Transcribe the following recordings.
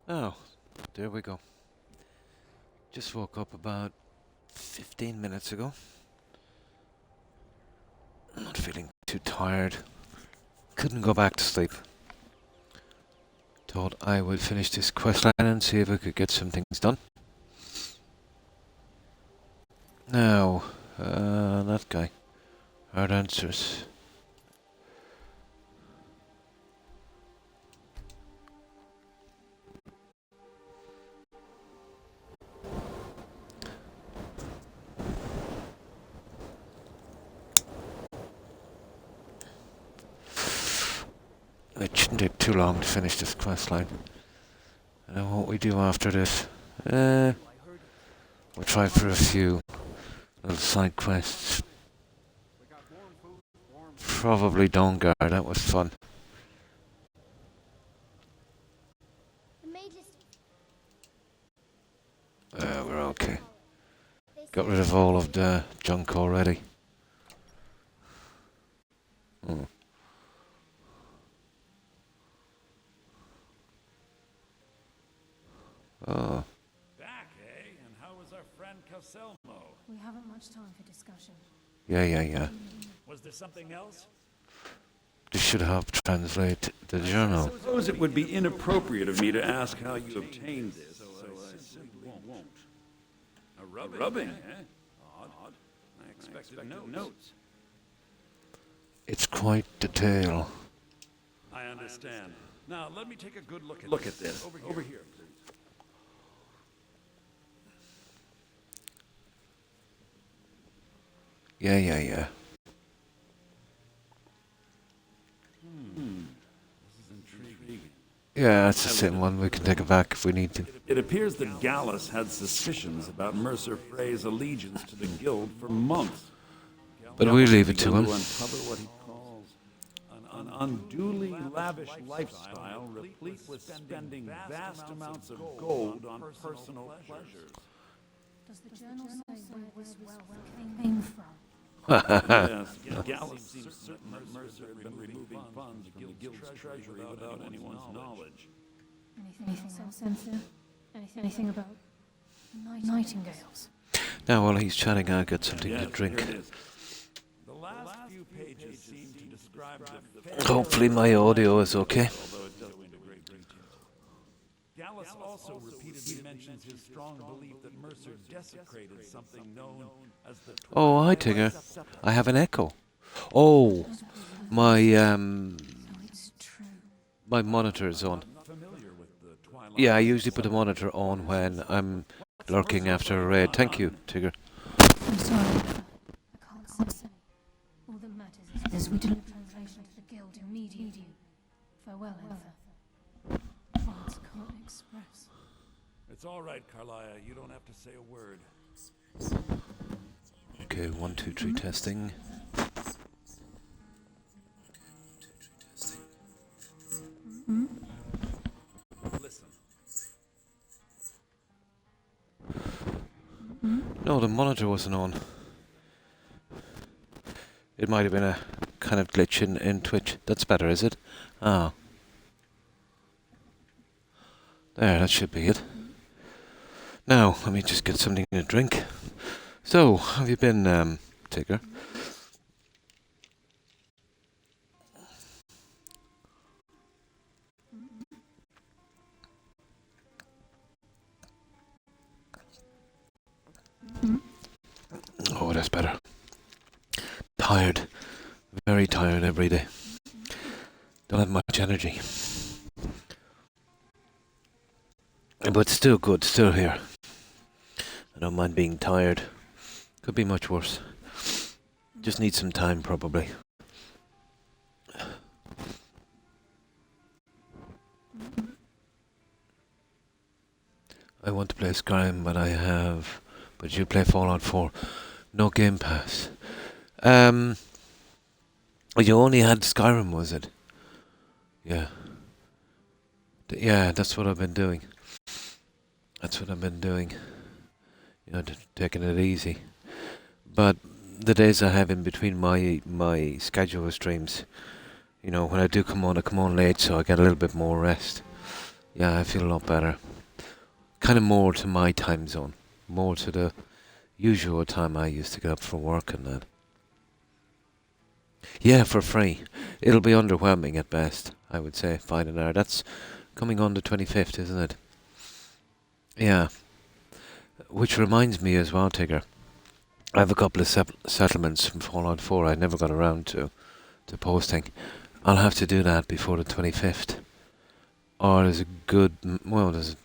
Oh, there we go. Just woke up about 15 minutes ago. Not feeling too tired. Couldn't go back to sleep. Thought I would finish this quest line and see if I could get some things done. Now, that guy. Hard answers. It shouldn't take too long to finish this quest line. And then what we do after this, we'll try for a few little side quests. Probably Dongar, that was fun. We're okay. Got rid of all of the junk already. Oh. Oh. Back, eh? And how was our friend Caselmo? We haven't much time for discussion. Yeah. Was there something else? This should help translate the journal. I suppose it would be inappropriate of me to ask how you obtained this, so I simply won't. A rubbing, eh? Odd. I expected notes. It's quite the tale. I understand. Now, let me take a good look at this. Over here, please. Yeah. This is intriguing. Yeah, that's the same one. We can take it back if we need to. It appears that Gallus had suspicions about Mercer Frey's allegiance to the Guild for months. But we leave it to him. Uncover what he calls an unduly lavish lifestyle, replete with spending vast amounts of gold on personal pleasures. Does the journal say where this wealth came from? Yes, Gallus seems certain that Mercer had been removing funds from the Guild's treasury without anyone's knowledge. Anything else, Cynthia? Anything about nightingales? Now, while he's chatting, I'll get something to drink. Here it is. The last few pages seem to describe the Hopefully my audio is okay. although it does go into great detail. Gallus also repeatedly mentions his strong belief that Mercer desecrated something known as the Oh, hi, Tigger. I have an echo. Oh, my It's true. my monitor is on. familiar with the Twilight. Yeah, I usually put the monitor on when I'm lurking after a raid. Thank you, Tigger. I'm sorry, Emperor. I can't say. All that matters is we did a translation to the Guild immediately. Farewell, Emperor. Words can't express. It's all right, Carlia. You don't have to say a word. Okay, 1, 2, 3 testing. Listen. No, the monitor wasn't on. It might have been a kind of glitch in Twitch. That's better, is it? Ah. There, that should be it. Now, let me just get something to drink. So, how have you been, Tigger? Oh, that's better. Tired. Very tired every day. Don't have much energy. But still good, still here. I don't mind being tired. Could be much worse. Just need some time, probably. I want to play Skyrim, but you play Fallout 4. No Game Pass. You only had Skyrim, was it? Yeah. Yeah, that's what I've been doing. You know, taking it easy. But the days I have in between my schedule of streams, you know, when I do come on, I come on late, so I get a little bit more rest. Yeah, I feel a lot better. Kind of more to my time zone. More to the usual time I used to get up for work and that. Yeah, for free. It'll be underwhelming at best, I would say, fine an hour. That's coming on the 25th, isn't it? Yeah. Which reminds me as well, Tigger. I have a couple of settlements from Fallout 4 I never got around to posting. I'll have to do that before the 25th. Or there's a good, well, there's a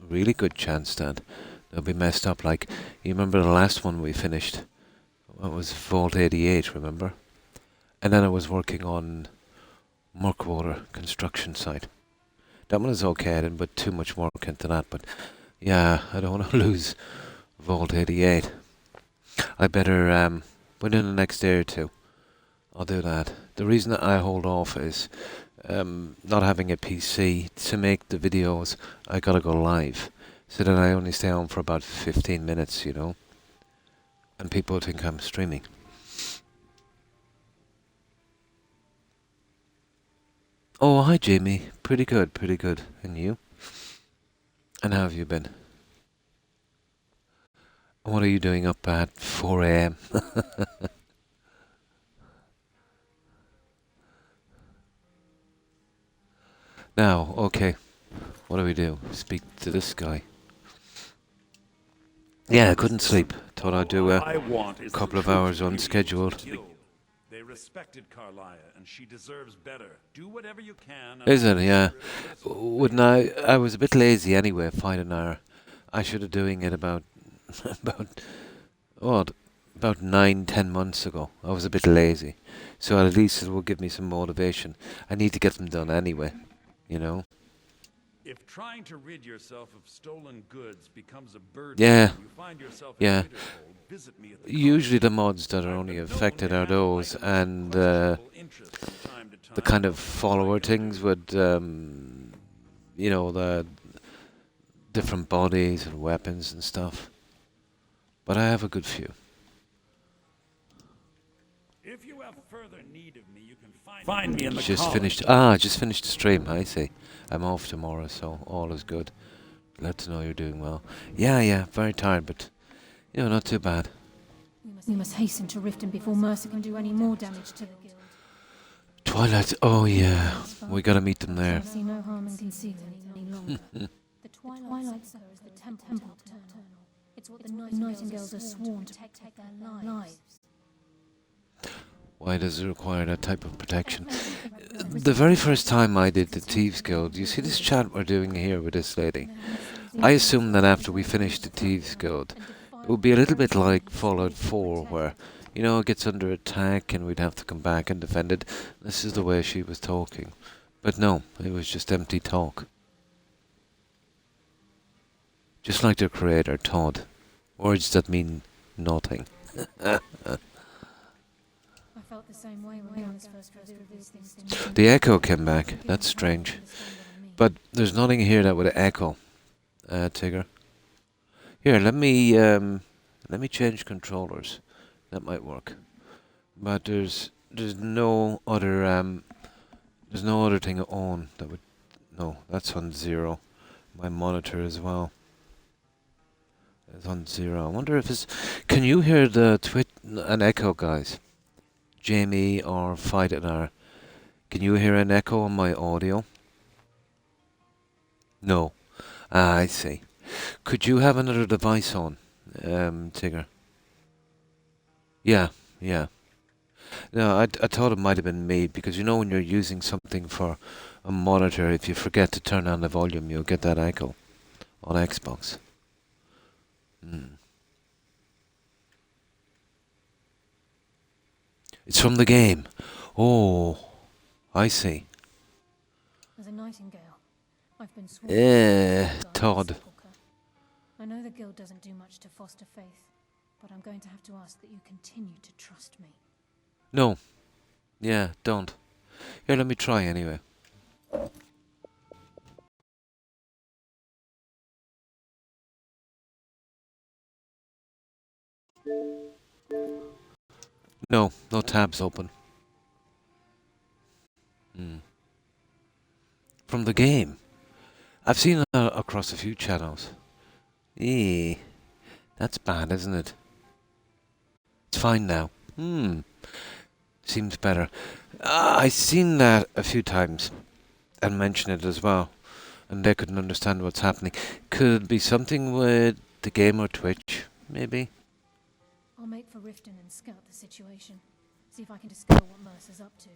really good chance that they'll be messed up. Like, you remember the last one we finished? It was Vault 88, remember? And then I was working on Murkwater construction site. That one is okay, I didn't put too much work into that, but yeah, I don't want to lose Vault 88. I better, within the next day or two, I'll do that. The reason that I hold off is not having a PC. To make the videos, I gotta go live. So that I only stay on for about 15 minutes, you know. And people think I'm streaming. Oh, hi Jamie. Pretty good, pretty good. And you? And how have you been? What are you doing up at 4 a.m.? Now, okay. What do we do? Speak to this guy. Yeah, I couldn't sleep. Thought I'd do a couple of hours unscheduled. They respected Carlia, and she deserves better. Do whatever you can. Is it? Yeah. Wouldn't I was a bit lazy anyway, fine an hour. I should have doing it about what? About 9-10 months ago. I was a bit lazy. So at least it will give me some motivation. I need to get them done anyway, you know? If trying to rid yourself of stolen goods becomes a burden, Yeah. you find yourself Yeah. in visit me at the Usually the mods that are only affected are those, and the kind of follower things with, you know, the different bodies and weapons and stuff. But I have a good few. If you have further need of me, you can find me in the Just college. finished the stream, I see. I'm off tomorrow, so all is good. Glad to know you're doing well. Yeah, very tired, but, you know, not too bad. We must hasten to Riften before Mercer can do any more damage to the guild. Twilight, oh yeah, we gotta meet them there. I see no harm in concealing it any longer. The Twilight Sucker is the temple eternal. It's what the Nightingales are sworn to protect their lives. Why does it require that type of protection? The very first time I did the Thieves Guild, you see this chat we're doing here with this lady? I assumed that after we finished the Thieves Guild, it would be a little bit like Fallout 4, where, you know, it gets under attack and we'd have to come back and defend it. This is the way she was talking. But no, it was just empty talk. Just like their creator, Todd. Words that mean nothing. I felt the same way when Jonas first revealed these things to me. The echo came back. That's strange. But there's nothing here that would echo, Tigger. Here, let me change controllers. That might work. But there's no other thing on that would. No, that's on 0. My monitor as well is on 0. I wonder if it's. Can you hear the an echo, guys? Jamie or Fight It R. Can you hear an echo on my audio? No. Ah, I see. Could you have another device on, Tigger? Yeah. No, I thought it might have been me, because you know when you're using something for a monitor, if you forget to turn on the volume, you'll get that echo on Xbox. It's from the game. Oh, I see. As a Nightingale, I've been sworn Todd. I know the guild doesn't do much to foster faith, but I'm going to have to ask that you continue to trust me. No. Yeah, don't. Here, let me try anyway. No tabs open. From the game. I've seen that across a few channels. Eee, that's bad, isn't it? It's fine now. Seems better. I seen that a few times and mentioned it as well, and they couldn't understand what's happening. Could it be something with the game or Twitch, maybe? I'll make for Riften and scout the situation. See if I can discover what Mercer's up to.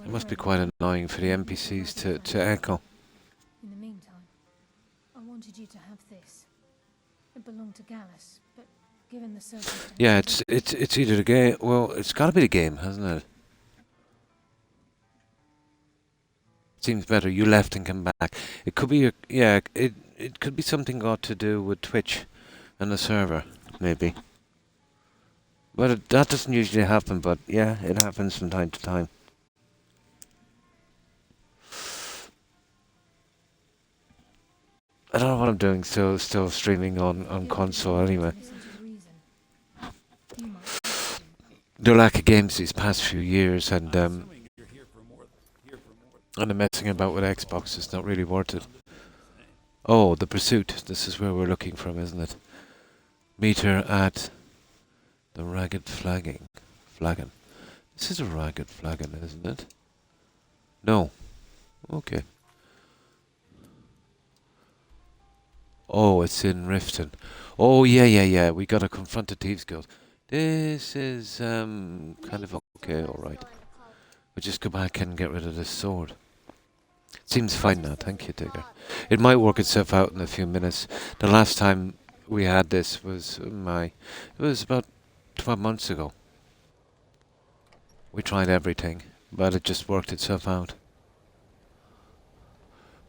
It must be quite annoying for the NPCs to echo. In the meantime, I wanted you to have this. It belonged to Gallus, but given the circumstances... Yeah, it's either the game. Well, it's got to be the game, hasn't it? Seems better. You left and come back. It could be it could be something got to do with Twitch and the server, maybe. But that doesn't usually happen. But yeah, it happens from time to time. I don't know what I'm doing. Still streaming on console anyway. The lack of games these past few years, and the messing about with Xbox is not really worth it. Oh, the pursuit. This is where we're looking from, isn't it? Meter at the ragged flagon. This is a ragged flagon, isn't it? No. Okay. Oh, it's in Riften. Oh, yeah. We gotta confront the Thieves Guild. This is kind of okay, alright. We'll just go back and get rid of this sword. Seems fine now, thank you, Digger. It might work itself out in a few minutes. The last time we had this was it was about 12 months ago. We tried everything, but it just worked itself out.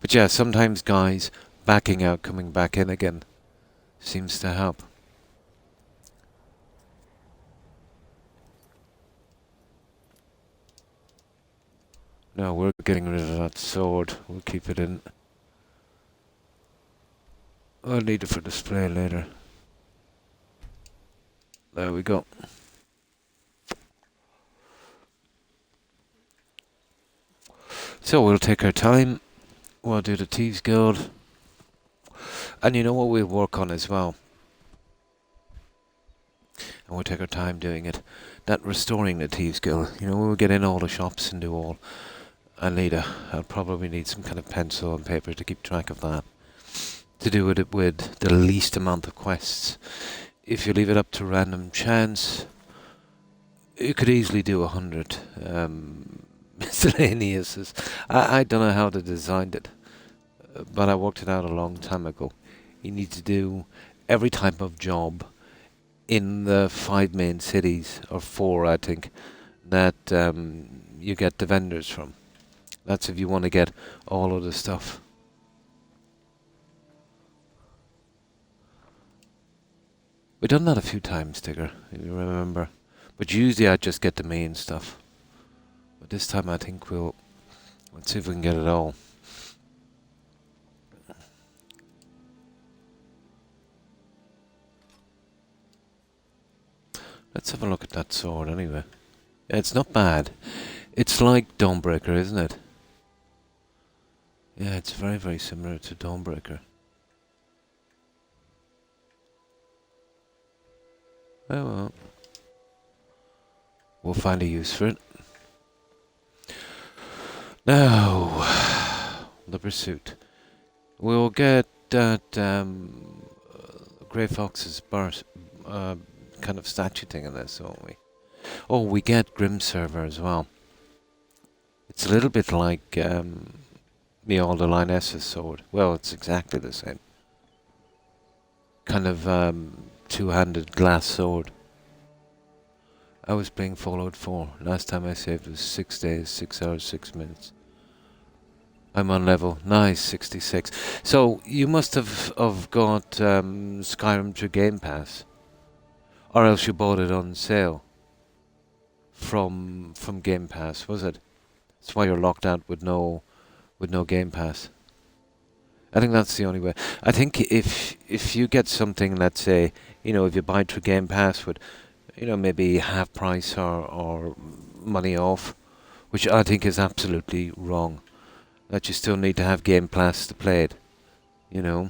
But yeah, sometimes guys backing out, coming back in again seems to help. No, we're getting rid of that sword. We'll keep it in. I'll need it for display later. There we go. So we'll take our time. We'll do the Thieves Guild. And you know what we'll work on as well? And we'll take our time doing it. That restoring the Thieves Guild. You know, we'll get in all the shops and do all. I'll probably need some kind of pencil and paper to keep track of that. To do it with the least amount of quests. If you leave it up to random chance, you could easily do 100 miscellaneouses. I don't know how they designed it, but I worked it out a long time ago. You need to do every type of job in the 5 main cities, or 4 I think, that you get the vendors from. That's if you want to get all of the stuff. We've done that a few times, Digger, if you remember. But usually I just get the main stuff. But this time I think let's see if we can get it all. Let's have a look at that sword anyway. Yeah, it's not bad. It's like Dawnbreaker, isn't it? Yeah, it's very, very similar to Dawnbreaker. Oh well. We'll find a use for it. Now, the pursuit. We'll get that Grey Fox's kind of statue thing in this, won't we? Oh, we get Grim Server as well. It's a little bit like the older Lioness's sword. Well, it's exactly the same. Kind of two-handed glass sword. I was playing Fallout 4. Last time I saved was 6 days, 6 hours, 6 minutes. I'm on level, nice, 66. So, you must have got Skyrim through Game Pass. Or else you bought it on sale. From Game Pass, was it? That's why you're locked out with no Game Pass. I think that's the only way. I think if you get something, let's say, you know, if you buy it through Game Pass with, you know, maybe half price or money off, which I think is absolutely wrong. That you still need to have Game Pass to play it. you know,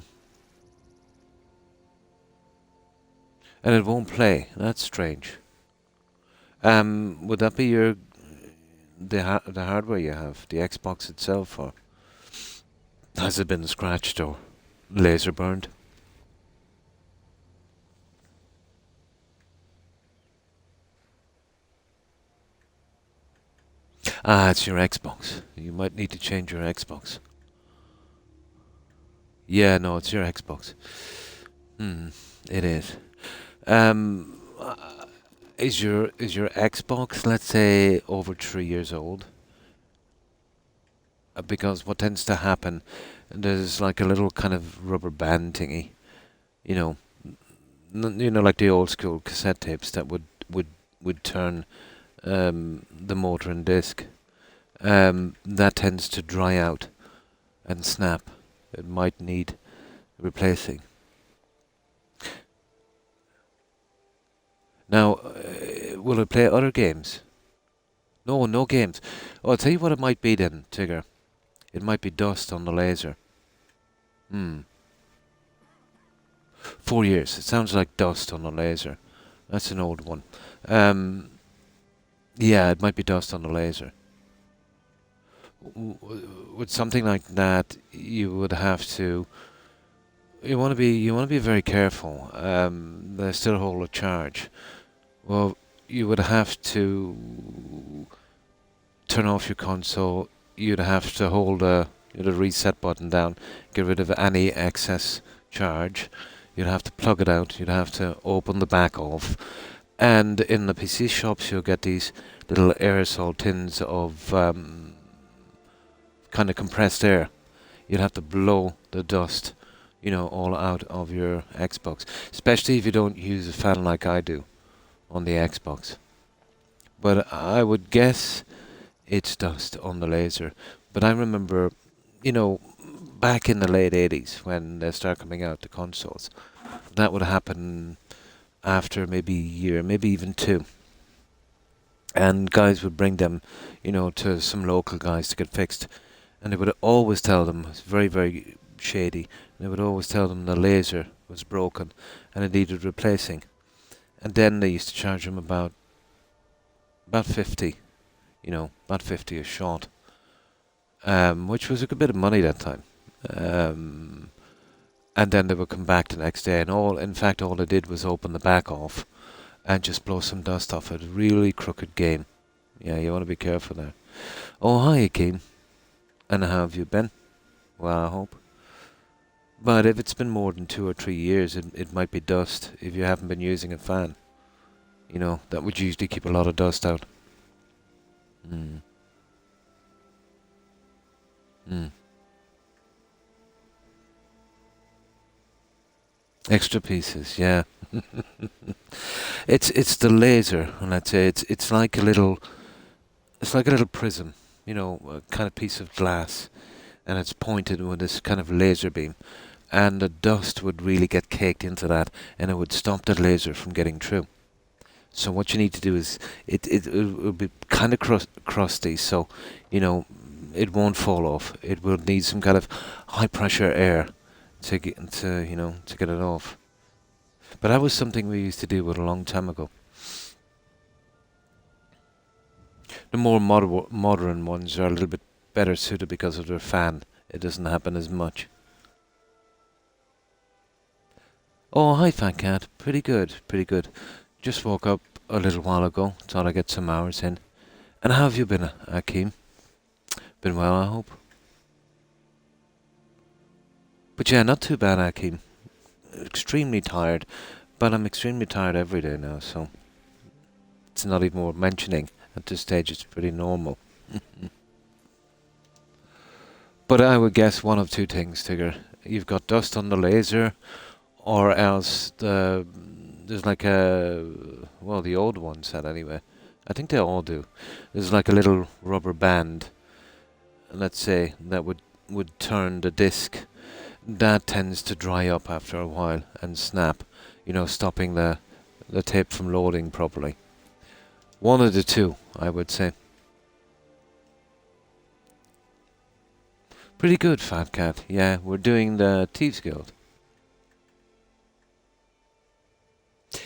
and it won't play. That's strange. Would that be the hardware you have, the Xbox itself, or has it been scratched or laser burned? Ah, it's your Xbox. You might need to change your Xbox. Yeah, no, it's your Xbox. Hmm, it is. Is your Xbox, let's say, over 3 years old? Because what tends to happen, there's like a little kind of rubber band thingy, you know, like the old school cassette tapes that would turn the motor and disc. That tends to dry out and snap. It might need replacing. Now, will it play other games? No, no games. Oh, I'll tell you what it might be then, Tigger. It might be dust on the laser. Hmm. 4 years. It sounds like dust on the laser. That's an old one. Um, yeah, it might be dust on the laser. With something like that, you would have to. You want to be very careful. They still hold a charge. Well, you would have to turn off your console. You'd have to hold the reset button down, get rid of any excess charge. You'd have to plug it out. You'd have to open the back off. And in the PC shops, you'll get these little aerosol tins of kind of compressed air. You'd have to blow the dust, all out of your Xbox. Especially if you don't use a fan like I do on the Xbox. But I would guess it's dust on the laser. But I remember, back in the late 80s when they started coming out, the consoles, that would happen after maybe a year, maybe even two. And guys would bring them, to some local guys to get fixed. And they would always tell them, it's very, very shady, they would always tell them the laser was broken and it needed replacing. And then they used to charge them about 50, about 50 a shot, which was a good bit of money that time. And then they would come back the next day, and in fact, all they did was open the back off and just blow some dust off it. Really crooked game. Yeah, you want to be careful there. Oh, hi, Akeem. And how have you been? Well, I hope. But if it's been more than 2 or 3 years, it might be dust if you haven't been using a fan. That would usually keep a lot of dust out. Mm. Mm. Extra pieces, yeah. It's the laser, and I'd say it's like a little prism, a kind of piece of glass, and it's pointed with this kind of laser beam, and the dust would really get caked into that, and it would stop the laser from getting through. So what you need to do is it will be kind of crusty, so it won't fall off. It will need some kind of high pressure air to get it off. But that was something we used to deal with a long time ago. The more modern ones are a little bit better suited because of their fan. It doesn't happen as much. Oh, hi, Fat Cat. Pretty good, pretty good. Just woke up a little while ago. Thought I'd get some hours in. And how have you been, Akeem? Been well, I hope. But yeah, not too bad, Akeem. Extremely tired. But I'm extremely tired every day now, so it's not even worth mentioning. At this stage, it's pretty normal. But I would guess one of two things, Tigger. You've got dust on the laser, or else there's like the old ones said anyway. I think they all do. There's like a little rubber band, let's say, that would turn the disc. That tends to dry up after a while and snap, stopping the tape from loading properly. One of the two, I would say. Pretty good, Fat Cat. Yeah, we're doing the Thieves Guild.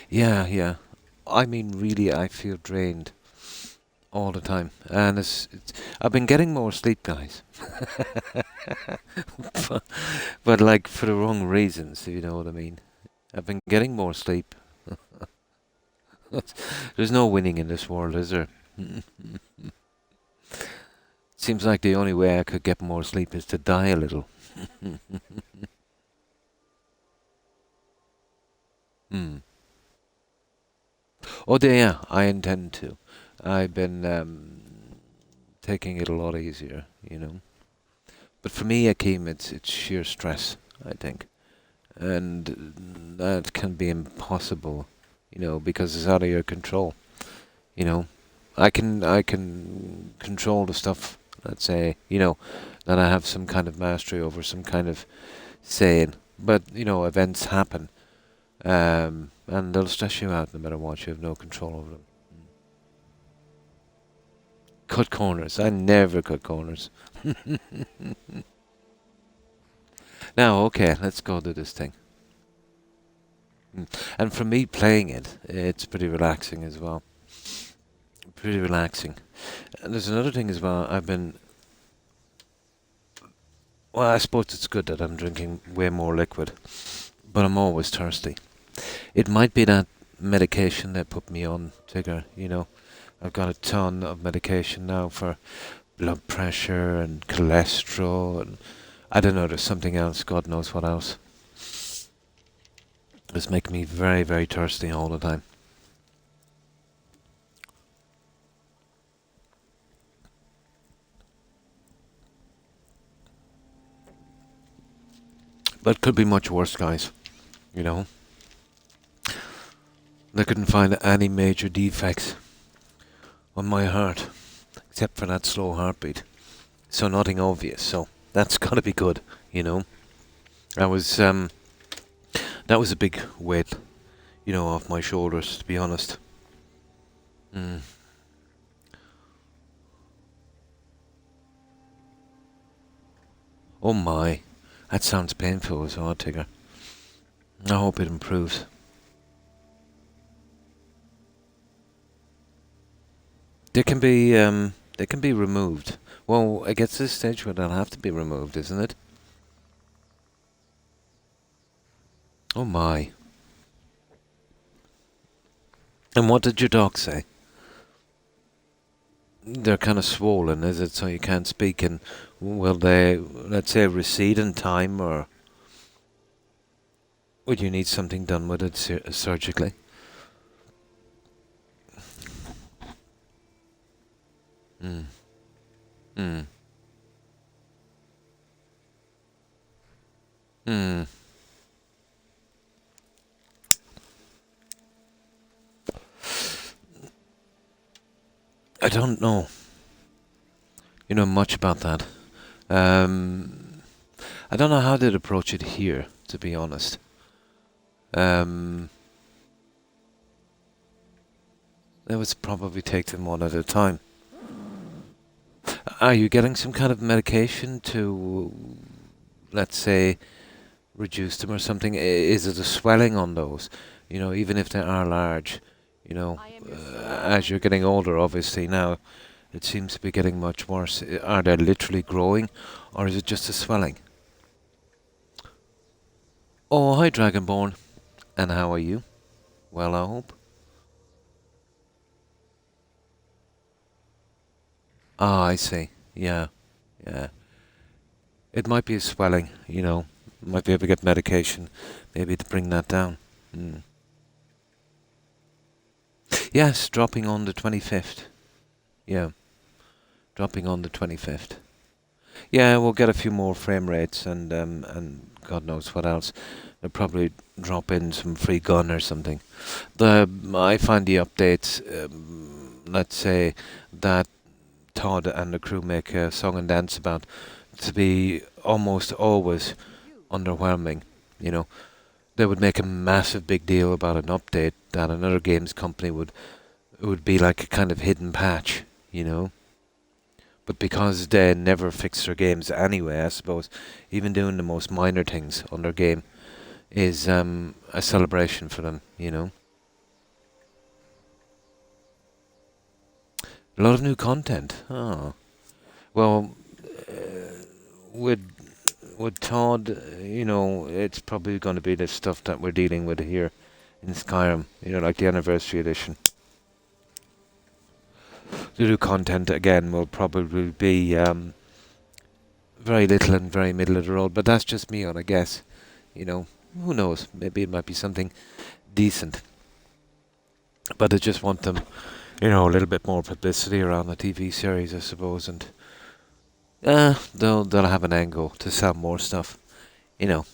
Yeah, yeah. I mean, really, I feel drained all the time, and I've been getting more sleep, guys. but, but like for the wrong reasons, if you know what I mean. I've been getting more sleep. There's no winning in this world, is there? Seems like the only way I could get more sleep is to die a little. Hmm. Oh, yeah, I intend to. I've been taking it a lot easier, you know. But for me, Akeem, it's sheer stress, I think, and that can be impossible, you know, because it's out of your control. You know, I can control the stuff. Let's say, you know, that I have some kind of mastery over, some kind of saying. But you know, events happen, and they'll stress you out no matter what. You have no control over them. Cut corners. I never cut corners. Now, okay, let's go do this thing. And for me, playing it, it's pretty relaxing as well. Pretty relaxing. And there's another thing as well. Well, I suppose it's good that I'm drinking way more liquid, but I'm always thirsty. It might be that medication they put me on, Tigger, you know. I've got a ton of medication now for blood pressure and cholesterol, and I don't know, there's something else, God knows what else. It's making me very, very thirsty all the time. But it could be much worse, guys, you know. They couldn't find any major defects on my heart, except for that slow heartbeat. So nothing obvious, so that's gotta be good, you know. I was, that was a big weight, you know, off my shoulders, to be honest. Mm. Oh my, that sounds painful as well, Tigger. I hope it improves. They can be removed. Well, it gets to this stage where they'll have to be removed, isn't it? Oh my. And what did your doc say? They're kind of swollen, is it? So you can't speak, and will they, let's say, recede in time, or would you need something done with it surgically? Mm. Mm. Mm. I don't know, you know, much about that. Um, I don't know how they'd approach it here, to be honest. Um, They would probably take them one at a time. Are you getting some kind of medication to, let's say, reduce them or something? Is it a swelling on those? You know, even if they are large, you know, as you're getting older, obviously now, it seems to be getting much worse. Are they literally growing, or is it just a swelling? Oh, hi, Dragonborn. And how are you? Well, I hope. Ah, I see. Yeah, yeah. It might be a swelling, you know. Might be able to get medication, maybe to bring that down. Mm. Yes, dropping on the 25th. Yeah, dropping on the 25th. Yeah, we'll get a few more frame rates and God knows what else. They'll probably drop in some free gun or something. I find the updates, let's say, that Todd and the crew make a song and dance about, to be almost always underwhelming. You know, they would make a massive big deal about an update that another games company would, it would be like a kind of hidden patch. You know, But because they never fix their games anyway, I suppose, even doing the most minor things on their game is a celebration for them, you know. A lot of new content. Oh. Well, with Todd, you know, it's probably going to be the stuff that we're dealing with here in Skyrim, you know, like the anniversary edition. The new content again will probably be very little and very middle of the road, but that's just me on a guess. You know, who knows? Maybe it might be something decent. But I just want them, you know, a little bit more publicity around the TV series, I suppose, and they'll have an angle to sell more stuff. You know,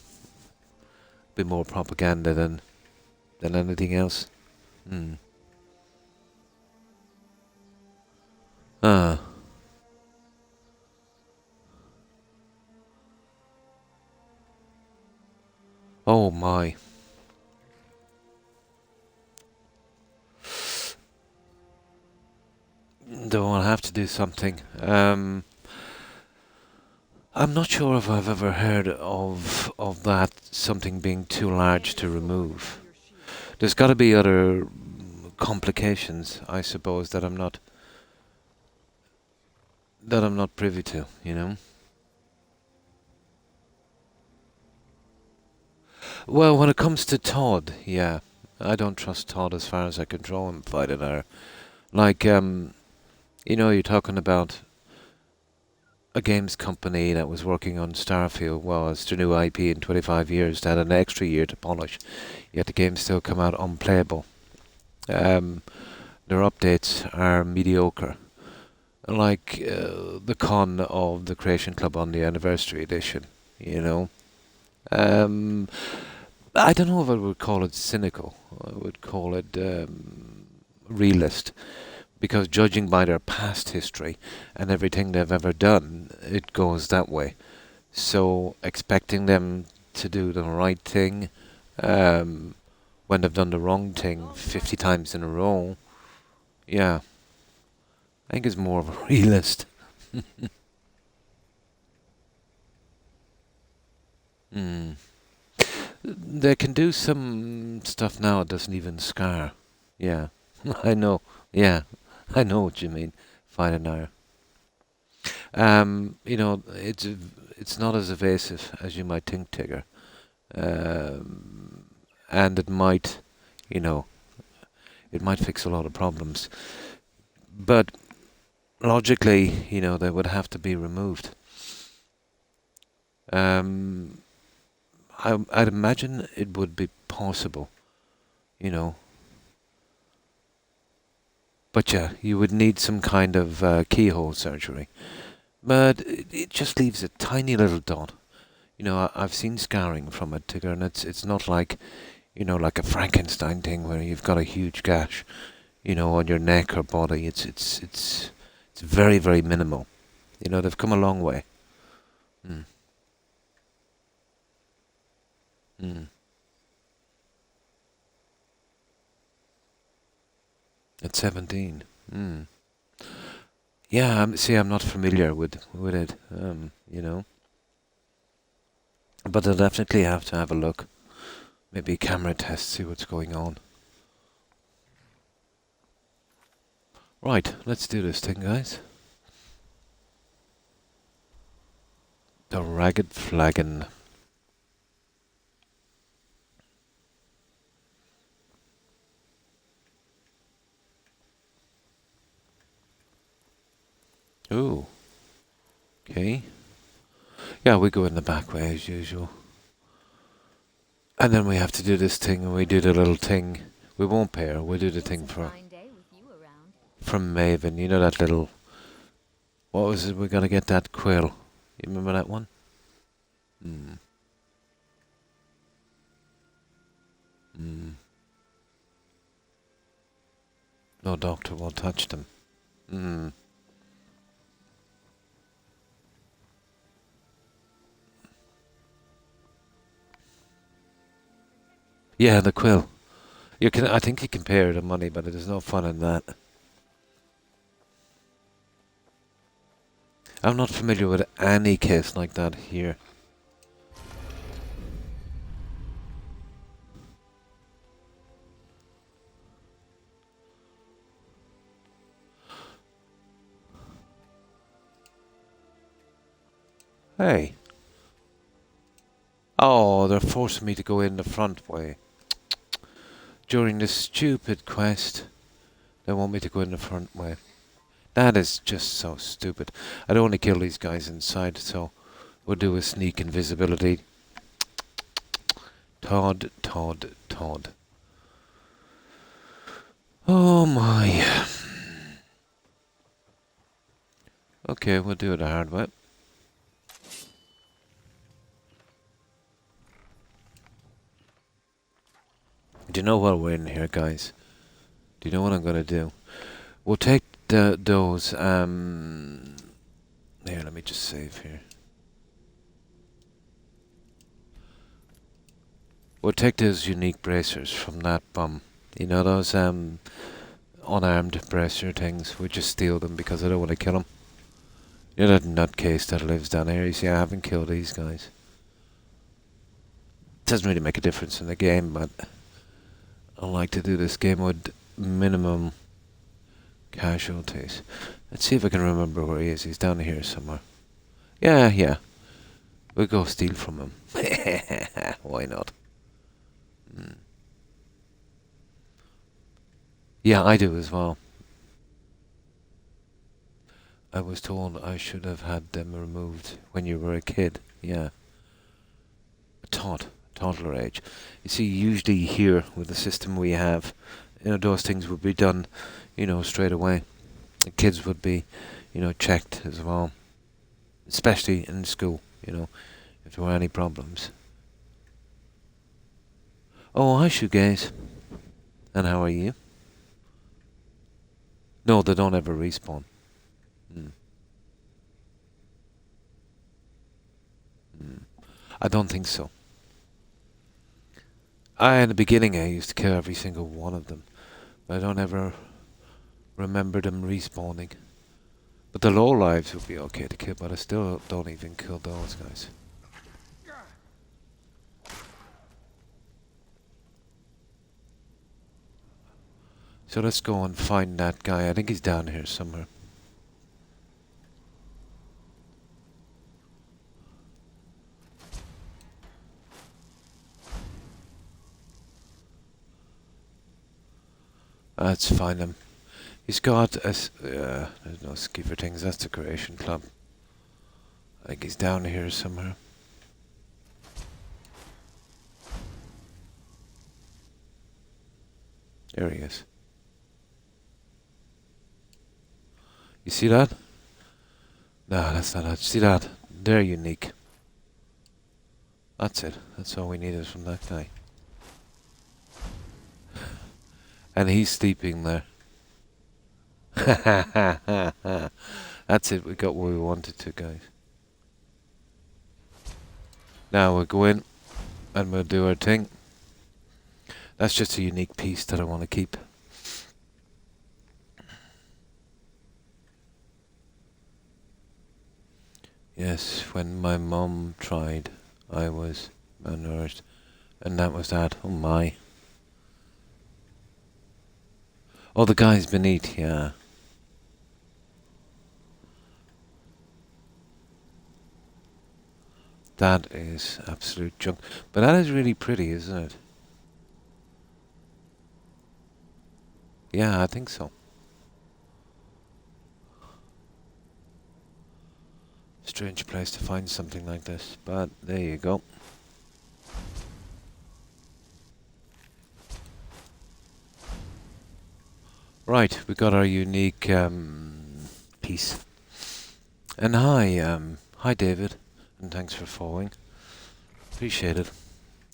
be more propaganda than anything else. Hmm. Ah. Oh my. Though I'll have to do something. I'm not sure if I've ever heard of that something being too large to remove. There's got to be other complications, I suppose, that I'm not privy to. You know. Well, when it comes to Todd, yeah, I don't trust Todd as far as I can throw him fighting her. Like, you know, you're talking about a games company that was working on Starfield. Well, it's their new IP in 25 years. They had an extra year to polish, yet the game still come out unplayable. Their updates are mediocre. Like the con of the Creation Club on the Anniversary Edition, you know. I don't know if I would call it cynical. I would call it realist. Because judging by their past history and everything they've ever done, it goes that way. So expecting them to do the right thing when they've done the wrong thing 50 times in a row, yeah, I think it's more of a realist. Hmm. They can do some stuff now that doesn't even scar. Yeah, I know. Yeah, I know what you mean. Fine and hour. You know, it's not as evasive as you might think, Tigger. And it might, you know, it might fix a lot of problems. But logically, you know, they would have to be removed. I'd imagine it would be possible, you know. But yeah, you would need some kind of keyhole surgery. But it just leaves a tiny little dot. You know, I've seen scarring from it, Tigger, and it's not like, you know, like a Frankenstein thing where you've got a huge gash, you know, on your neck or body. It's very, very minimal. You know, they've come a long way. Mm. Mm. At 17. Mm. Yeah, see, I'm not familiar with it, you know. But I'll definitely have to have a look. Maybe a camera test, see what's going on. Right, let's do this thing, guys. The Ragged Flagon. Ooh. Okay. Yeah, we go in the back way as usual. And then we have to do this thing, and we do the little thing. We won't pay her, we'll do the thing from Maven. You know that little... What was it? We gotta get that quill. You remember that one? Hmm. Hmm. No doctor will touch them. Hmm. Yeah, the quill. You can. I think you can pay her the money, but there's no fun in that. I'm not familiar with any case like that here. Hey. Oh, they're forcing me to go in the front way. During this stupid quest, they want me to go in the front way. That is just so stupid. I don't want to kill these guys inside, so we'll do a sneak invisibility. Todd. Oh my. Okay, we'll do it the hard way. Do you know what we're in here, guys? Do you know what I'm gonna do? We'll take those, here, let me just save here. We'll take those unique bracers from that bum. You know, those, unarmed bracer things. We'll just steal them because I don't want to kill him. You're that nutcase that lives down here. You see, I haven't killed these guys. Doesn't really make a difference in the game, but I like to do this game with minimum casualties. Let's see if I can remember where he is. He's down here somewhere. Yeah. We'll go steal from him. Why not? Yeah, I do as well. I was told I should have had them removed when you were a kid. Yeah. Toddler age. You see, usually here with the system we have, you know, those things would be done, you know, straight away. The kids would be, you know, checked as well. Especially in school, you know, if there were any problems. Oh, hi, shoegaze. And how are you? No, they don't ever respawn. I don't think so. In the beginning I used to kill every single one of them. But I don't ever remember them respawning. But the low lives would be okay to kill, but I still don't even kill those guys. So let's go and find that guy. I think he's down here somewhere. Let's find him. He's got a... there's no skipper things. That's the Creation Club. I think he's down here somewhere. There he is. You see that? No, that's not it. See that? They're unique. That's it. That's all we need is from that guy. And he's sleeping there. That's it. We got what we wanted to, guys. Now we'll go in and we'll do our thing. That's just a unique piece that I want to keep. Yes, when my mum tried, I was malnourished. And that was that. Oh my. Oh, the guys beneath, yeah. That is absolute junk. But that is really pretty, isn't it? Yeah, I think so. Strange place to find something like this, but there you go. Right, we got our unique piece. And hi David, and thanks for following. Appreciate it.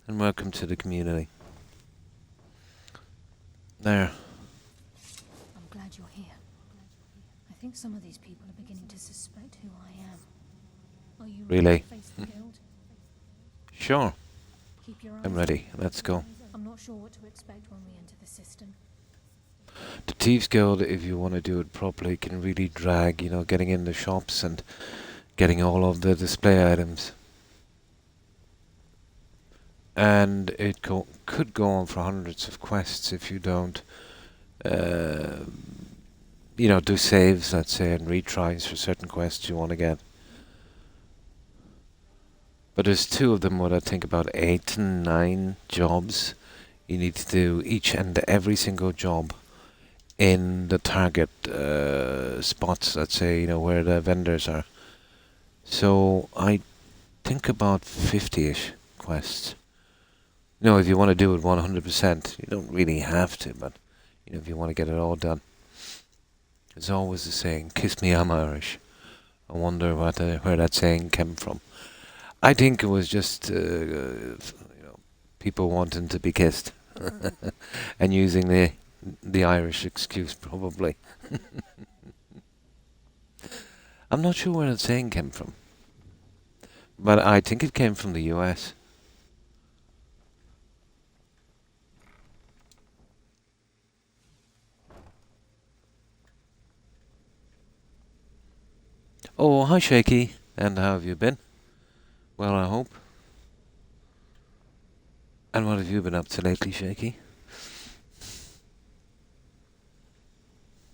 And welcome to the community. There. I'm glad you're here. I think some of these people are beginning to suspect who I am. Are you ready Really? to face the guild? Sure, Keep your eyes I'm ready. Let's go. I'm not sure what to expect when we enter the system. The Thieves Guild, if you want to do it properly, can really drag, you know, getting in the shops and getting all of the display items. And it could go on for hundreds of quests if you don't, uh, do saves, let's say, and retries for certain quests you want to get. But there's two of them, what I think about 8 to 9 jobs. You need to do each and every single job in the target spots, let's say, where the vendors are. So I think about 50-ish quests. If you want to do it 100%, you don't really have to, but, if you want to get it all done. There's always the saying, kiss me, I'm Irish. I wonder where that saying came from. I think it was just, people wanting to be kissed. And using the Irish excuse, probably. I'm not sure where that saying came from. But I think it came from the US. Oh, hi Shaky. And how have you been? Well, I hope. And what have you been up to lately, Shaky?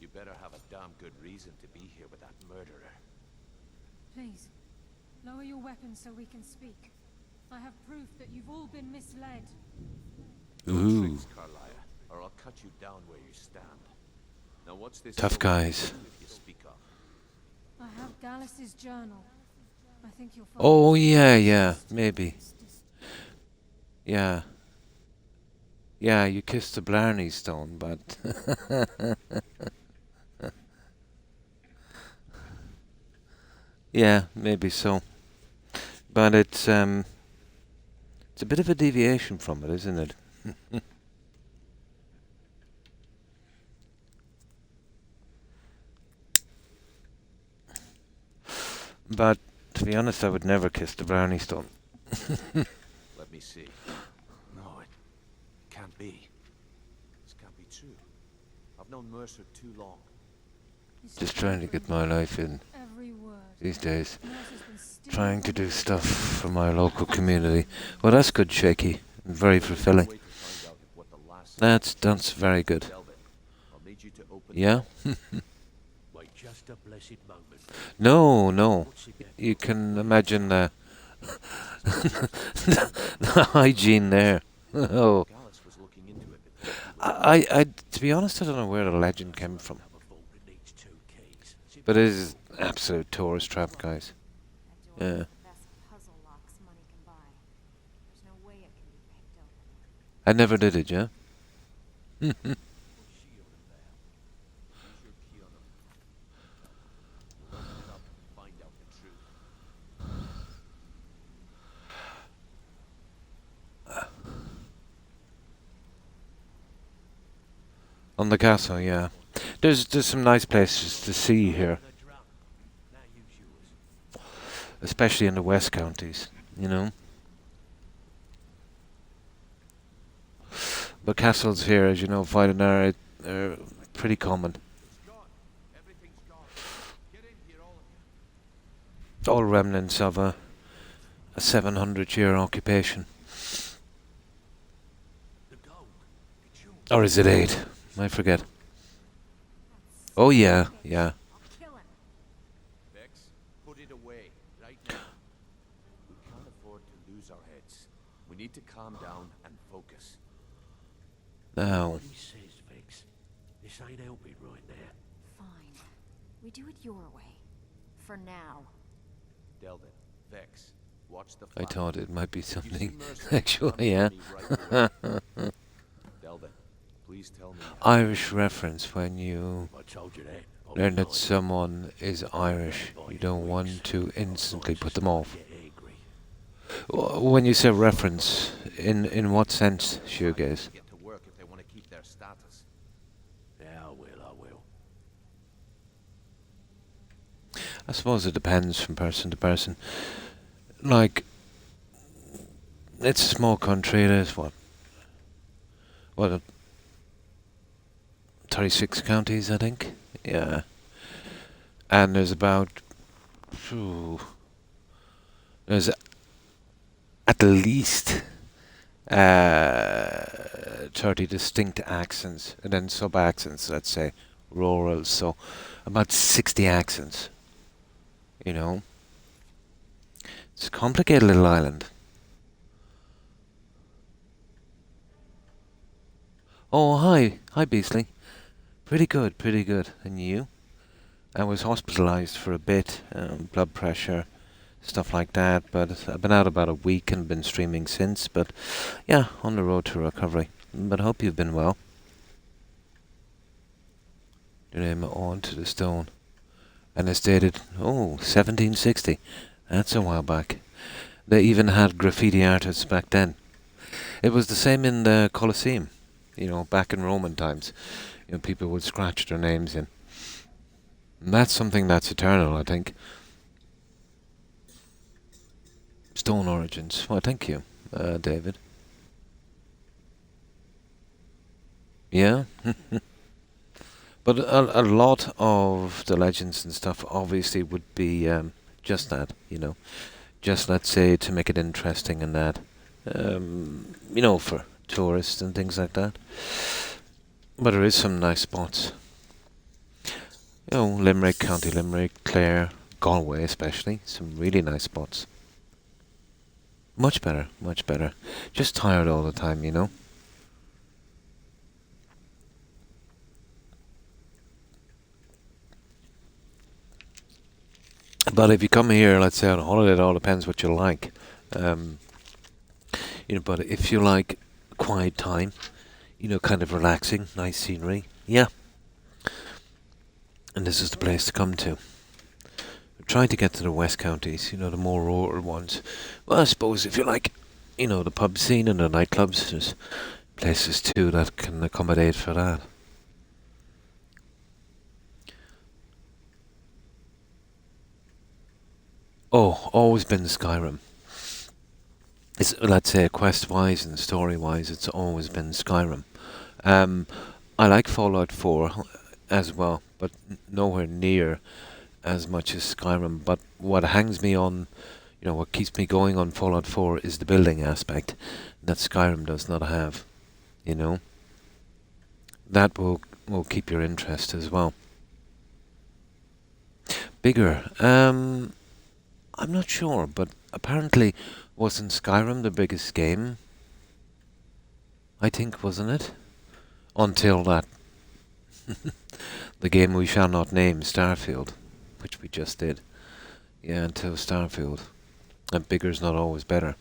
You better have a damn good reason to be here with that murderer. Please, lower your weapons so we can speak. I have proof that you've all been misled. Ooh. Tricks, Carlisle, or I'll cut you down where you stand. Now what's this? Tough guys. If you speak up. I have Gallus's journal. I think you'll find Oh, yeah, maybe. Yeah. Yeah, you kissed the Blarney Stone, but... yeah, maybe so. But it's a bit of a deviation from it, isn't it? But, to be honest, I would never kiss the Blarney Stone. Let me see. No, it can't be. This can't be true. I've known Mercer too long. Just trying to get my life in every word. these days. Mercer's been stealing Trying to from do me. stuff for my local community. Well, that's good, Shaky. And very fulfilling. Way to find out what the last That's very good. Delvin, I'll need you to open Yeah? Wait just a blessed moment. No. What's it get? You can imagine the hygiene there. Oh, Gallus was looking into it. But I, to be honest, I don't know where the legend came from. Have a vault that needs 2 keys. But it is an absolute tourist trap, guys. That door Yeah. is the best puzzle locks money can buy. There's no way it can be picked open. I never did it, yeah? what's she on about? Use your key on him. Open it up and find out the truth. On the castle, yeah. There's some nice places to see here, And a drum. Now use yours. especially in the West Counties, But castles here, as you know, fighting are pretty common. It's gone. Everything's gone. Get in here, all of you. All remnants of a 700-year occupation. The gold. It's yours. Or is it 8? I forget. Oh, yeah. I'll kill him. Vex, put it away, right now. We can't afford to lose our heads. We need to calm down and focus. Now, What he says, Vex. This ain't helping right now. Fine. We do it your way. For now. Delvin, Vex, watch the I fire. thought it might be You see something Mercer, actually, run yeah. for me right away. Delvin, please tell me. Irish reference when you I told you that. learn that someone is Irish. You don't want to instantly put them off. Get angry. When you say reference, in what sense, shoegaze? Get to work if they want to keep their status. Yeah, I will. I suppose it depends from person to person. Like, it's a small country, it is, what, 36 counties, I think? Yeah. And there's about Phew. There's at least 30 distinct accents, and then sub-accents, let's say, rural, so about 60 accents, you know. It's a complicated little island. Oh, hi. Hi, Beasley. Pretty good, pretty good. And you? I was hospitalized for a bit, blood pressure, stuff like that, but I've been out about a week and been streaming since, but yeah, on the road to recovery. But I hope you've been well. Your name on to the stone. And it's dated, 1760. That's a while back. They even had graffiti artists back then. It was the same in the Colosseum, back in Roman times. People would scratch their names in. And that's something that's eternal, I think. Stone origins. Well, thank you, David. Yeah? But a lot of the legends and stuff obviously would be just that, Just, let's say, to make it interesting and that. For tourists and things like that. But there is some nice spots. Limerick, County Limerick, Clare, Galway especially. Some really nice spots. Much better, much better. Just tired all the time, But if you come here, let's say on holiday, it all depends what you like. But if you like quiet time, kind of relaxing, nice scenery, yeah. And this is the place to come to. I'm trying to get to the West Counties, the more rural ones. Well, I suppose if you like, the pub scene and the nightclubs, there's places too that can accommodate for that. Oh, always been Skyrim. Let's say, quest-wise and story-wise, it's always been Skyrim. I like Fallout 4 as well, but nowhere near as much as Skyrim. But what hangs me on, what keeps me going on Fallout 4 is the building aspect that Skyrim does not have, That will keep your interest as well. Bigger. I'm not sure, but apparently wasn't Skyrim the biggest game? I think, wasn't it? Until that. The game we shall not name, Starfield, which we just did. Yeah, until Starfield. And bigger's not always better.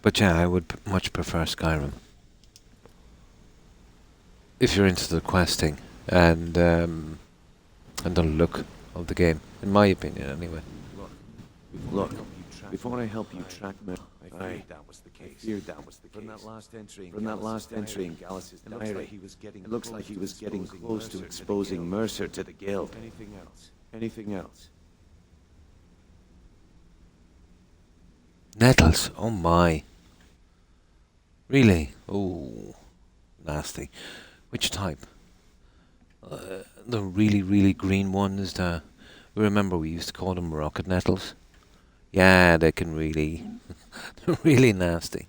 But yeah, I would much prefer Skyrim. If you're into the questing and the look of the game, in my opinion, anyway. Look, before I help you track Mercer, I feared that was the case. From that last entry in Gallus' diary, it looks like he was getting close to exposing Mercer to the Guild. Anything else? Nettles, oh my. Really? Oh, nasty. Which type? The really, really green ones, remember we used to call them rocket nettles? Yeah, they can really, they're really nasty.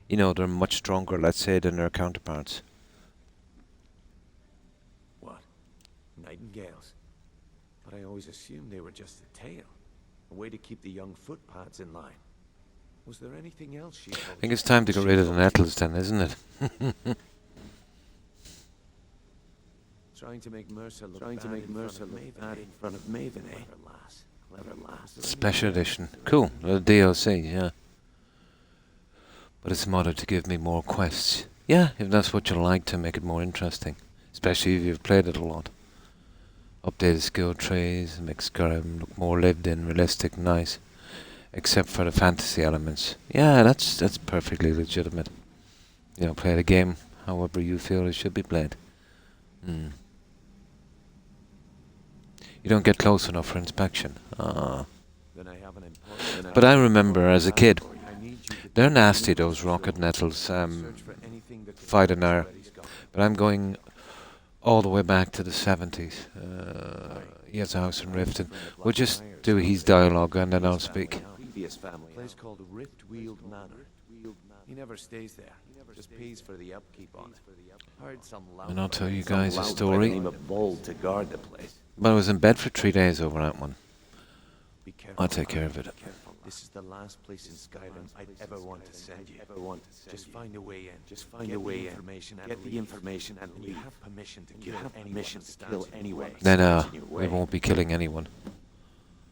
They're much stronger, let's say, than their counterparts. What? Nightingales? But I always assumed they were just a tail. A way to keep the young footpads in line. Was there anything else she told you? I think it's time to get rid of the nettles then, isn't it? Trying to make Mercer look bad in front of Maven, eh? Clever lass. Special edition. Cool, the DLC, yeah. But it's modded to give me more quests. Yeah, if that's what you like, to make it more interesting. Especially if you've played it a lot. Updated skill trees, make Skyrim look more lived in, realistic, nice. Except for the fantasy elements. Yeah, that's perfectly legitimate. Play the game however you feel it should be played. You don't get close enough for inspection. But I remember as a kid, they're nasty, those rocket nettles, fight an hour. But I'm going all the way back to the 70s. He has a house in Riften. We'll just do his dialogue and then I'll speak. Previous family, a place called Riftweald Manor. He never stays there. Just pays for the upkeep on it. Hired some And I'll tell you guys a story. Name of Bold to guard the place. But I was in bed for 3 days over that one. Be careful. I'll take care of it. This is the last place in Skyrim I'd ever want to send you. Just find a way in. Just find a way in. Get the information and leave. You have permission to kill anyone. Then we won't be killing anyone.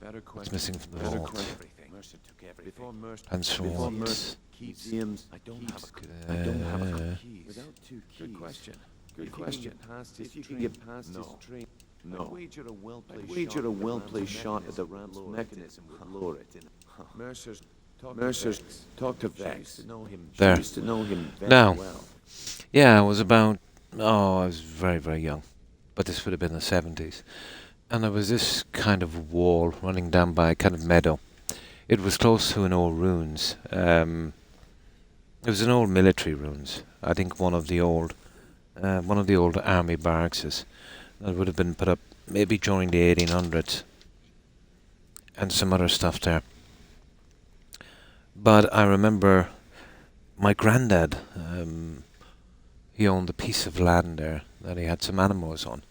Better It's question. missing from the Better vault. question. Mercer took everything. Before Mercer, And swords. museums. I don't have a keys. Without 2 keys. Good question. Good question. If you can get past his train. No. I'd wager a well-placed shot at the ramp's mechanism would lure it in. Mercer's talked to Vex. There. Used to know him very Now. well. Yeah, I was about, I was very, very young. But this would have been the 70s. And there was this kind of wall running down by a kind of meadow. It was close to an old ruins. It was an old military ruins. I think one of the old army barracks that would have been put up maybe during the 1800s. And some other stuff there. But I remember my granddad, he owned a piece of land there that he had some animals on.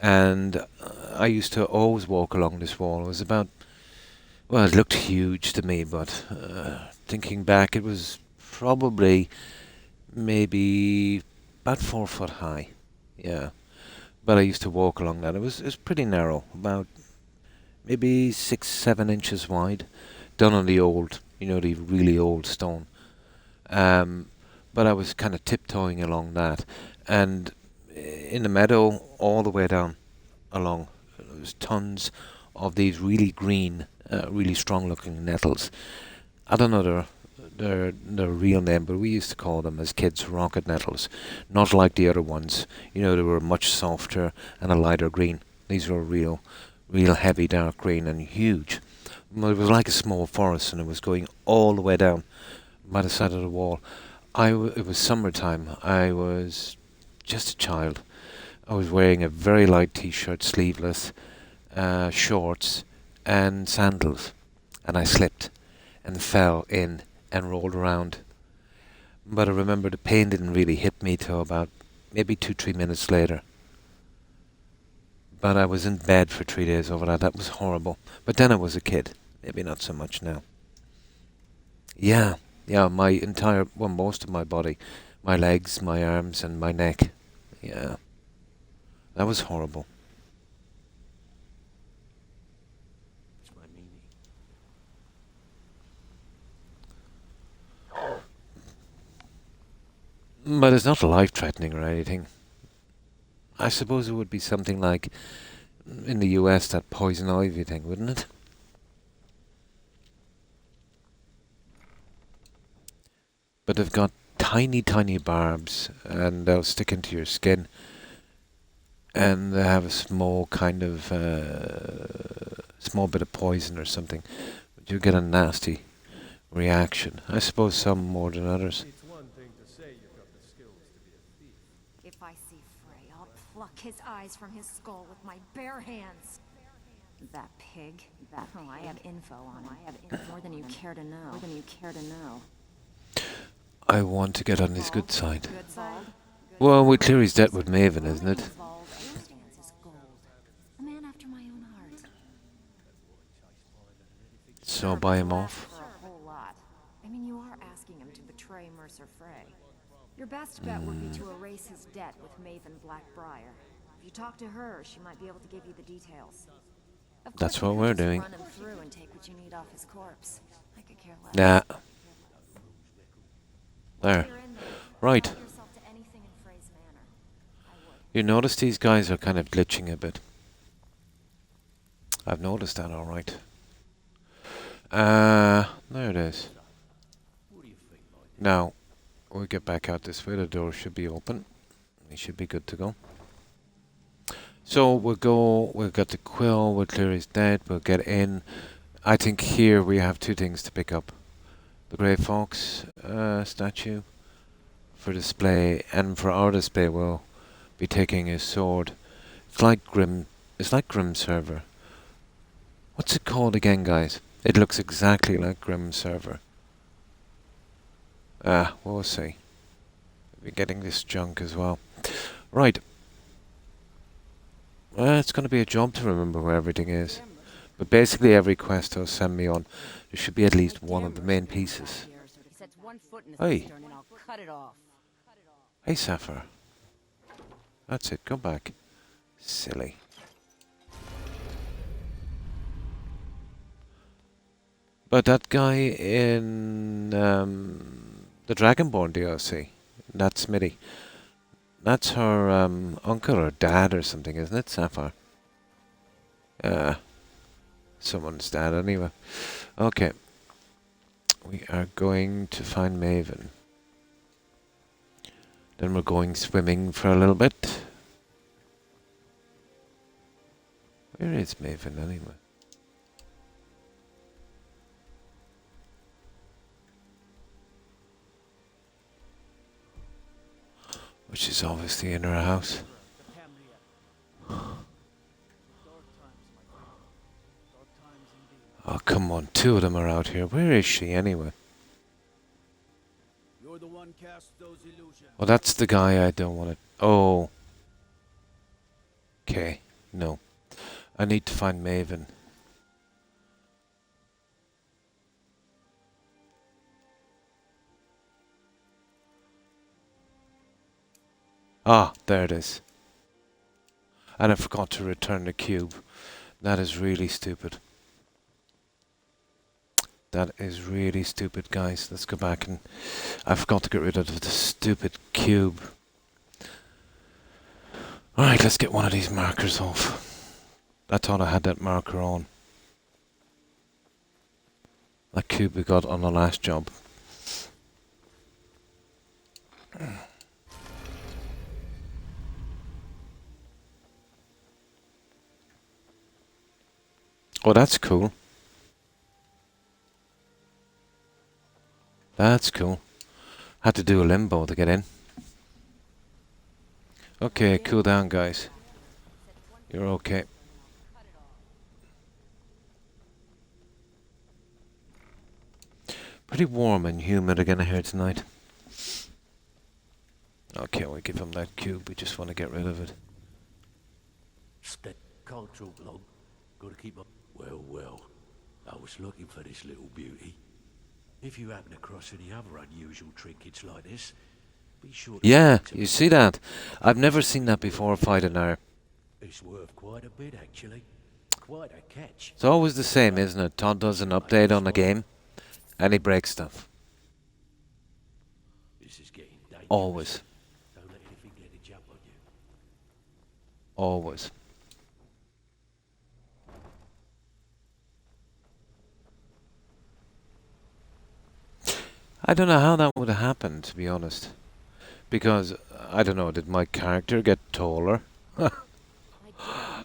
And I used to always walk along this wall. It was about, well, it looked huge to me, but thinking back, it was probably maybe about 4 foot high. Yeah. But I used to walk along that. It was pretty narrow, about maybe 6-7 inches wide, done on the old, the really old stone. But I was kind of tiptoeing along that, and in the meadow, all the way down along, there was tons of these really green, really strong-looking nettles. I don't know their real name, but we used to call them as kids rocket nettles. Not like the other ones. They were much softer and a lighter green. These were real heavy dark green and huge. It was like a small forest, and it was going all the way down by the side of the wall. It was summertime. I was just a child. I was wearing a very light t-shirt, sleeveless, shorts, and sandals. And I slipped and fell in and rolled around. But I remember the pain didn't really hit me till about maybe 2-3 minutes later. But I was in bed for 3 days over that. That was horrible. But then I was a kid. Maybe not so much now. Yeah, my most of my body. My legs, my arms, and my neck. Yeah. That was horrible. That's my meaning. But it's not life-threatening or anything. I suppose it would be something like in the US, that poison ivy thing, wouldn't it? But they've got tiny, tiny barbs, and they'll stick into your skin. And they have a small kind of, small bit of poison or something. But you get a nasty reaction. I suppose some more than others. It's one thing to say you've got the skills to be a thief. If I see Frey, I'll pluck his eyes from his skull with my bare hands. That pig. Oh, I have info on him. More than you care to know. I want to get on his good side. Good side? Well, we clear his debt with Maven, isn't it? Stands as gold. A man after my own heart. So buy him off. For a whole lot. I mean, you are asking him to betray Mercer Frey. Your best bet would be to erase his debt with Maven Blackbriar. If you talk to her, she might be able to give you the details. Of That's course, what you we're could just doing. Run him through and take what you need off his corpse. I could care less. Nah. There. You're in there. Right. Help yourself to anything in Frey's manor. I would. You notice these guys are kind of glitching a bit. I've noticed that, alright. There it is. Now, we'll get back out this way. The door should be open. We should be good to go. So we'll get the quill, we'll clear his debt, we'll get in. I think here we have 2 things to pick up. The Grey Fox statue for display, and for our display we'll be taking his sword. It's like Grim Server. What's it called again, guys? It looks exactly like Grim Server. We'll see. We're getting this junk as well. Right. It's going to be a job to remember where everything is. But basically every quest he'll send me on, there should be at least one of the main pieces. Hey. Hey, Sapphire. That's it, go back. Silly. But that guy in the Dragonborn DLC, that's Smitty. That's her uncle or dad or something, isn't it, Sapphire? Someone's dad anyway. Okay. We are going to find Maven. Then we're going swimming for a little bit. Where is Maven anyway? Which is obviously in her house. Oh, come on. Two of them are out here. Where is she anyway? Oh, that's the guy I don't want to... Oh. Okay. No. I need to find Maven. Ah, there it is. And I forgot to return the cube. That is really stupid. That is really stupid, guys. Let's go back and... I forgot to get rid of the stupid cube. Alright, let's get one of these markers off. I thought I had that marker on. That cube we got on the last job. Oh, that's cool. That's cool. Had to do a limbo to get in. Okay, cool down, guys. You're okay. Pretty warm and humid again here tonight. Okay, we give him that cube. We just want to get rid of it. Can't talk long. Gotta keep up. Well. I was looking for this little beauty. If you happen across any other unusual trinkets like this, be sure to... Yeah, you see that? I've never seen that before fighting her. It's worth quite a bit, actually. Quite a catch. It's always the same, isn't it? Todd does an update on the game, and he breaks stuff. This is getting dangerous. Always. Don't let anything get a jump on you. Always. I don't know how that would have happened, to be honest. Because, I don't know, did my character get taller?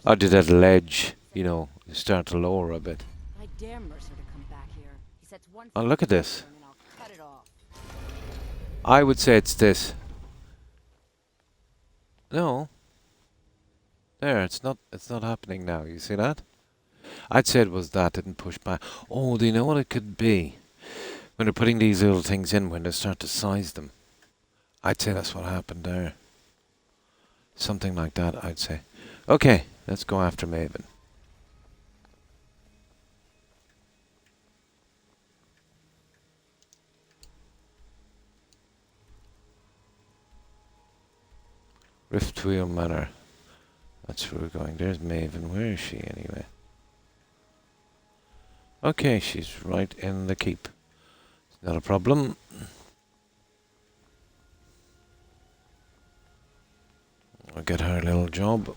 Or did that ledge, you know, start to lower a bit? I dare Mercer to come back here. He sets one Oh, look at this. and I'll cut it off. I would say it's this. No. There, it's not happening now. You see that? I'd say it was that, didn't push back. Oh, do you know what it could be? When they're putting these little things in, when they start to size them. I'd say that's what happened there. Something like that, I'd say. Okay, let's go after Maven. Riftwheel Manor. That's where we're going. There's Maven. Where is she anyway? Okay, she's right in the keep. It's not a problem. I'll get her a little job.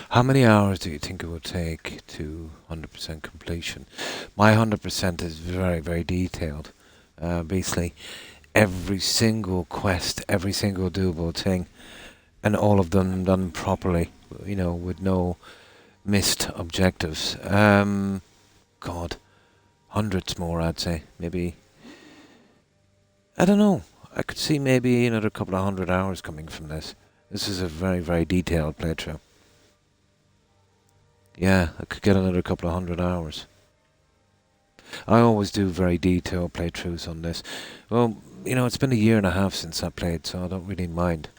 How many hours do you think it would take to 100% completion? My 100% is very, very detailed. Basically, every single quest, every single doable thing, and all of them done properly, you know, with no missed objectives. God, hundreds more, I'd say. Maybe, I don't know. I could see maybe another couple of 100 hours coming from this. This is a very, very detailed playthrough. Yeah, I could get another couple of 100 hours. I always do very detailed playthroughs on this. Well, you know, it's been a year and a half since I played, so I don't really mind.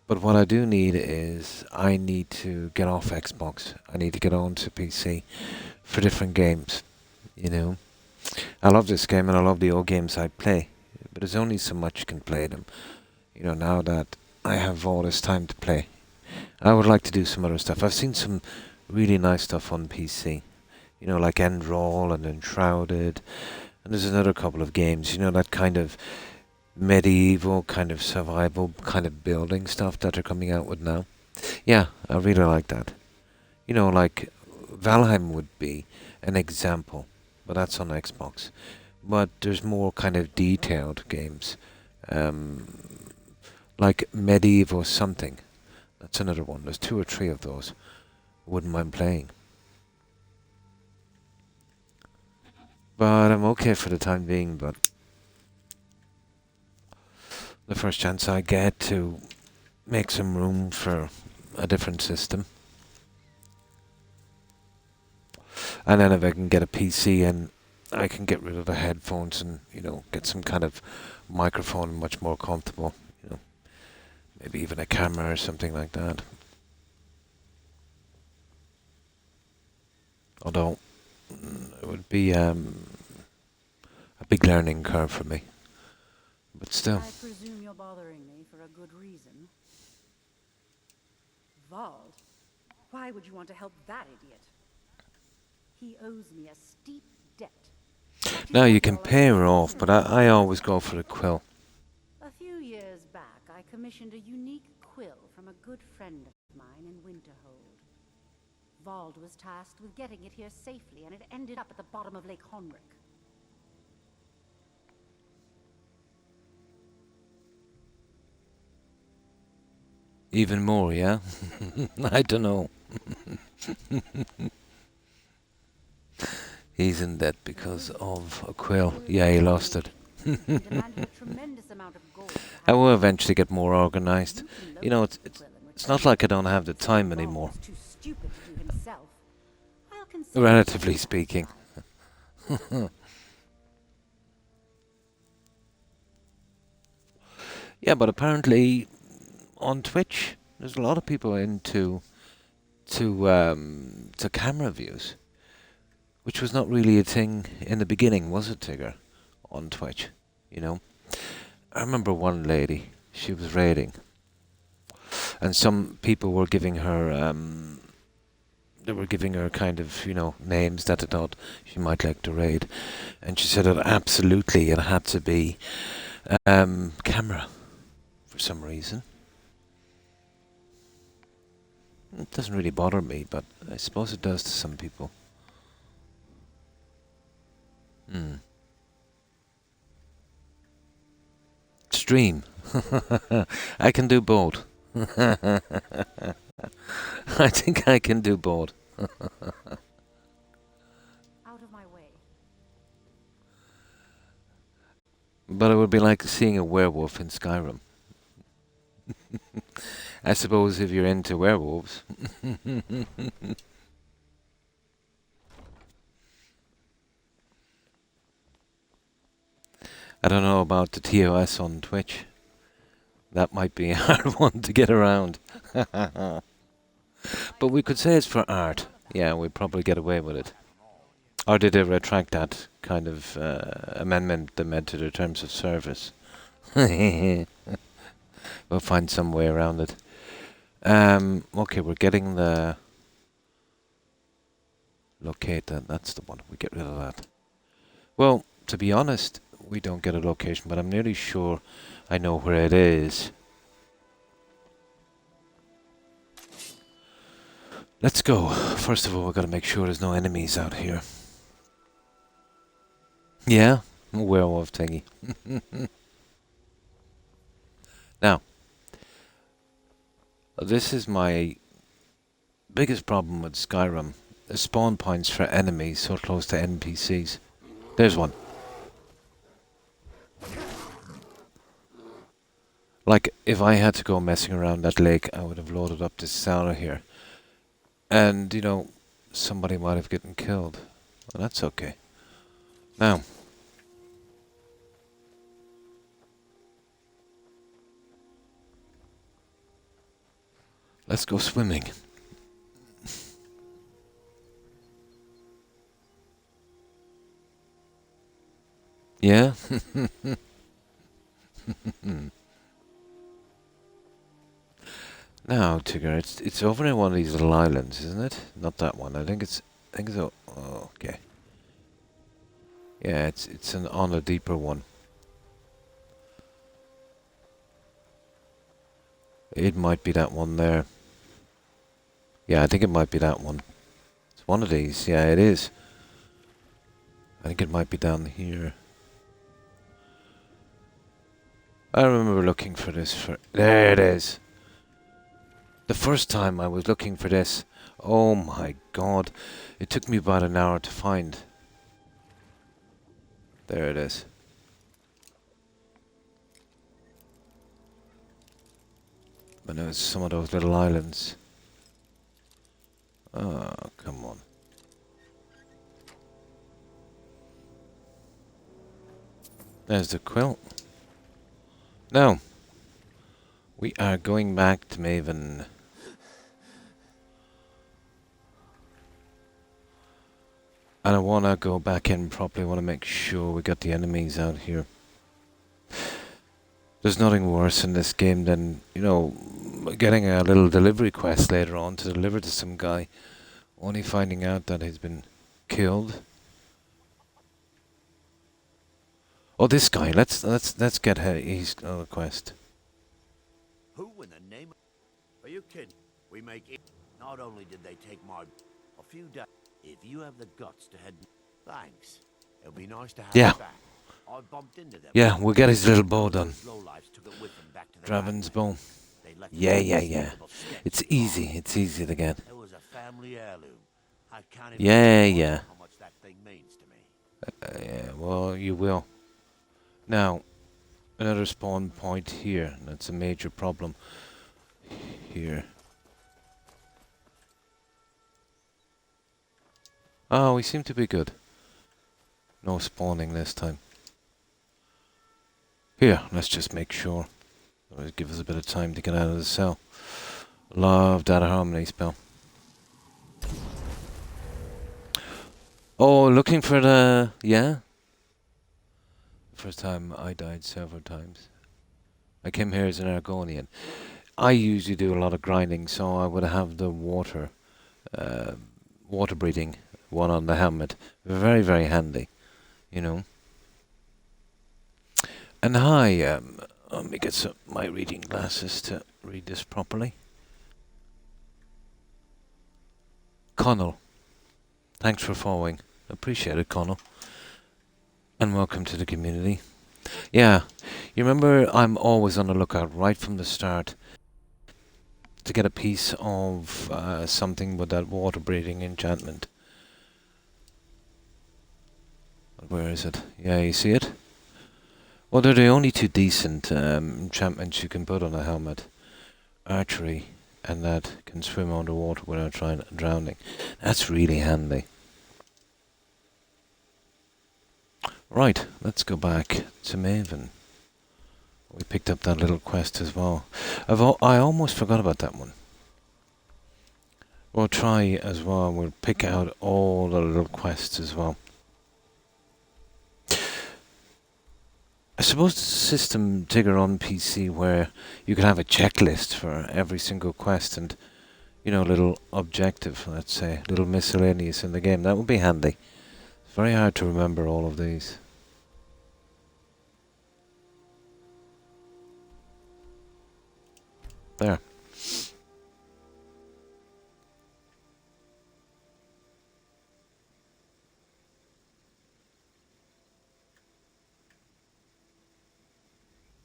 But what I do need is, I need to get off Xbox. I need to get onto PC for different games, you know. I love this game and I love the old games I play, but there's only so much you can play them. You know, now that I have all this time to play, I would like to do some other stuff. I've seen some really nice stuff on PC, you know, like Endroll and Enshrouded, and there's another couple of games, you know, that kind of medieval, kind of survival, kind of building stuff that they're coming out with now. Yeah, I really like that. You know, like Valheim would be an example, but that's on Xbox. But there's more kind of detailed games, like Medieval something. That's another one. There's 2 or 3 of those. Wouldn't mind playing. But I'm okay for the time being, but the first chance I get to make some room for a different system. And then if I can get a PC and I can get rid of the headphones and, you know, get some kind of microphone much more comfortable, you know, maybe even a camera or something like that. Although, it would be a big learning curve for me. But still. I presume you're bothering me for a good reason. Vald? Why would you want to help that idiot? He owes me a steep debt. Now you can pay her off, but I always go for the quill. A few years back, I commissioned a unique quill from a good friend of mine in Winterhold. Vald was tasked with getting it here safely, and it ended up at the bottom of Lake Honrick. Even more, yeah? I don't know. He's in debt because of a quill. Yeah, he lost it. I will eventually get more organized. You know, it's not like I don't have the time anymore. Relatively speaking. Yeah, but apparently on Twitch, there's a lot of people into camera views, which was not really a thing in the beginning, was it, Tigger? On Twitch, you know. I remember one lady, she was raiding, and some people were giving her they were giving her kind of, you know, names that they thought she might like to raid, and she said that absolutely it had to be camera for some reason. It doesn't really bother me, but I suppose it does to some people. Stream. I can do both. I think I can do both. Out of my way. But it would be like seeing a werewolf in Skyrim. I suppose if you're into werewolves. I don't know about the TOS on Twitch. That might be a hard one to get around. But we could say it's for art. Yeah, we'd probably get away with it. Or did they retract that kind of amendment they made to the terms of service? We'll find some way around it. Okay, we're getting the... Locate that, that's the one. We get rid of that. Well, to be honest, we don't get a location, but I'm nearly sure I know where it is. Let's go. First of all, we've got to make sure there's no enemies out here. Yeah, werewolf thingy. Now, this is my biggest problem with Skyrim. The spawn points for enemies so close to NPCs. There's one. Like, if I had to go messing around that lake, I would have loaded up this sauna here. And, you know, somebody might have gotten killed. Well, that's okay. Now, let's go swimming. Yeah? Now, Tigger, it's over in one of these little islands, isn't it? Not that one. I think it's oh, okay. Yeah, it's on a deeper one. It might be that one there. Yeah, I think it might be that one. It's one of these. Yeah, it is. I think it might be down here. I remember looking for this for... There it is. The first time I was looking for this, oh my god, it took me about an hour to find. There it is. And it was some of those little islands. Oh, come on. There's the quilt. Now, we are going back to Maven. And I want to go back in properly. I want to make sure we got the enemies out here. There's nothing worse in this game than, you know, getting a little delivery quest later on to deliver to some guy, only finding out that he's been killed. Oh, this guy. Let's get his quest. Who in the name of... Are you kidding? We make it... Not only did they take my... A few days... If you have the guts to head... Thanks. It'll be nice to have Yeah. you back. I bumped into them. Yeah, we'll get his little bow done. Lowlifes took it with them back to the Draven's bow. They left Yeah, it yeah, with yeah. little sketch It's of easy. It's easy to get. It was a family heirloom. I can't even Yeah, describe yeah. how much that thing means to me. Yeah, well, you will. Now, another spawn point here. That's a major problem. Here. Oh, we seem to be good. No spawning this time. Here, let's just make sure. It'll give us a bit of time to get out of the cell. Love data harmony spell. Oh, looking for the... Yeah? First time I died several times. I came here as an Argonian. I usually do a lot of grinding, so I would have the water breathing one on the helmet. Very, very handy, you know. And hi, let me get my reading glasses to read this properly. Connell, thanks for following. Appreciate it, Connell. And welcome to the community. Yeah, you remember I'm always on the lookout right from the start to get a piece of something with that water breathing enchantment. Where is it? Yeah, you see it? Well, they're the only two decent enchantments you can put on a helmet. Archery, and that can swim underwater without drowning. That's really handy. Right, let's go back to Maven. We picked up that little quest as well. I almost forgot about that one. We'll try as well. We'll pick out all the little quests as well. I suppose it's a system, Tigger, on PC where you can have a checklist for every single quest and, you know, a little objective, let's say, little miscellaneous in the game. That would be handy. It's very hard to remember all of these. There.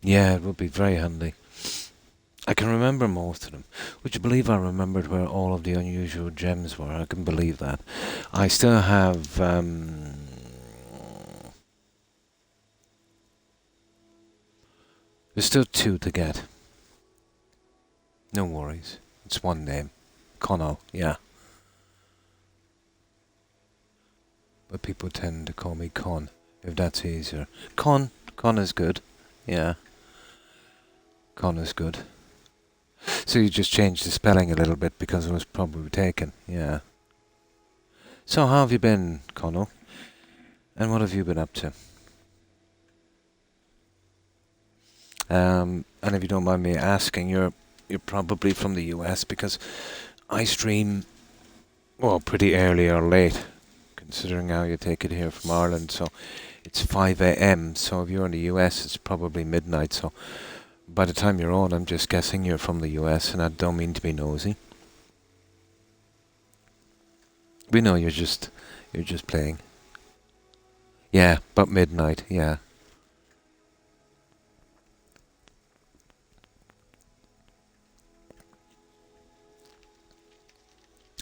Yeah, it would be very handy. I can remember most of them. Would you believe I remembered where all of the unusual gems were? I can believe that. I still have... there's still 2 to get. No worries. It's one name. Connell, yeah. But people tend to call me Con, if that's easier. Con is good. Yeah, Con is good. So you just changed the spelling a little bit because it was probably taken. Yeah. So how have you been, Connell? And what have you been up to? And if you don't mind me asking, you're probably from the US because I stream, well, pretty early or late, considering how you take it here from Ireland. So it's 5 a.m. So if you're in the US, it's probably midnight. So by the time you're on, I'm just guessing you're from the US, and I don't mean to be nosy. We know you're just playing. Yeah, but midnight. Yeah.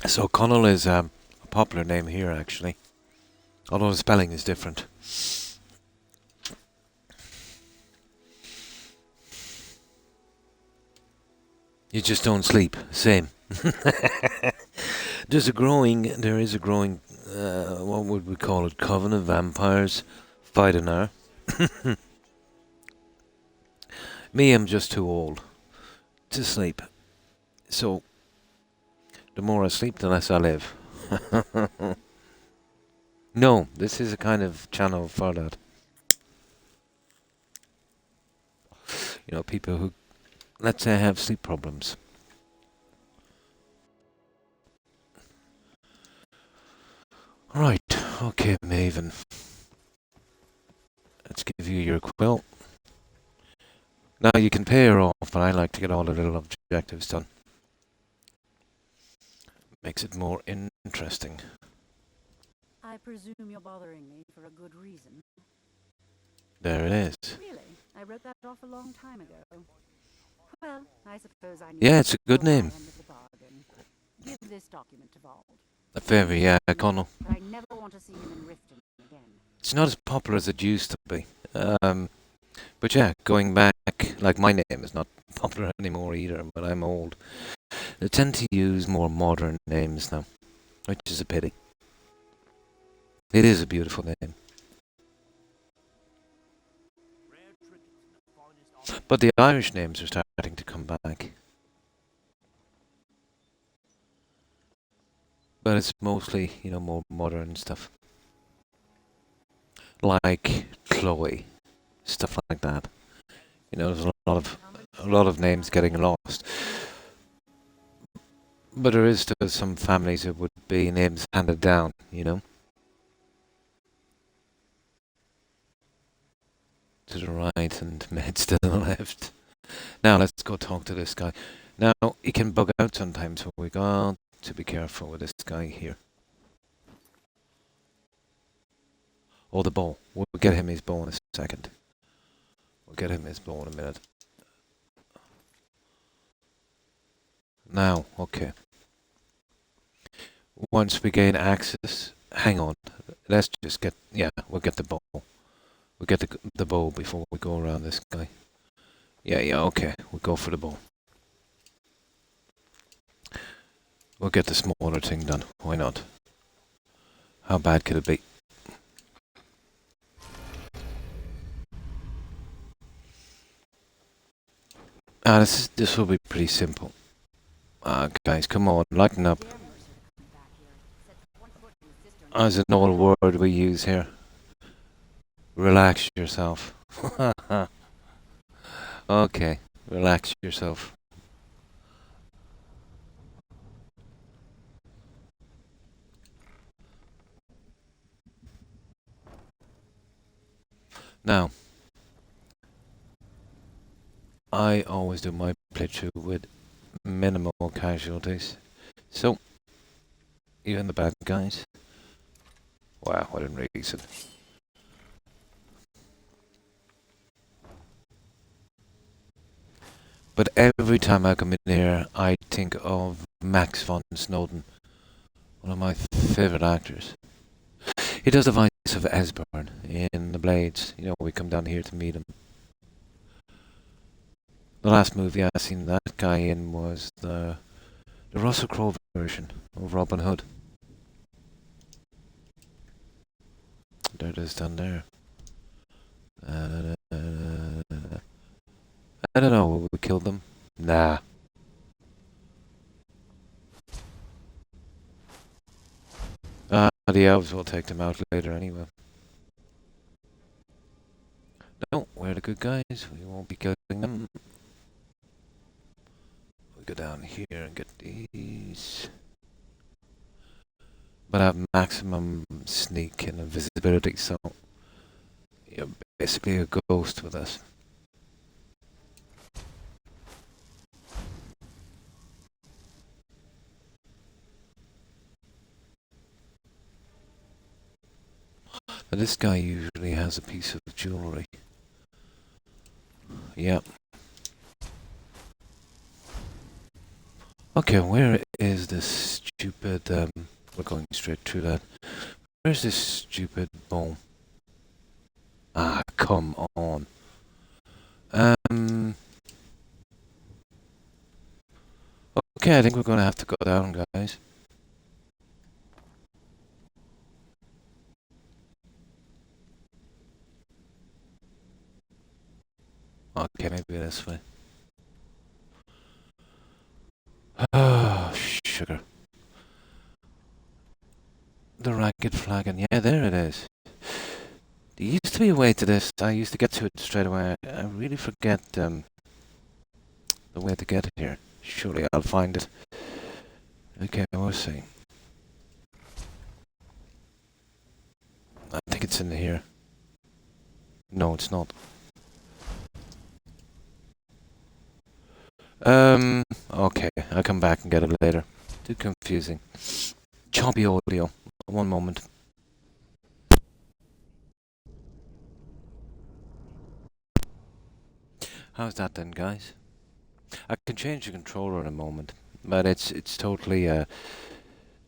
So Connell is a popular name here, actually, although the spelling is different. You just don't sleep. Same. There is a growing, what would we call it, coven of vampires fighting her. Me, I'm just too old to sleep. So, the more I sleep, the less I live. No, this is a kind of channel for that. You know, people who, let's say, have sleep problems. Right, okay, Maven. Let's give you your quill. Now you can pay her off, but I like to get all the little objectives done. Makes it more interesting. I presume you're bothering me for a good reason. There it is. Really? I wrote that off a long time ago. Well, I suppose I need Yeah, it's a good to go name. my end of the bargain. Give this document to Vald. A favour, yeah, Connell. But I never want to see him in Riften again. It's not as popular as it used to be. But yeah, going back, like my name is not popular anymore either, but I'm old. They tend to use more modern names now, which is a pity. It is a beautiful name. But the Irish names are starting to come back. But it's mostly, you know, more modern stuff. Like Chloe, stuff like that. You know, there's a lot of names getting lost. But there is still some families that would be names handed down, you know. To the right and Med's to the left. Now let's go talk to this guy. Now, he can bug out sometimes, so we got to be careful with this guy here. Oh, the bow. We'll get him his bow in a second. We'll get him his bow in a minute. Now, okay. Once we gain access, hang on. Let's just get, yeah, we'll get the bow. We'll get the bow before we go around this guy. Yeah, okay. We'll go for the bow. We'll get the smaller thing done. Why not? How bad could it be? This will be pretty simple. Guys, come on, lighten up. As an old word we use here. Relax yourself. Okay, relax yourself. Now, I always do my playthrough with minimal casualties. So, even the bad guys. Wow, what a reason. But every time I come in here, I think of Max von Snowden, one of my favourite actors. He does the voice of Esbern in The Blades. You know, we come down here to meet him. The last movie I seen that guy in was the Russell Crowe version of Robin Hood. There it is down there. I don't know, will we kill them? Nah. The elves will take them out later anyway. No, we're the good guys. We won't be killing them. We go down here and get these. But I have maximum sneak and invisibility, so you're basically a ghost with us. Now this guy usually has a piece of jewelry. Yep. Okay, where is this stupid, we're going straight through that. Where's this stupid bomb? Ah, come on. Okay, I think we're gonna have to go down, guys. Okay, maybe this way. Oh, sugar. The ragged flagon. Yeah, there it is. There used to be a way to this. I used to get to it straight away. I really forget the way to get here. Surely I'll find it. Okay, we'll see. I think it's in here. No, it's not. Okay, I'll come back and get it later. Too confusing. Choppy audio. One moment. How's that then, guys? I can change the controller in a moment, but it's totally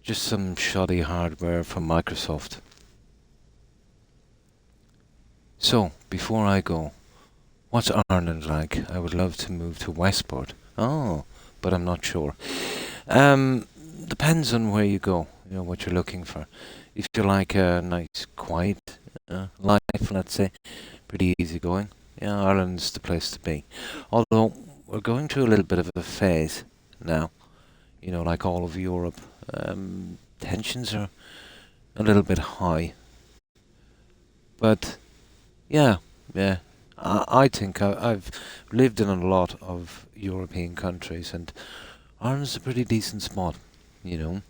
just some shoddy hardware from Microsoft. So, before I go, what's Ireland like? I would love to move to Westport. Oh, but I'm not sure. Depends on where you go, you know, what you're looking for. If you like a nice, quiet life, let's say, pretty easygoing, yeah, Ireland's the place to be. Although, we're going through a little bit of a phase now, you know, like all of Europe. Tensions are a little bit high. But, yeah. I think I've lived in a lot of European countries, and Ireland's a pretty decent spot, you know.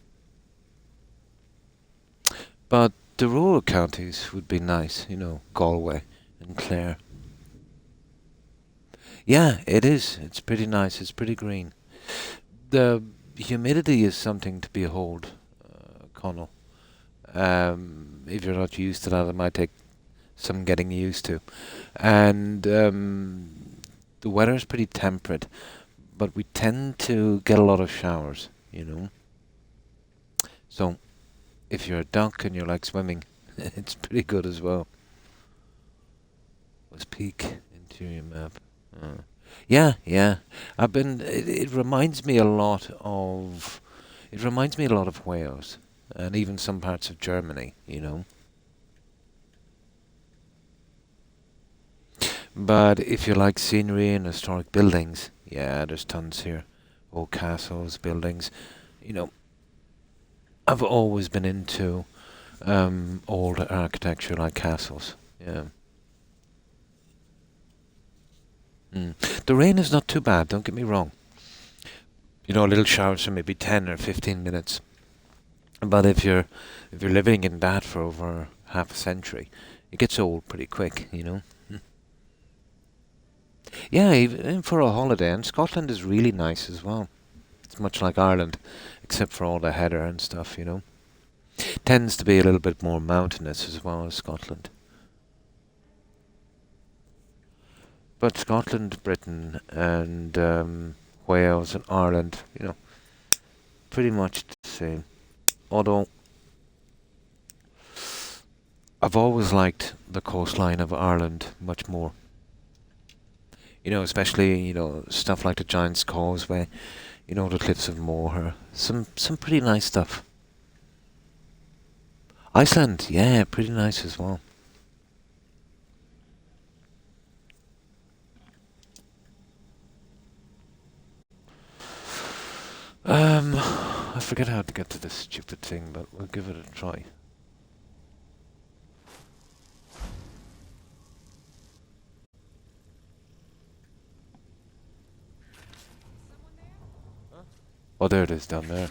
But the rural counties would be nice, you know, Galway and Clare. Yeah, it is. It's pretty nice. It's pretty green. The humidity is something to behold, Connell. If you're not used to that, it might take some getting used to. And the weather is pretty temperate, but we tend to get a lot of showers, you know. So, if you're a duck and you like swimming, it's pretty good as well. Let's peek interior map. Yeah. I've been. It reminds me a lot of. It reminds me a lot of Wales, and even some parts of Germany. You know. But if you like scenery and historic buildings, yeah, there's tons here. Old castles, buildings. You know, I've always been into old architecture like castles. Yeah. The rain is not too bad, don't get me wrong. You know, little showers for maybe 10 or 15 minutes. But if you're living in that for over half a century, it gets old pretty quick, you know. Yeah, even for a holiday, and Scotland is really nice as well. It's much like Ireland, except for all the heather and stuff, you know. Tends to be a little bit more mountainous as well as Scotland. But Scotland, Britain, and Wales and Ireland, you know, pretty much the same. Although, I've always liked the coastline of Ireland much more. You know, especially, stuff like the Giant's Causeway, the Cliffs of Moher. Some pretty nice stuff. Iceland, yeah, pretty nice as well. I forget how to get to this stupid thing, but we'll give it a try. Oh, there it is down there.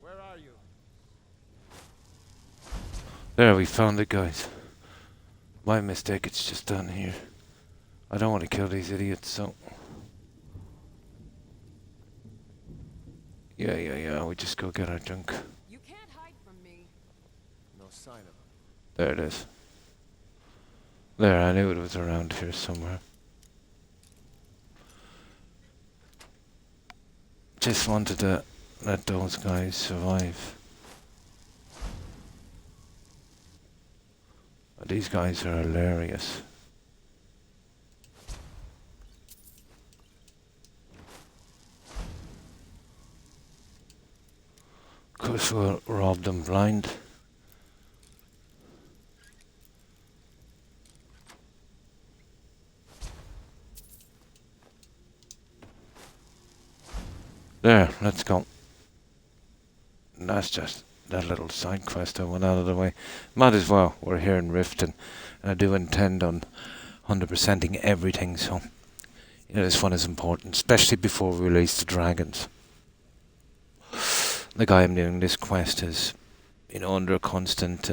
Where are you? There, we found it, guys. My mistake, it's just down here. I don't want to kill these idiots, so... Yeah, we just go get our junk. You can't hide from me. No sign of him. There it is. There, I knew it was around here somewhere. Just wanted to let those guys survive. These guys are hilarious. Of course, we'll rob them blind. There, let's go. That's just that little side quest I went out of the way. Might as well. We're here in Riften, and I do intend on 100%ing everything, so this one is important, especially before we release the dragons. The guy I'm doing this quest is, under a constant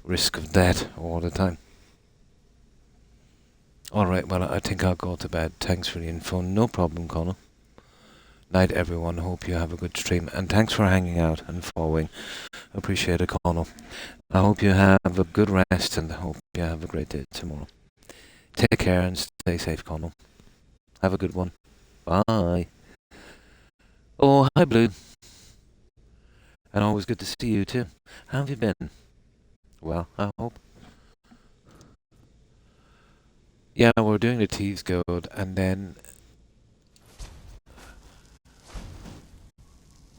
risk of death all the time. Alright, well, I think I'll go to bed. Thanks for the info. No problem, Connor. Night, everyone. Hope you have a good stream. And thanks for hanging out and following. Appreciate it, Connor. I hope you have a good rest and I hope you have a great day tomorrow. Take care and stay safe, Connor. Have a good one. Bye. Oh, hi, Blue. And always good to see you, too. How have you been? Well, I hope. Yeah, we're doing the Thieves Guild, and then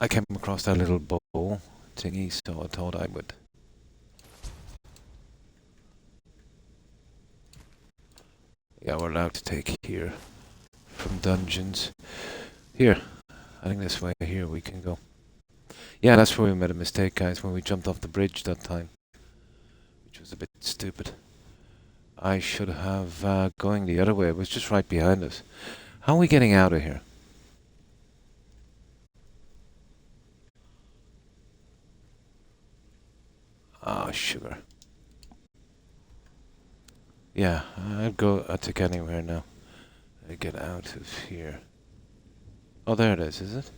I came across that little bow thingy, so I thought I would. Yeah, we're allowed to take here from dungeons. Here, I think this way here we can go. Yeah, that's where we made a mistake, guys, when we jumped off the bridge that time, which was a bit stupid. I should have going the other way. It was just right behind us. How are we getting out of here? Ah, sugar. Yeah, I'd take anywhere now. I'd get out of here. Oh, there it is it?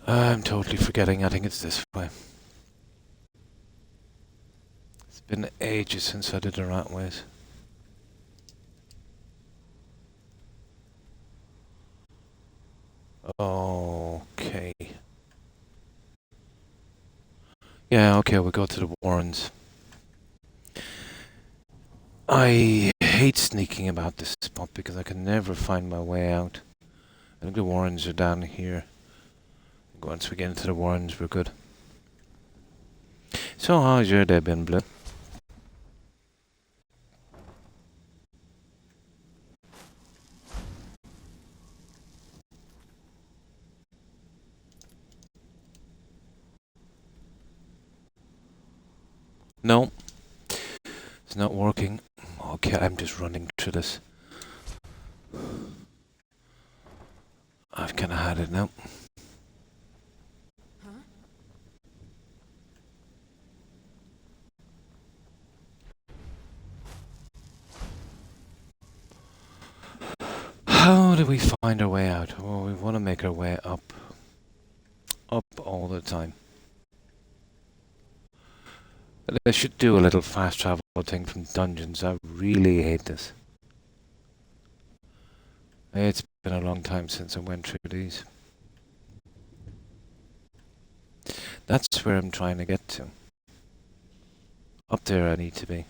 I'm totally forgetting. I think it's this way. It's been ages since I did the right ways. Okay. Yeah, okay, we'll go to the Warrens. I hate sneaking about this spot because I can never find my way out. I think the Warrens are down here. Once we get into the Warrens, we're good. So, how's your day been, Blue? No, it's not working. Okay, I'm just running through this. I've kind of had it now. How do we find our way out? Well, we want to make our way up. Up all the time. They should do a little fast travel thing from dungeons. I really hate this. It's been a long time since I went through these. That's where I'm trying to get to. Up there I need to be.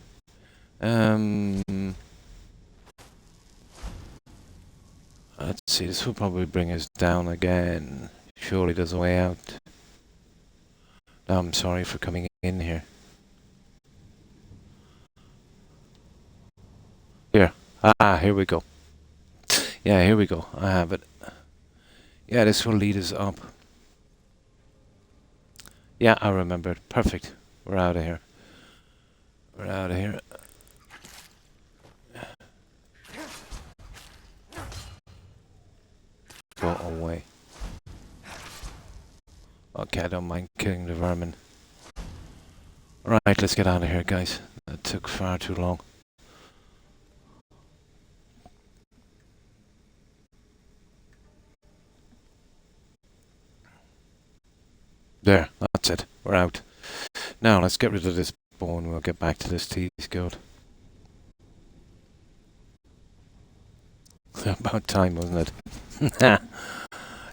Let's see, this will probably bring us down again. Surely there's a way out. No, I'm sorry for coming in here. Here. Ah, here we go. Yeah, here we go. I have it. Yeah, this will lead us up. Yeah, I remember it. Perfect. We're out of here. We're out of here. Go away. Okay, I don't mind killing the vermin. Right, let's get out of here, guys. That took far too long. There, that's it. We're out. Now, let's get rid of this bone. We'll get back to this Thieves Guild. About time, wasn't it?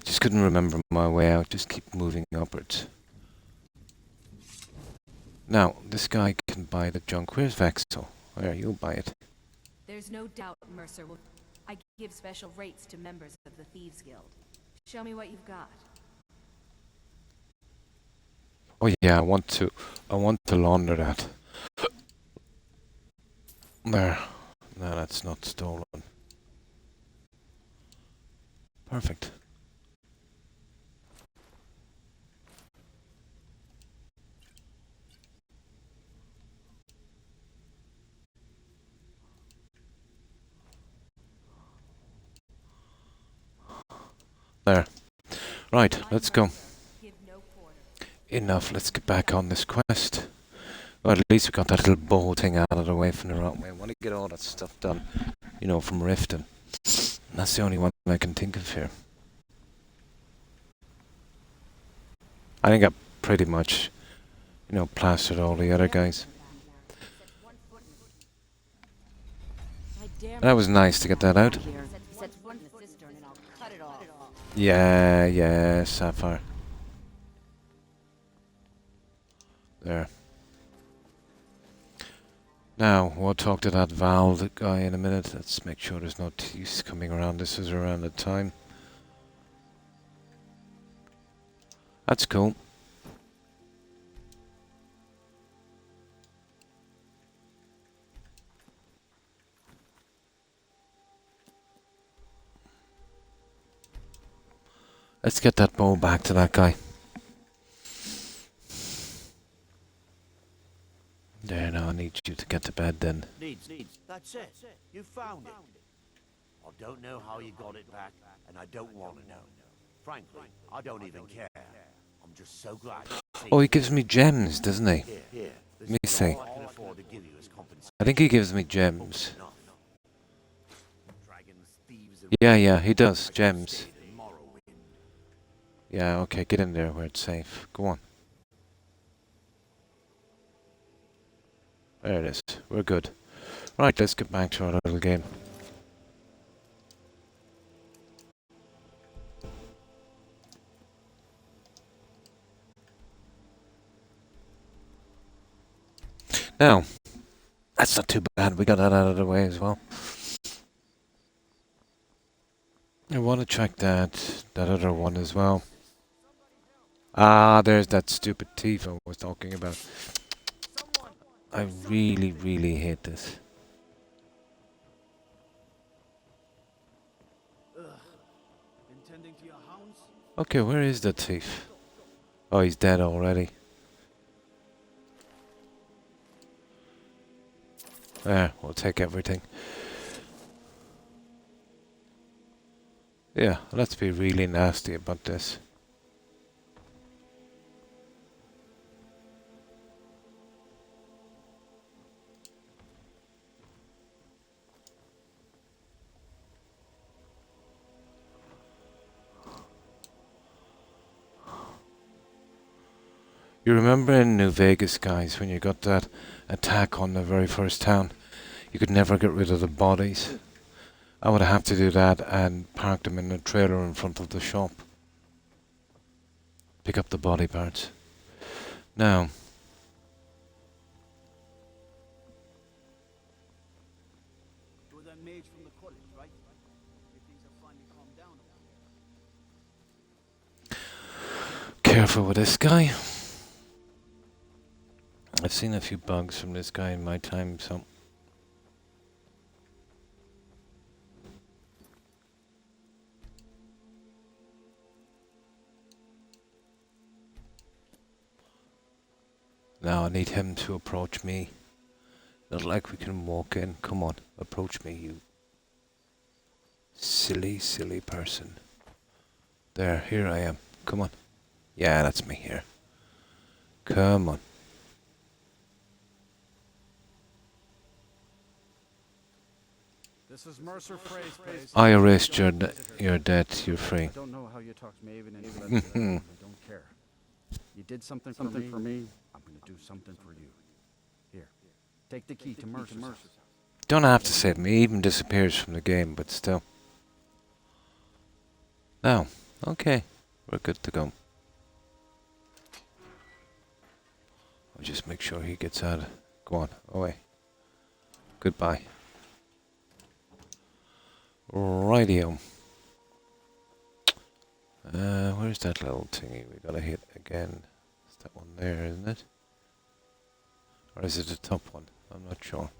Just couldn't remember my way out. Just keep moving upwards. Now, this guy can buy the junk. Where's Vexel? Where, you'll buy it. There's no doubt Mercer will... I give special rates to members of the Thieves Guild. Show me what you've got. Oh yeah, I want to launder that. There. No, that's not stolen. Perfect. There. Right, let's go. Enough, let's get back on this quest. Well, at least we got that little bow thing out of the way from the rock. I want to get all that stuff done, you know, from Riften. That's the only one I can think of here. I think I pretty much, you know, plastered all the other guys. That was nice to get that out. Yeah, Sapphire. There. Now, we'll talk to that Val guy in a minute. Let's make sure there's no thieves coming around. This is around the time. That's cool. Let's get that bow back to that guy. There, now I need you to get to bed then. Needs. That's it. You found it. I don't know how you got it back, and I don't want to know. Frankly, I don't even care. I'm just so glad. Oh, he gives me gems, doesn't he? Here. Let me see. All I can afford to give you is compensation. I think he gives me gems. Dragons, thieves, Yeah, he does. Gems. Yeah, okay, get in there where it's safe. Go on. There it is. We're good. Right, let's get back to our little game. Now, that's not too bad. We got that out of the way as well. I want to check that other one as well. Ah, there's that stupid thief I was talking about. I really, really hate this. Okay, where is the thief? Oh, he's dead already. There, we'll take everything. Yeah, let's be really nasty about this. You remember in New Vegas, guys, when you got that attack on the very first town? You could never get rid of the bodies. I would have to do that and park them in a trailer in front of the shop. Pick up the body parts. Now, careful with this guy. I've seen a few bugs from this guy in my time, so... Now I need him to approach me. Not like we can walk in. Come on, approach me, you silly, silly person. There, here I am. Come on. Yeah, that's me here. Come on. This is Mercer Frey's place. I erased your debt. You're free. I don't know how you talk to Maven and I don't care. You did something for me. I'm going to do something for you. Here, take the key to Mercer's house. Don't have to save me. He even disappears from the game, but still. Now, okay, we're good to go. I'll just make sure he gets out. Go on, away. Goodbye. Rightio. Where's that little thingy we gotta hit again? It's that one there, isn't it? Or is it the top one? I'm not sure.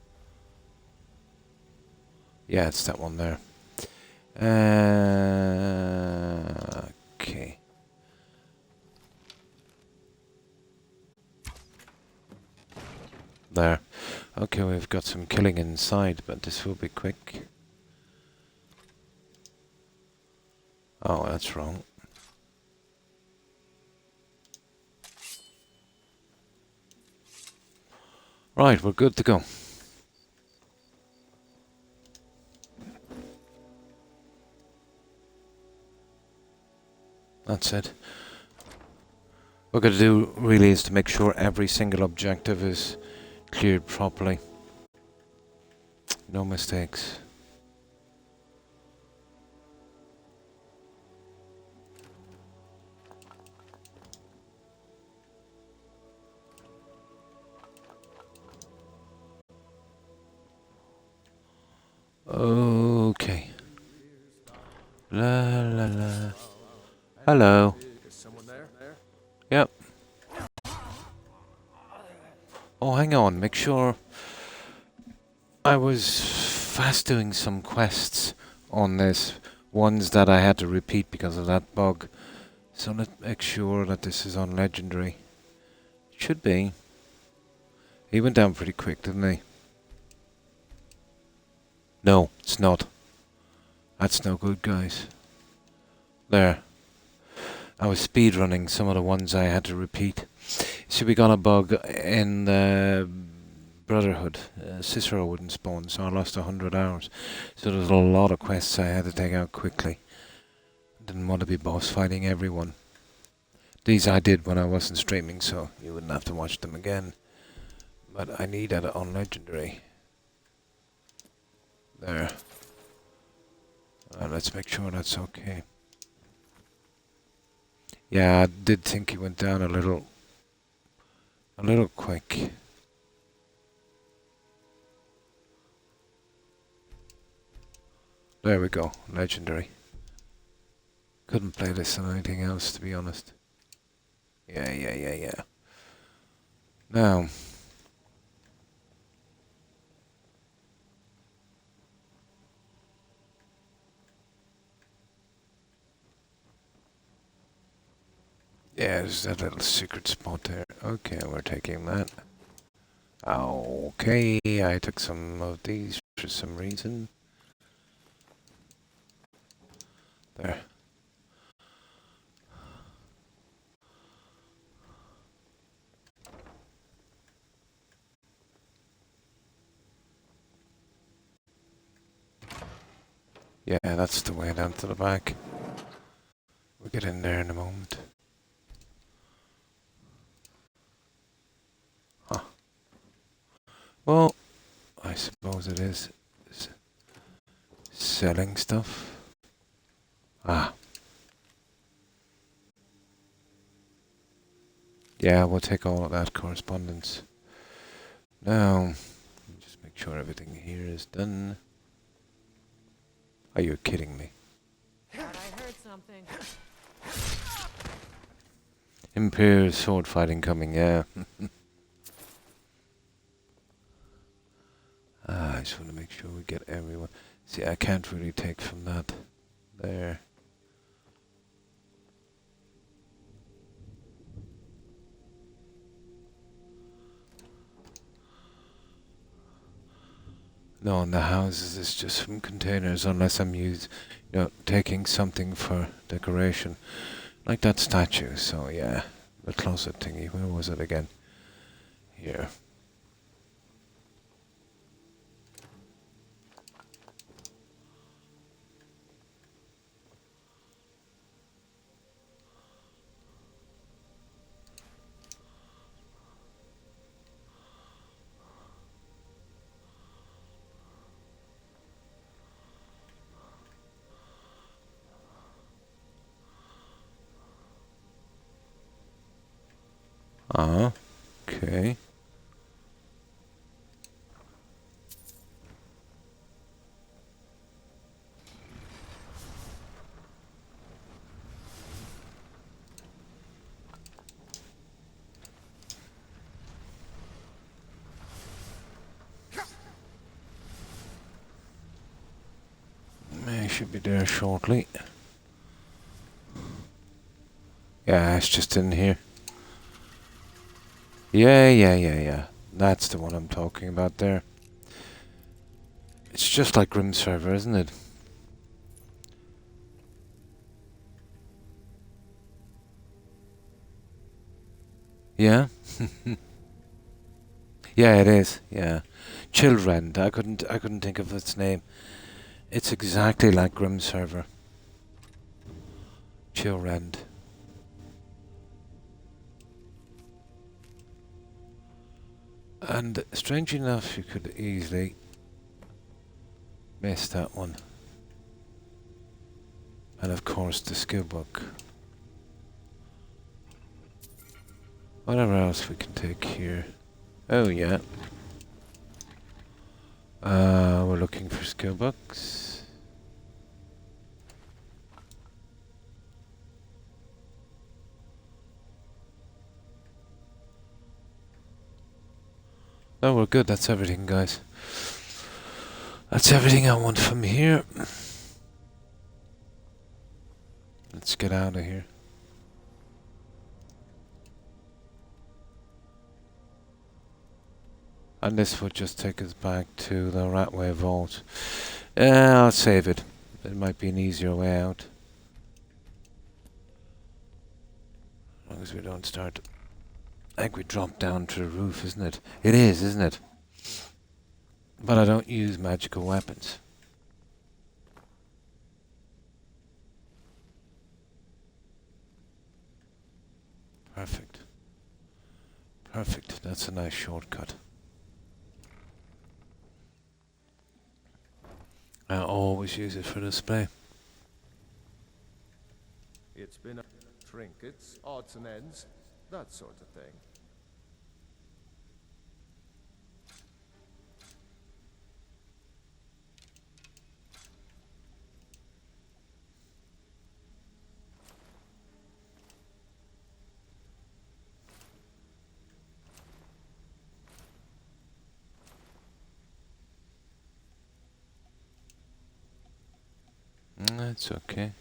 Yeah, it's that one there. Okay. There. Okay, we've got some killing inside, but this will be quick. Oh, that's wrong. Right, we're good to go. That's it. What we're going to do really is to make sure every single objective is cleared properly. No mistakes. Okay. La la la. Hello. Is someone there? Yep. Oh, hang on. Make sure. I was fast doing some quests on this. Ones that I had to repeat because of that bug. So let's make sure that this is on Legendary. Should be. He went down pretty quick, didn't he? No, it's not. That's no good, guys. There. I was speedrunning some of the ones I had to repeat. So we got a bug in the Brotherhood. Cicero wouldn't spawn, so I lost 100 hours. So there's a lot of quests I had to take out quickly. Didn't want to be boss fighting everyone. These I did when I wasn't streaming, so you wouldn't have to watch them again. But I need it on Legendary. There. Let's make sure that's okay. Yeah, I did think he went down a little quick. There we go, Legendary. Couldn't play this on anything else, to be honest. Yeah. Now. Yeah, there's that little secret spot there. Okay, we're taking that. Okay, I took some of these for some reason. There. Yeah, that's the way down to the back. We'll get in there in a moment. Huh. Well, I suppose it is selling stuff. Ah. Yeah, we'll take all of that correspondence. Now, just make sure everything here is done. Are you kidding me? I heard something. Imperial sword fighting coming, yeah. I just want to make sure we get everyone. See, I can't really take from that. There. No, in the houses it's just from containers unless I'm taking something for decoration. Like that statue, so yeah. The closet thingy, where was it again? Here. Okay. I should be there shortly. Yeah, it's just in here. Yeah. That's the one I'm talking about there. It's just like Grim Server, isn't it? Yeah? Yeah, it is. Yeah. Children. I couldn't think of its name. It's exactly like Grim Server. Chillrend. And strange enough, you could easily miss that one. And of course the skill book. Whatever else we can take here. Oh yeah. We're looking for skill books. Oh, we're good. That's everything, guys. That's everything I want from here. Let's get out of here. And this would just take us back to the Ratway Vault. I'll save it. It might be an easier way out. As long as we don't start... I think we drop down to the roof, isn't it? It is, isn't it? But I don't use magical weapons. Perfect. Perfect. That's a nice shortcut. I always use it for display. It's been trinkets, odds and ends, that sort of thing. That's okay.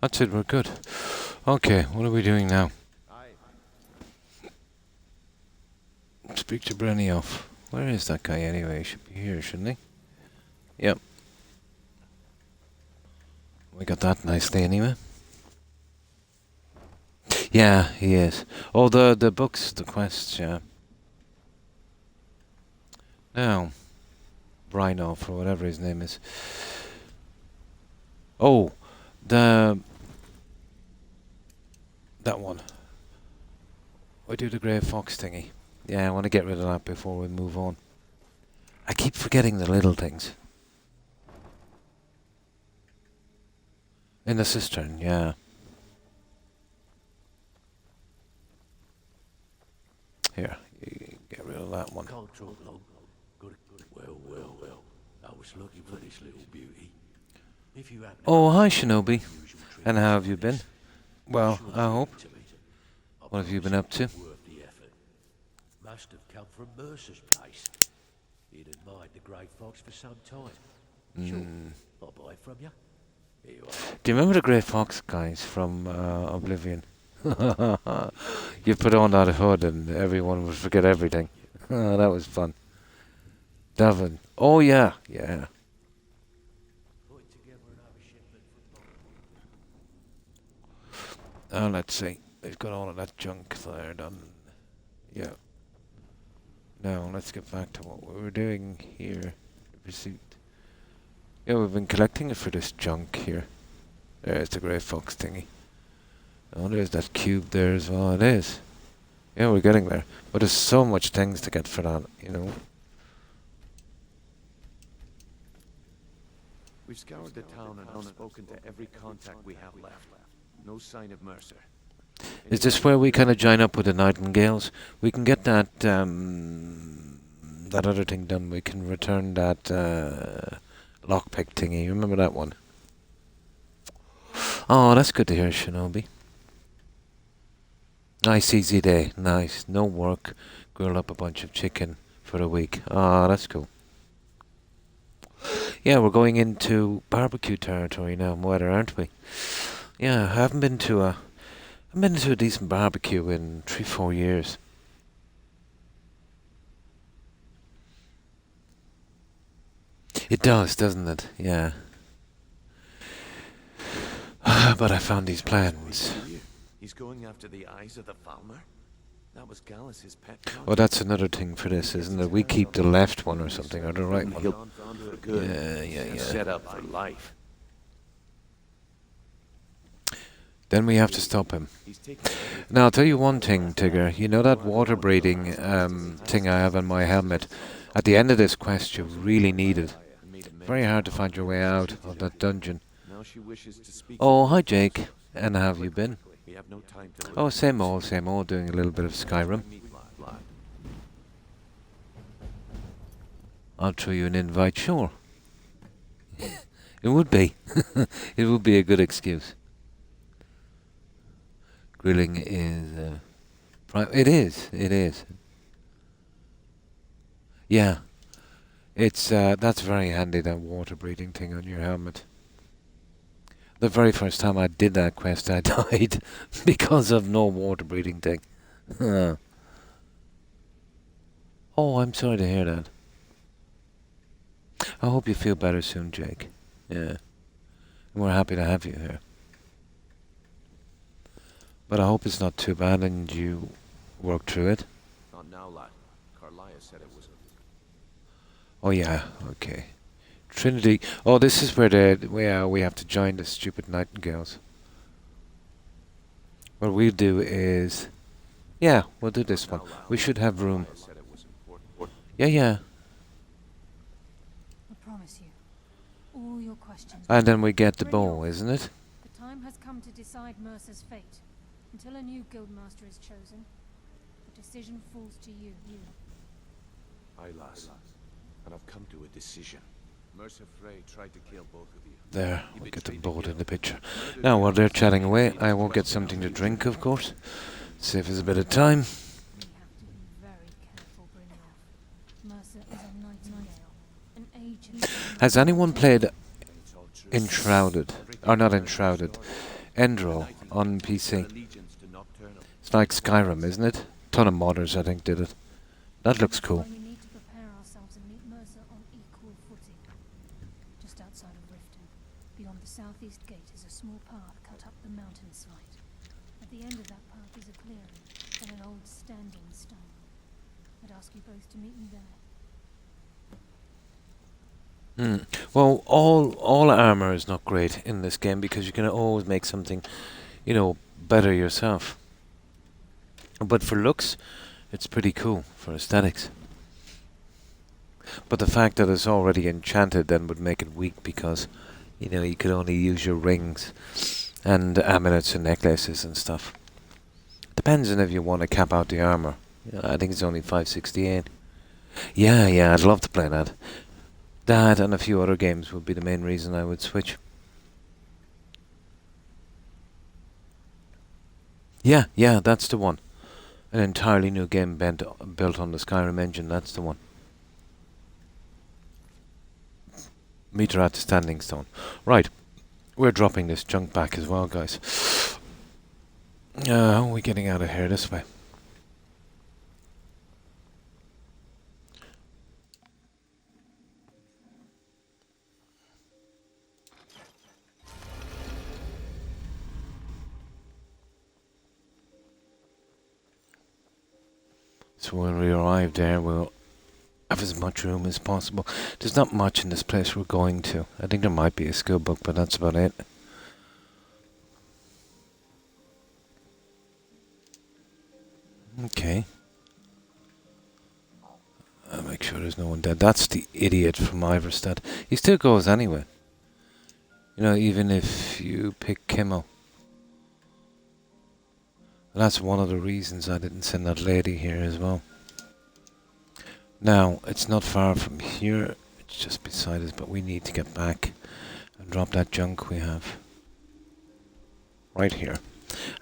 That's it, we're good. Okay, what are we doing now? Speak to Brenioff. Where is that guy anyway? He should be here, shouldn't he? Yep. We got that nicely anyway. Yeah, he is. Oh, the books, the quests, yeah. Now, Brenioff, or whatever his name is. Oh, that one. We do the grey fox thingy. Yeah, I want to get rid of that before we move on. I keep forgetting the little things. In the cistern, yeah. Here, Get rid of that one. Can't talk long. Well. I was looking for this little beauty. If you happen to Oh, hi, find an Shinobi. unusual trick And how have you like been? this, Well, sure I hope. to me. I What have you been promise up to? it's worth the effort. Must have come from Mercer's place. He'd admired the grey fox for some time. Sure, I'll buy it from you. Here you are. Do you remember the Grey Fox guys from Oblivion? You put on that hood and everyone would forget everything. That was fun. Devon. Oh, yeah. Yeah. Put together another shipment from Oh, let's see. They've got all of that junk there done. Yeah. Now, let's get back to what we were doing here. The pursuit. Yeah, we've been collecting it for this junk here. There's the Grey Fox thingy. Oh, there's that cube there as well. It is. Yeah, we're getting there. But there's so much things to get for that, you know. We've scoured the town and have spoken to every contact we have left. No sign of Mercer. Is this where we kind of join up with the Nightingales? We can get that that other thing done. We can return that lockpick thingy. Remember that one? Oh, that's good to hear, Shinobi. Nice easy day. Nice. No work. Grill up a bunch of chicken for a week. Ah, that's cool. Yeah, we're going into barbecue territory now, weather, aren't we? Yeah, I haven't been to a decent barbecue in 3-4 years. It does, doesn't it? Yeah. But I found these plans. He's going after the eyes of the Falmer? That was Gallus's pet. Oh, that's another thing for this, isn't it? We keep the left one or something, or the right one. Yeah. Set up for life. Then we have to stop him. Now, I'll tell you one thing, Tigger. You know that water breathing thing I have on my helmet? At the end of this quest, you really need it. Very hard to find your way out of that dungeon. Oh, hi, Jake. And how have you been? Oh, same old, doing a little bit of Skyrim. I'll throw you an invite, sure. It would be. It would be a good excuse. Grilling is... it is. Yeah. It's, that's very handy, that water breathing thing on your helmet. The very first time I did that quest, I died because of no water breathing thing. Oh, I'm sorry to hear that. I hope you feel better soon, Jake. Yeah. And we're happy to have you here. But I hope it's not too bad and you work through it. Not now, lad. Carlia said it was. Oh yeah, okay. Trinity. Oh, this is where we have to join the stupid Nightingales. What we'll do is... Yeah, we'll do this one. We should have room. Yeah. I promise you, all your questions... And then we get the bow, isn't it? The time has come to decide Mercer's fate. Until a new guildmaster is chosen, the decision falls to you. Aye, lass. And I've come to a decision. Mercer Frey tried to kill both of you. There, we get them both in the picture. Now, while they're chatting away, I will get something to drink, of course. Save us a bit of time. We have to be very careful, Brynjolf. Mercer is a nightingale, an agent... Has anyone played Enshrouded? Or not Enshrouded. Endro on PC. It's like Skyrim, isn't it? Ton of modders, I think, did it. That looks cool. We need to prepare ourselves and meet Mercer on equal footing. Just outside of Riften, beyond the southeast gate, is a small path cut up the mountainside. At the end of that path is a clearing and an old standing stone. I'd ask you both to meet me there. Well, all armor is not great in this game because you can always make something, better yourself. But for looks, it's pretty cool for aesthetics. But the fact that it's already enchanted then would make it weak because, you could only use your rings and amulets and necklaces and stuff. Depends on if you want to cap out the armor, I think it's only 568. Yeah, I'd love to play that. That and a few other games would be the main reason I would switch. Yeah, that's the one. An entirely new game built on the Skyrim engine, that's the one. Meter at the Standing Stone. Right, we're dropping this junk back as well, guys. How are we getting out of here this way? So when we arrive there, we'll have as much room as possible. There's not much in this place we're going to. I think there might be a skill book, but that's about it. Okay. I'll make sure there's no one dead. That's the idiot from Iverstead. He still goes anyway. You know, even if you pick Kimmel. And that's one of the reasons I didn't send that lady here as well. Now, it's not far from here. It's just beside us, but we need to get back and drop that junk we have. Right here.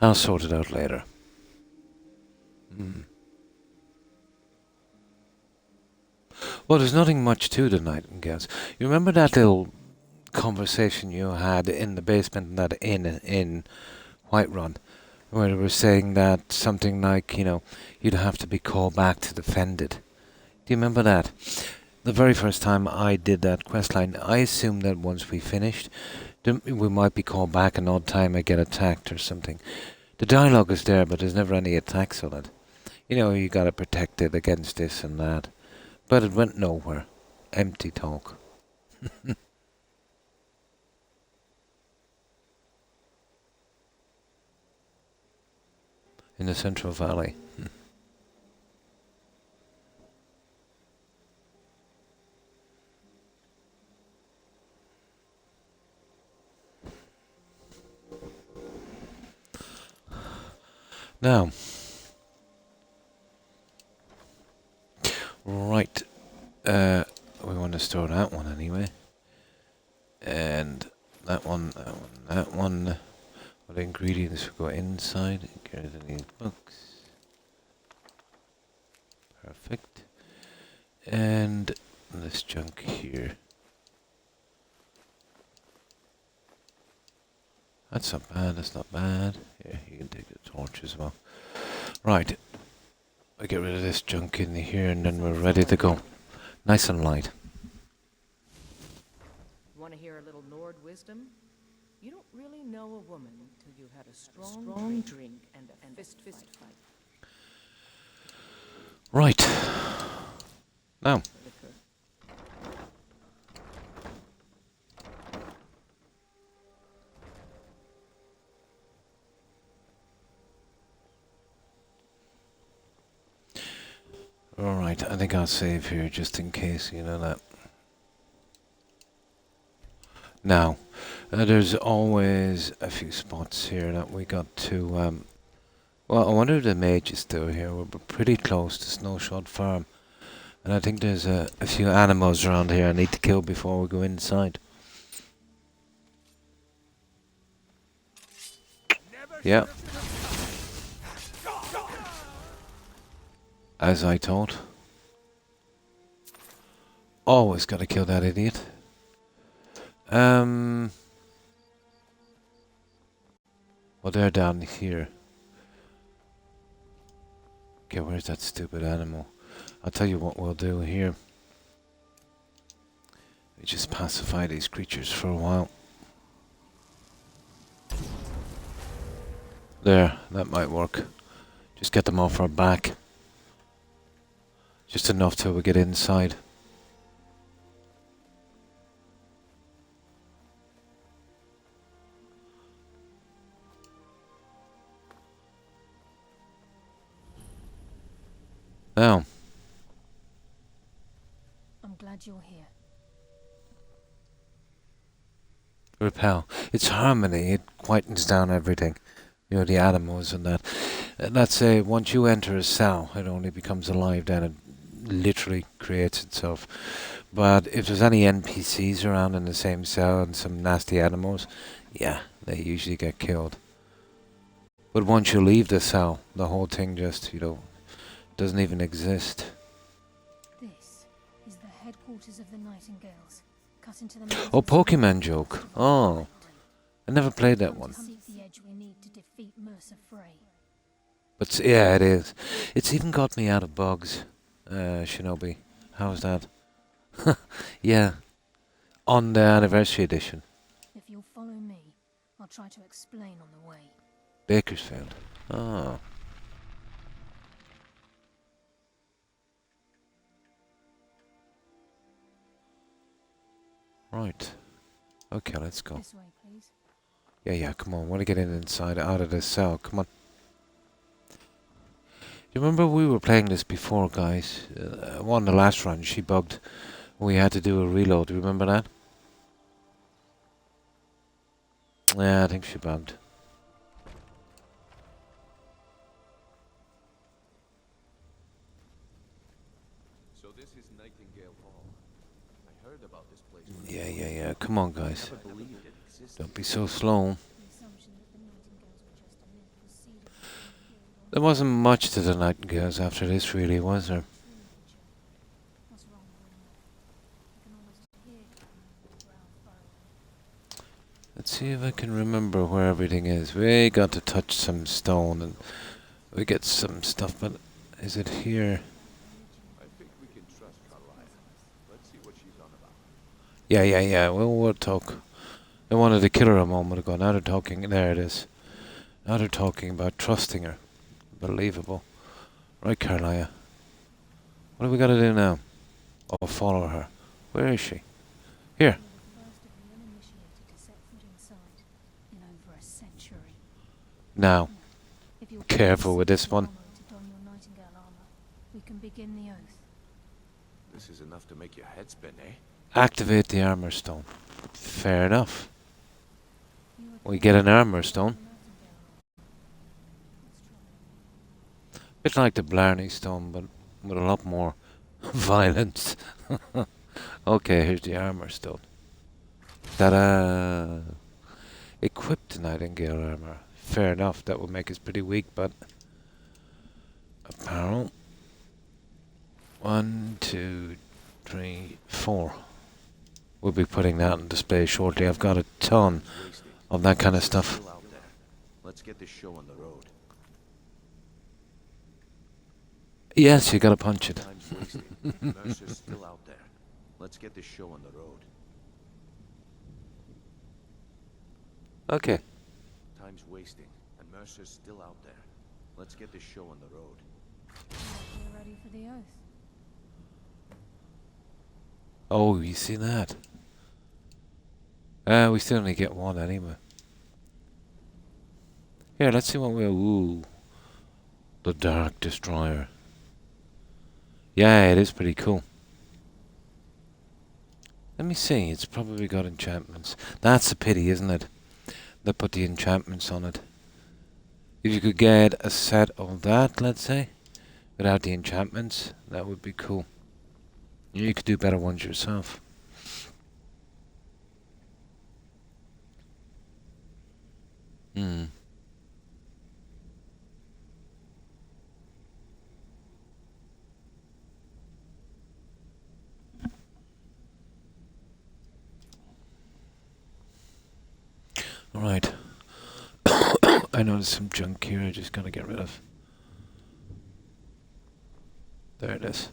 I'll sort it out later. Well, there's nothing much to the Nightingales. You remember that little conversation you had in the basement in that inn in Whiterun, where they were saying that something like, you know, you'd have to be called back to defend it. Do you remember that? The very first time I did that questline, I assumed that once we finished, we might be called back an odd time and get attacked or something. The dialogue is there, but there's never any attacks on it. You know, you gotta protect it against this and that. But it went nowhere. Empty talk. In the Central Valley. Now, right, we want to store that one anyway, and that one. What ingredients will go inside? Get any books. Perfect. And this junk here. That's not bad, that's not bad. Yeah, you can take the torch as well. Right. I get rid of this junk in here and then we're ready to go. Nice and light. Want to hear a little Nord wisdom? You don't really know a woman till you had a strong drink and a fist fight. Right. Now. Alright, I think I'll save here just in case, you know that. Now, there's always a few spots here that we got to, well, I wonder if the mage is still here. We're pretty close to Snowshot Farm. And I think there's a few animals around here I need to kill before we go inside. Yeah. As I thought. Always gotta kill that idiot. Well, they're down here. Okay, where's that stupid animal? I'll tell you what we'll do here. We just pacify these creatures for a while. There, that might work. Just get them off our back. Just enough till we get inside. Now. I'm glad you're here. Repel. It's harmony. It quietens down everything. You know, the animals and that. Let's say once you enter a cell, it only becomes alive then. It literally creates itself. But if there's any NPCs around in the same cell and some nasty animals, yeah, they usually get killed. But once you leave the cell, the whole thing just, doesn't even exist. This is the headquarters of the Nightingales. Cut into the Oh, mountains Pokemon joke. Oh, I never played that one. seek the edge we need to defeat Mercer Frey. But yeah, it is. It's even got me out of bugs, Shinobi. How's that? Yeah, on the anniversary edition. If you'll follow me, I'll try to explain on the way. Bakersfield. Oh. Right. Okay, let's go. This way, please. Yeah, come on. Want to get inside, out of this cell. Come on. You remember we were playing this before, guys? One, the last run, she bugged. We had to do a reload. Do you remember that? Yeah, I think she bugged. So this is Nightingale Hall. I heard about this place. Yeah. Come on, guys. I never believed it existed. Don't be so slow. The assumption that the Nightingales were just a myth was seeded from the There wasn't much to the Nightingales after this, really, was there? What's wrong with them? I can almost hear it from the ground burrowing. Let's see if I can remember where everything is. We got to touch some stone and we get some stuff, but is it here? I think we can trust Carlisle. Let's see what she's on about. Yeah. We'll talk. I wanted to kill her a moment ago. Now they're talking. There it is. Now they're talking about trusting her. Unbelievable. Right, Carlisle. What do we got to do now? Oh, follow her. Where is she? Here. First of the uninitiated to set foot inside in over a century. Now. If you'll Careful with this one. to don your Nightingale armor, we can begin the oath. This is enough to make your head spin, eh? Activate the armor stone. Fair enough. You were We get an armor stone. Let's Bit like the Blarney stone, but with a lot more violence. Okay, here's the armor stone. Ta-da! Equip the Nightingale armor. Fair enough, that would make us pretty weak, but... Apparel. 1, 2, 3, 4. We'll be putting that on display shortly. I've got a ton of that kind of stuff. Still out there. Let's get this show on the road. Yes, you gotta punch it. Time's wasted. Mercer's still out there. Let's get this show on the road. Okay. Time's wasting, and Mercer's still out there. Let's get this show on the road. We're ready for the oath. Oh, you see that? We still only get one anyway. Here, let's see what we'll... Ooh. The Dark Destroyer. Yeah, it is pretty cool. Let me see, it's probably got enchantments. That's a pity, isn't it? They put the enchantments on it. If you could get a set of that, let's say, without the enchantments, that would be cool. You could do better ones yourself. Hmm. Alright. I noticed some junk here I just gotta get rid of. There it is.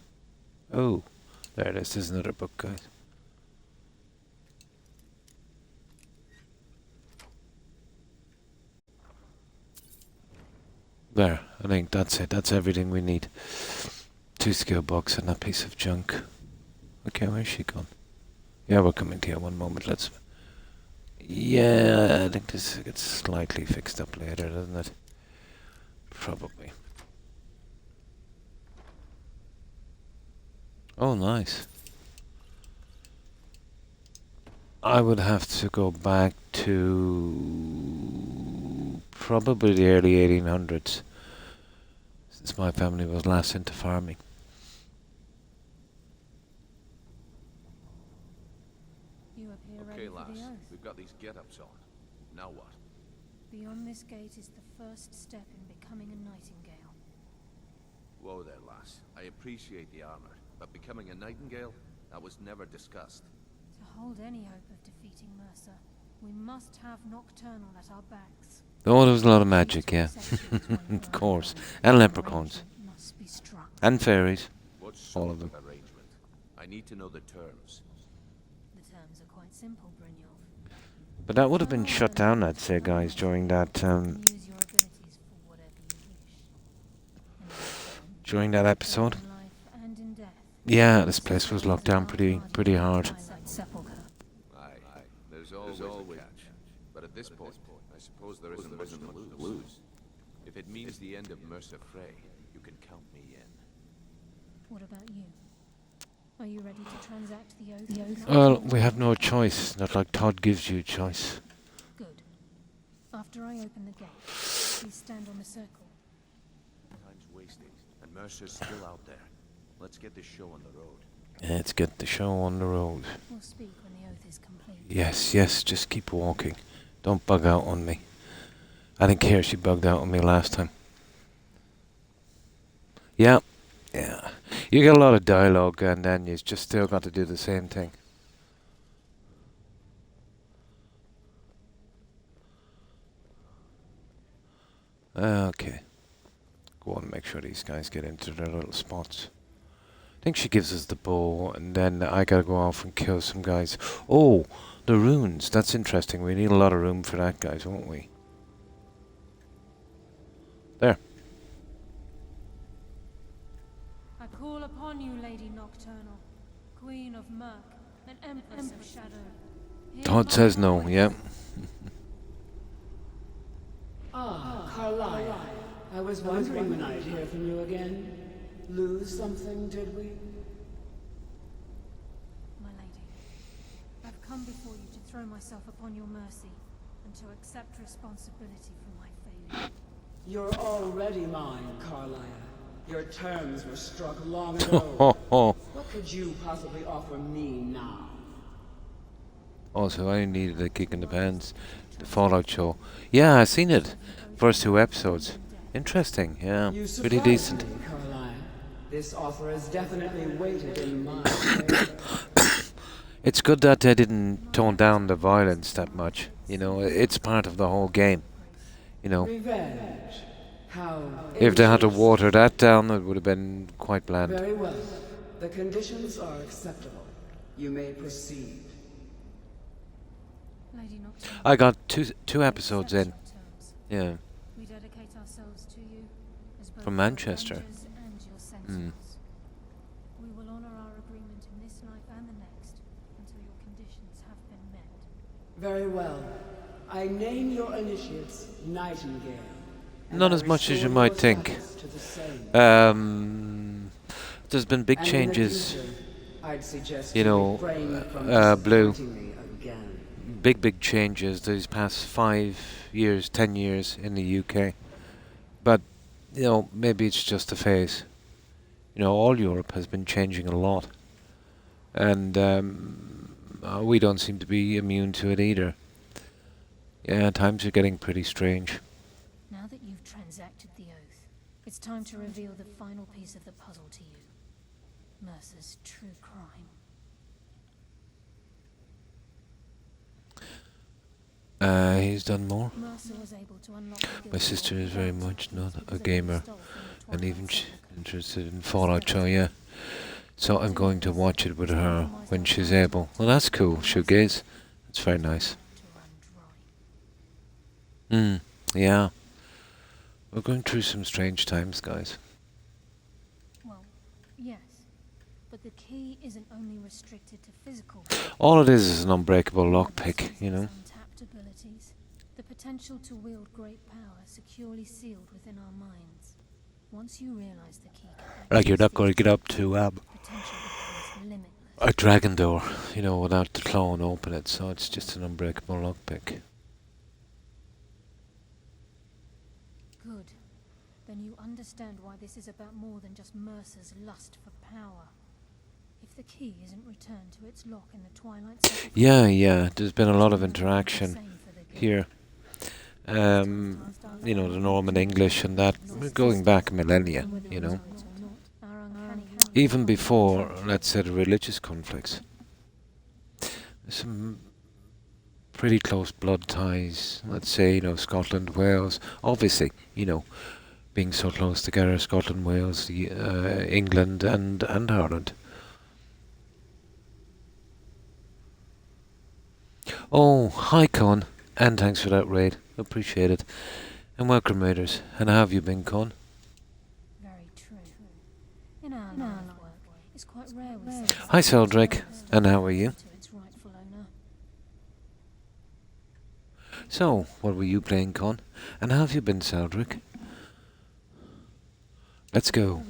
Oh, there it is. There's another book, guys. There, I think that's it. That's everything we need. 2 skill books and that piece of junk. Okay, where's she gone? Yeah, we're coming to you. One moment, let's... Yeah, I think this gets slightly fixed up later, doesn't it? Probably. Oh, nice. I would have to go back to probably the early 1800s since my family was last into farming. You appear ready Okay, for lass. the oath. We've got these get-ups on. Now what? Beyond this gate is the first step in becoming a nightingale. Whoa there, lass. I appreciate the armor, but becoming a nightingale? That was never discussed. To hold any hope of defeating Mercer, we must have Nocturnal at our backs. Oh, there was a lot of magic, yeah. Of course. And leprechauns. Must be struck. And fairies. What All sort of them. arrangement? I need to know the terms. The terms are quite simple, Brynjolf. But that would have been shut down, I'd say, guys, during that Use your abilities for whatever you wish. during that episode. In life and in death. Yeah, this place was locked down pretty hard. Sepulchre. Aye. There's always a catch. But at this point, I suppose there isn't much to lose. If it means the end of Mercer Frey, you can count me in. What about you? Are you ready to transact the oath? Well, we have no choice. Not like Todd gives you a choice. Good. After I open the gate, please stand on the circle. Time's wasting, and Mercer's still out there. Let's get this show on the road. Let's get the show on the road. We'll speak when the oath is complete. Yes, just keep walking. Don't bug out on me. I think here she bugged out on me last time. Yeah. You get a lot of dialogue and then you just still got to do the same thing. Okay. Go on, make sure these guys get into their little spots. I think she gives us the bow, and then I gotta go off and kill some guys. Oh, the runes. That's interesting. We need a lot of room for that, guys, won't we? There. I call upon you, Lady Nocturnal, Queen of Murk, and Empress of Shadow. Hear Todd my says no, voice. yeah. Carlisle. I was wondering when I'd hear from you again. Lose something, did we? My lady, I've come before you to throw myself upon your mercy and to accept responsibility for my failure. You're already mine, Carlisle. Your terms were struck long ago. What could you possibly offer me now? Also, I needed a kick in the pants. The Fallout show. Yeah, I seen it. First 2 episodes. Interesting, yeah. You Pretty surprised decent. me, Carlisle. This offer is definitely weighted in my favor. It's good that they didn't tone down the violence that much. You know, it's part of the whole game. You know, Revenge. How if they had to interesting. water that down, it would have been quite bland. Very well. The conditions are acceptable. You may proceed. Lady Nocturnal, I got two episodes in. accept your terms. Yeah. We dedicate ourselves to you as both From your Manchester. avengers and your sentinels. We will honor our agreement in this life and the next until your conditions have been met. Very well. I name your initiates Nightingale. and Not I as much as you restore might your think. status to the same. There's been big And in the changes. future, I'd suggest You know, refrain from Blue. disappointing me again. Big changes these past 5 years, 10 years in the UK. But, you know, maybe it's just a phase. You know, all Europe has been changing a lot. And we don't seem to be immune to it either. Yeah, times are getting pretty strange. Now that you've transacted the oath, it's time to reveal the final piece of the puzzle to you. Mercer's true crime. He's done more. Mercer was able to unlock the My guild sister vault is very without much not because a of gamer, what he stole from the and even Twilight Sepulchre. interested in Fallout show, yeah. So I'm going to watch it with her when she's able. Well, that's cool, shoegaze. That's very nice. To run dry. Yeah. We're going through some strange times, guys. Well, yes. But the key isn't only restricted to physical. All it is an unbreakable lockpick, you know. Untapped abilities. The potential to wield great power securely sealed within our minds. Once you realize the key can Like you're not going to access get up to potential becomes limitless. a dragon door, you know, without the claw and open it. So it's just an unbreakable lockpick. Good. Then you understand understand why this is about more than just Mercer's lust for power. If the key isn't returned to its lock in the Twilight Circle... Yeah, there's been a lot of interaction here. You know, the Norman English and that, going back millennia, you know. Even before, let's say, the religious conflicts. Some pretty close blood ties, let's say, you know, Scotland, Wales, obviously, you know, being so close together, Scotland, Wales, England and Ireland. Oh, hi Con, and thanks for that raid, appreciate it. And welcome raiders, and how have you been, Con? Very true. In our line of work, it's quite rare we see... Hi Seldrick, and how are you? So, what were you playing, Con? And how have you been, Seldrick? Let's go.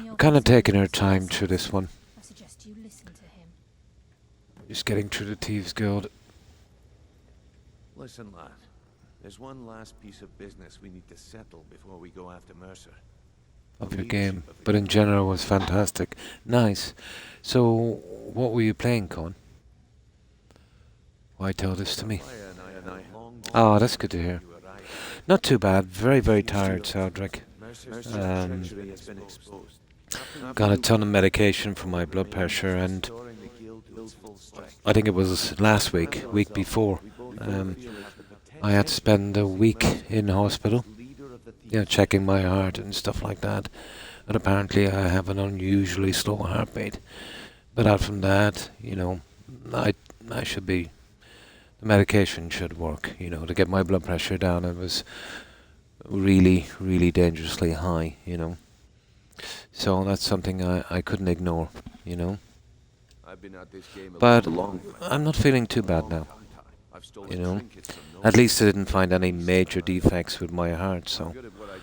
We're kind of taking our time through this one. I suggest you listen to him. Just getting through the Thieves Guild. Listen, lad. There's one last piece of business we need to settle before we go after Mercer. Of your game, but in general was fantastic. Nice. So, what were you playing, Con? Why tell this to me? Oh, that's good to hear. Not too bad. Very, very tired, Seldrick. Got a ton of medication for my blood pressure, and I think it was last week before, I had to spend a week in hospital, you know, checking my heart and stuff like that. And apparently I have an unusually slow heartbeat. But out from that, you know, I should be... The medication should work, you know, to get my blood pressure down. It was really, really dangerously high, you know. So that's something I couldn't ignore, you know. But I'm not feeling too bad now, you know. At least I didn't find any major defects with my heart, so,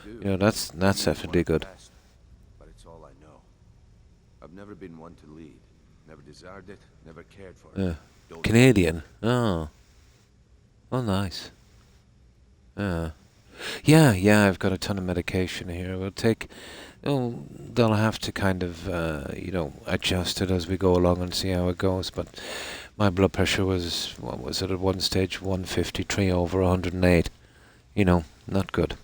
you know, that's definitely good. But it's all I know. I've never been one to lead. Never desired it, never cared for it. Canadian? Oh. Oh, nice. Yeah, I've got a ton of medication here. We'll take... Oh, they'll have to kind of, you know, adjust it as we go along and see how it goes. But my blood pressure was, what was it at one stage? 153 over 108. You know, not good.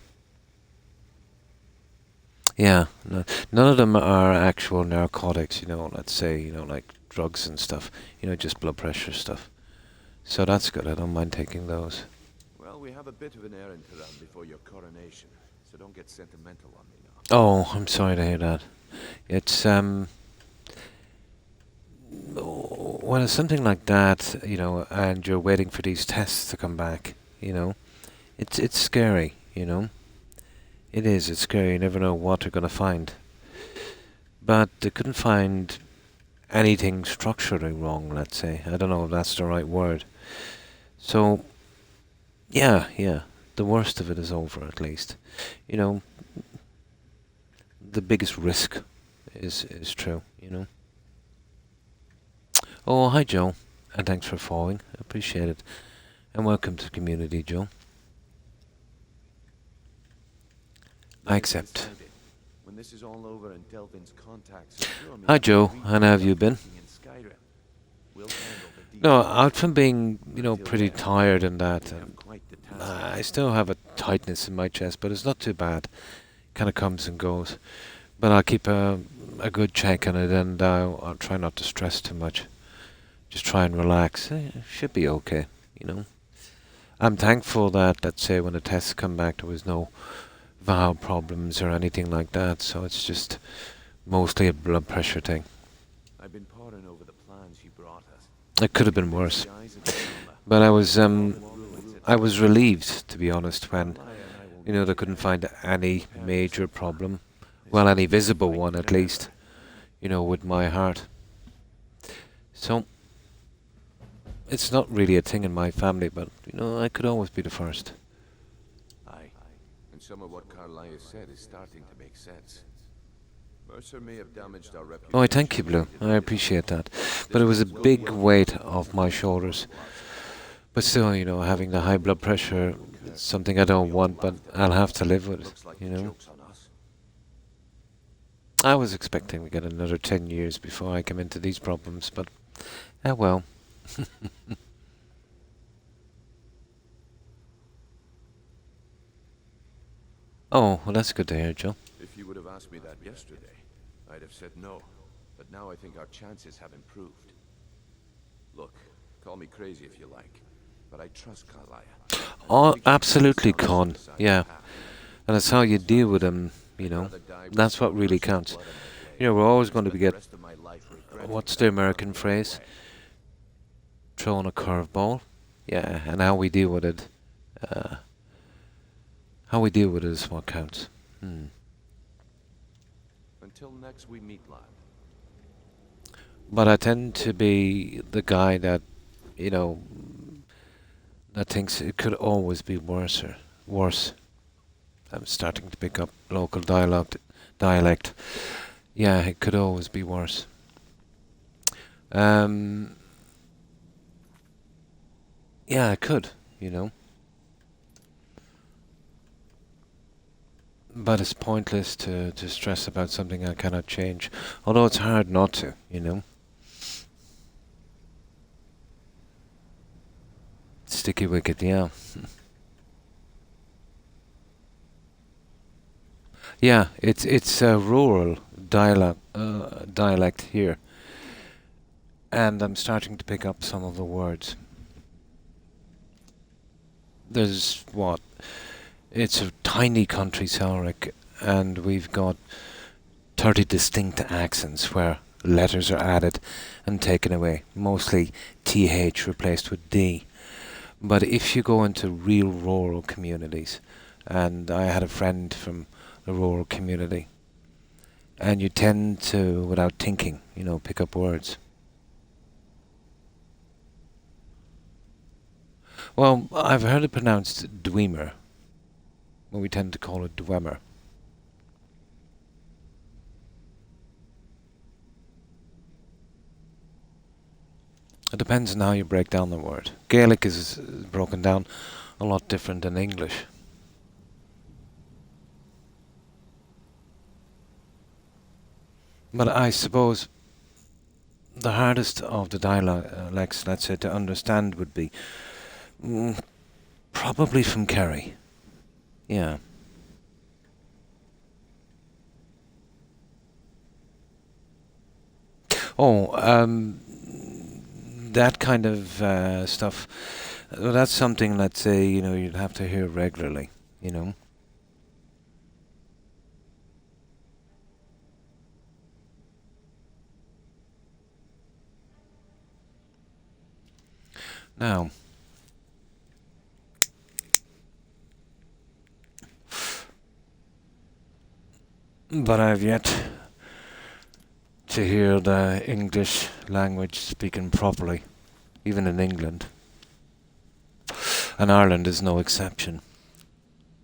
Yeah, no, none of them are actual narcotics, you know, let's say, you know, like drugs and stuff. You know, just blood pressure stuff. So that's good. I don't mind taking those. Well, we have a bit of an errand to run before your coronation, so don't get sentimental on me now. Oh, I'm sorry to hear that. It's when it's something like that, you know, and you're waiting for these tests to come back, you know, it's scary, you know. It is. It's scary. You never know what they're gonna find. But they couldn't find anything structurally wrong. Let's say. I don't know if that's the right word. So, yeah, the worst of it is over at least. You know, the biggest risk is true, you know. Oh, hi Joe, and thanks for following, I appreciate it. And welcome to the community, Joe. I accept. When this is all over and Delvin's contacts, hi Joe, and how have you been? No, out from being, you know, pretty tired and that, I still have a tightness in my chest, but it's not too bad. Kind of comes and goes. But I'll keep a good check on it, and I'll try not to stress too much. Just try and relax. It should be okay, you know. I'm thankful that, let's say, when the tests come back, there was no valve problems or anything like that, so it's just mostly a blood pressure thing. I've been poring over the plans you brought us. It could have been worse, but I was relieved, to be honest, when, you know, they couldn't find any major problem, well, any visible one at least, you know, with my heart. So it's not really a thing in my family, but, you know, I could always be the first. Aye, and some of what Carlisle said is starting to make sense. Mercer may have damaged our reputation. Oh, I thank you, Blue. I appreciate that. But it was a big weight off my shoulders. But still, you know, having the high blood pressure, it's something I don't want, but I'll have to live with it, you know. I was expecting to get another 10 years before I come into these problems, but well. Oh, well, that's good to hear, Joe. If you would have asked me that yesterday, I'd have said no. But now I think our chances have improved. Look, call me crazy if you like, but I trust Carlia. Oh, absolutely, Con. Yeah. And it's how you deal with them, you know. That's what really counts. You know, we're always going to get, what's the American phrase? Throwing a curveball. Yeah, and how we deal with it. How we deal with it is what counts. Until next we meet, lad. But I tend to be the guy that, you know, that thinks it could always be worse. I'm starting to pick up local dialect. Yeah, it could always be worse. Yeah, it could, you know. But it's pointless to stress about something I cannot change. Although it's hard not to, you know. Sticky wicket, yeah. Yeah, it's a rural dialect here. And I'm starting to pick up some of the words. There's what? It's a tiny country, Salric, and we've got 30 distinct accents where letters are added and taken away. Mostly TH replaced with D. But if you go into real rural communities, and I had a friend from a rural community, and you tend to, without thinking, you know, pick up words. Well, I've heard it pronounced dwemer. Well, we tend to call it dwemer. It depends on how you break down the word. Gaelic is broken down a lot different than English. But I suppose the hardest of the dialects, let's say, to understand would be probably from Kerry. Yeah. Oh, that kind of stuff. Well, that's something, let's say, you know, you'd have to hear regularly, you know. Now, but I've yet to hear the English language spoken properly, even in England. And Ireland is no exception.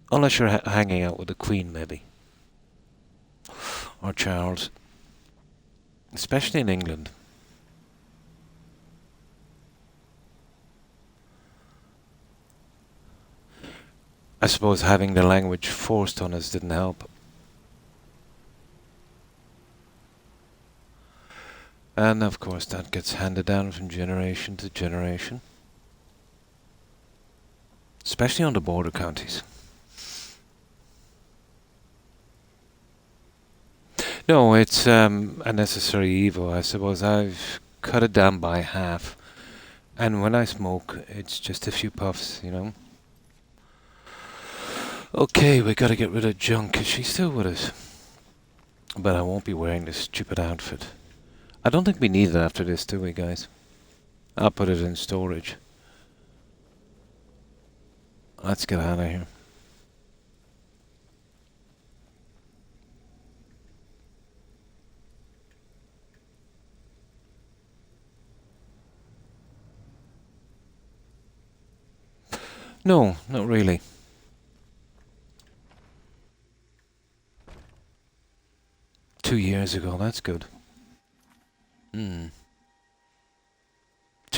Unless you're hanging out with the Queen, maybe. Or Charles. Especially in England. I suppose having the language forced on us didn't help. And of course that gets handed down from generation to generation. Especially on the border counties. No, it's a necessary evil. I suppose I've cut it down by half. And when I smoke, it's just a few puffs, you know. Okay, we gotta get rid of junk. Is she still with us? But I won't be wearing this stupid outfit. I don't think we need it after this, do we, guys? I'll put it in storage. Let's get out of here. No, not really. $2 ago, that's good. 2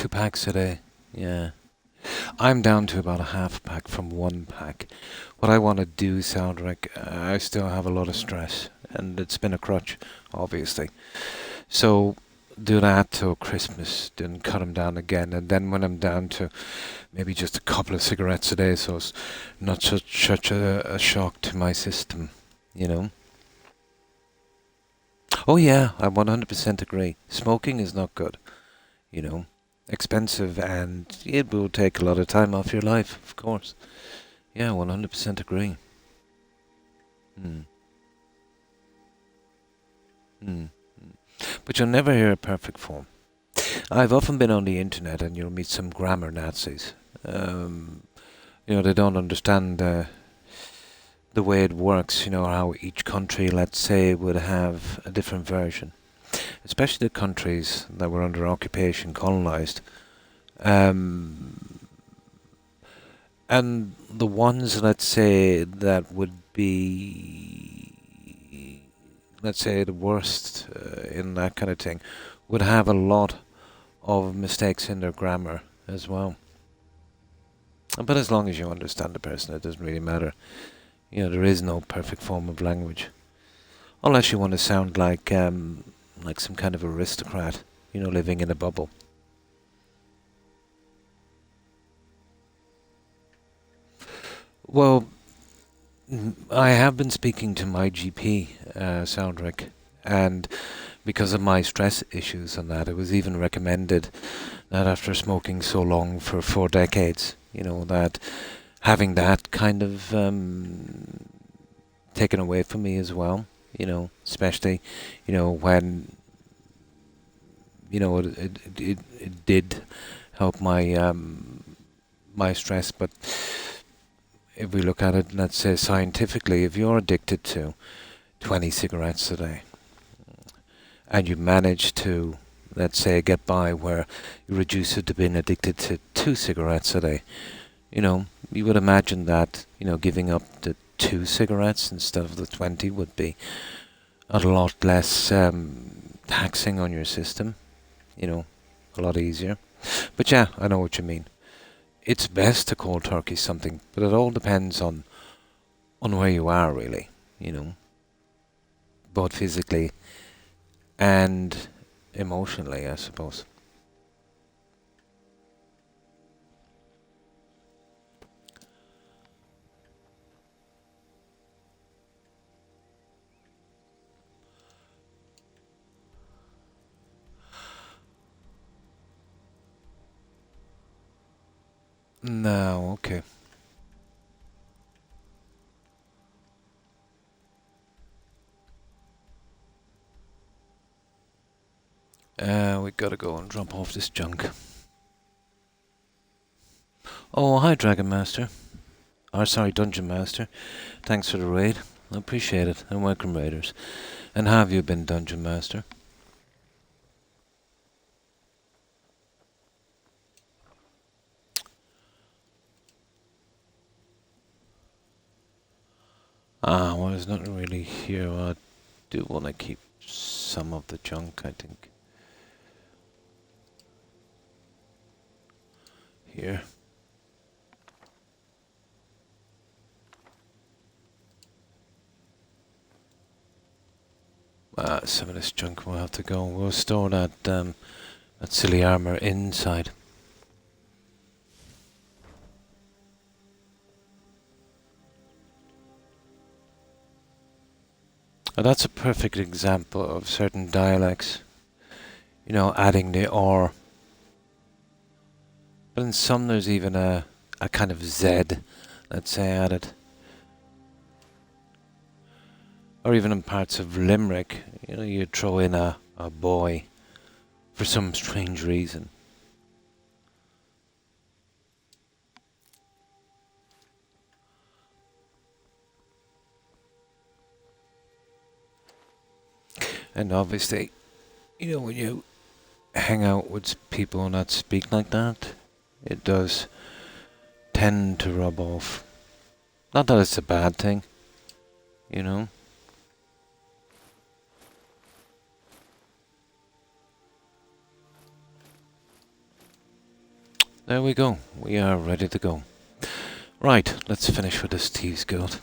packs a day, yeah. I'm down to about a half pack from 1 pack. What I want to do, Saldrick, I still have a lot of stress. and it's been a crutch, obviously. So do that till Christmas, then cut them down again, and then when I'm down to maybe just a couple of cigarettes a day, so it's not such a shock to my system, you know. Oh yeah, I 100% agree. Smoking is not good, you know. Expensive, and it will take a lot of time off your life, of course. Yeah, 100% agree. Hmm. Hmm. But you'll never hear a perfect form. I've often been on the internet and you'll meet some grammar Nazis. They don't understand the way it works, how each country, let's say, would have a different version. Especially the countries that were under occupation, colonized. And the ones, let's say, that would be, let's say, the worst in that kind of thing, would have a lot of mistakes in their grammar as well. But as long as you understand the person, it doesn't really matter. There is no perfect form of language. Unless you want to sound like some kind of aristocrat, living in a bubble. Well, I have been speaking to my GP, Soundrick, and because of my stress issues and that, it was even recommended that after smoking so long for 4 decades, that having that kind of taken away from me as well, especially, when, it did help my stress. But if we look at it, let's say scientifically, if you're addicted to 20 cigarettes a day, and you manage to, let's say, get by where you reduce it to being addicted to 2 cigarettes a day, you would imagine that, giving up the 2 cigarettes instead of the 20 would be a lot less taxing on your system, a lot easier. But yeah, I know what you mean. It's best to cold turkey something, but it all depends on where you are, really, both physically and emotionally, I suppose. No, okay. We gotta go and drop off this junk. Oh, hi, Dragon Master. Sorry, Dungeon Master. Thanks for the raid. I appreciate it, and welcome, raiders. And how have you been, Dungeon Master? Well, there's nothing really here. I do want to keep some of the junk, I think. Here. Some of this junk will have to go. We'll store that silly armor inside. That's a perfect example of certain dialects. Adding the R. But in some there's even a kind of Z, let's say, added. Or even in parts of Limerick, you throw in a boy for some strange reason. And obviously, when you hang out with people that speak like that, it does tend to rub off. Not that it's a bad thing, There we go. We are ready to go. Right, let's finish with this Thieves Guild.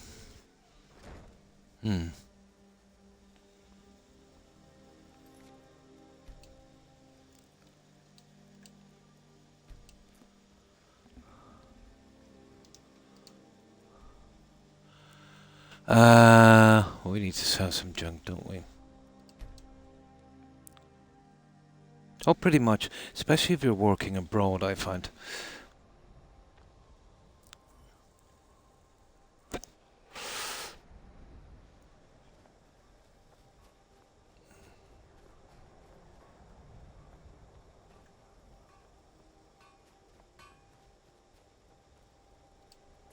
We need to sell some junk, don't we? Oh, pretty much. Especially if you're working abroad, I find.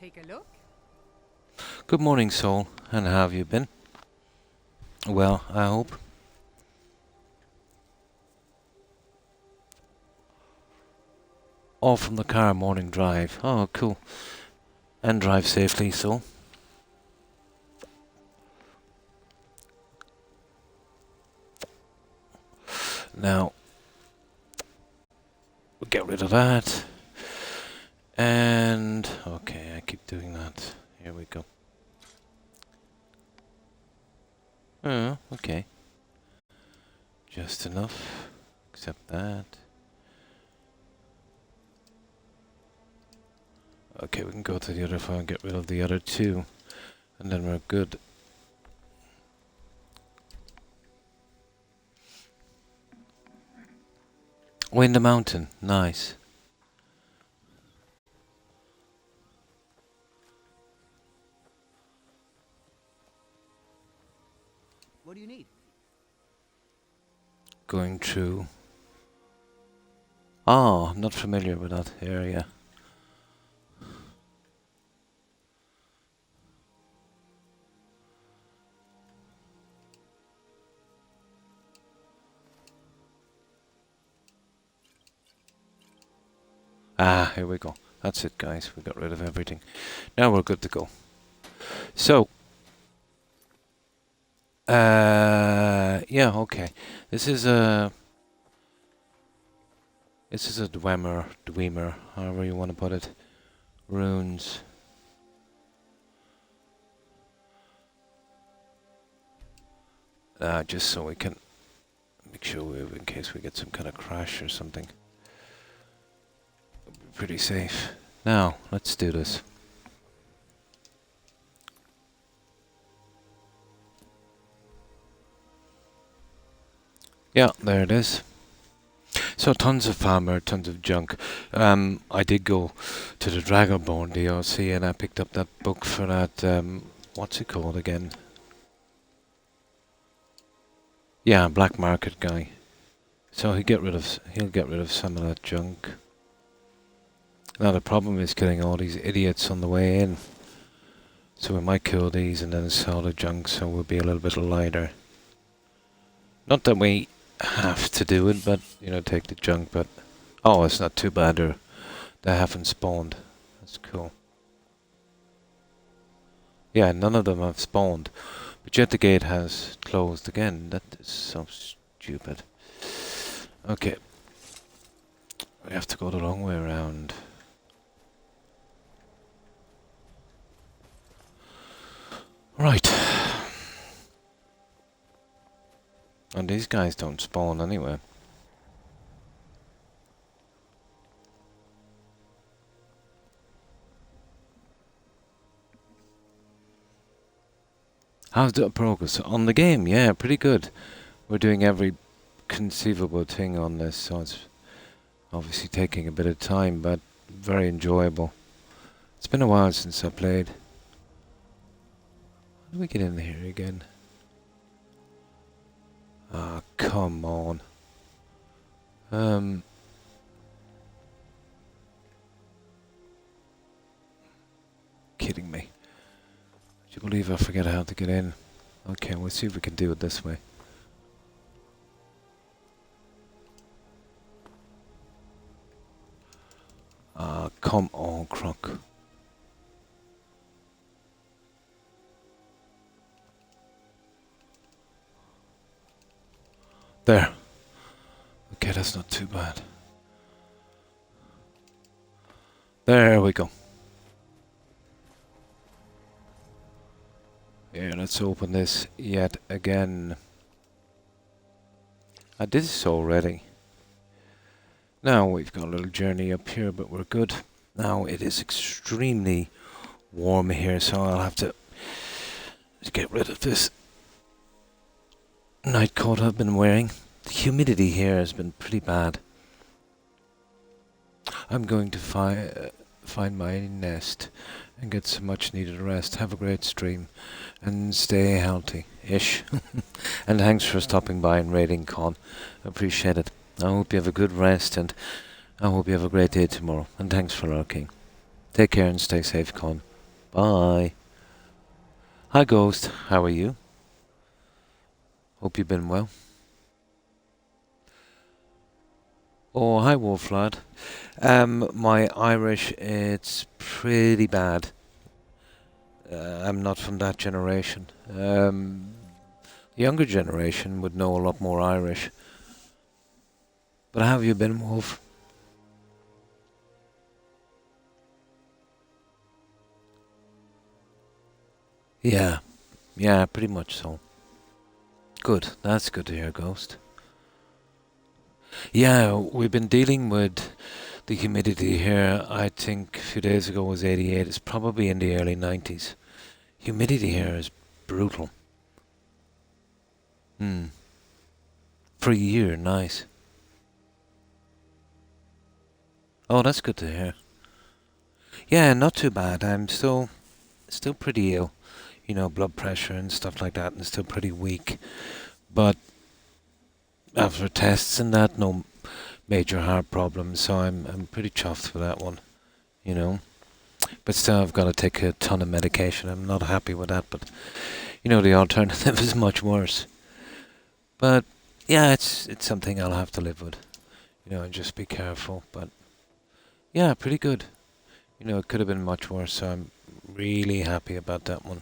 Take a look. Good morning, Soul. And how have you been? Well, I hope. All from the car, morning drive. Oh, cool. And drive safely, Soul. Now, we'll get rid of that. And, okay, I keep doing that. Here we go. Oh, okay. Just enough. Except that. Okay, we can go to the other file and get rid of the other two. And then we're good. Oh, in the mountain. Nice. What do you need? Going through. Oh, I'm not familiar with that area. Ah, here we go. That's it, guys. We got rid of everything. Now we're good to go. So, yeah, okay. This is a dwemer, however you want to put it. Runes. Just so we can make sure in case we get some kind of crash or something. It'll be pretty safe. Now, let's do this. Yeah, there it is. So tons of farmer, tons of junk. I did go to the Dragonborn DLC and I picked up that book for that, what's it called again? Yeah, black market guy. So he'll get rid of some of that junk. Now the problem is getting all these idiots on the way in. So we might kill these and then sell the junk so we'll be a little bit lighter. Not that we have to do it, but, you know, take the junk, but... Oh, it's not too bad, they haven't spawned. That's cool. Yeah, none of them have spawned. But yet the gate has closed again. That is so stupid. Okay. We have to go the long way around. Right. And these guys don't spawn anyway. How's the progress on the game? Yeah, pretty good. We're doing every conceivable thing on this, so it's obviously taking a bit of time, but very enjoyable. It's been a while since I played. How do we get in here again? Ah, come on. Kidding me. Do you believe I forget how to get in? Okay, we'll see if we can do it this way. Ah, come on, Croc. There. Okay, that's not too bad. There we go. Yeah, let's open this yet again. I did this already. Now we've got a little journey up here, but we're good. Now it is extremely warm here, so I'll have to to get rid of this night coat I've been wearing. The humidity here has been pretty bad. I'm going to find my nest and get some much needed rest. Have a great stream and stay healthy-ish. And thanks for stopping by and raiding Con. Appreciate it. I hope you have a good rest and I hope you have a great day tomorrow. And thanks for lurking. Take care and stay safe, Con. Bye. Hi, Ghost. How are you? Hope you've been well. Oh, hi, Wolf Lad. My Irish, it's pretty bad. I'm not from that generation. The younger generation would know a lot more Irish. But how have you been, Wolf? Yeah, pretty much so. Good, that's good to hear, Ghost. Yeah, we've been dealing with the humidity here. I think a few days ago was 88. It's probably in the early 90s. Humidity here is brutal. For a year, nice. Oh, that's good to hear. Yeah, not too bad. I'm still pretty ill. You know, blood pressure and stuff like that, and still pretty weak. But after tests and that, no major heart problems, so I'm pretty chuffed with that one, you know. But still, I've got to take a ton of medication. I'm not happy with that, but you know, the alternative is much worse. But yeah, it's something I'll have to live with, you know, and just be careful. But yeah, pretty good. You know, it could have been much worse, so I'm really happy about that one.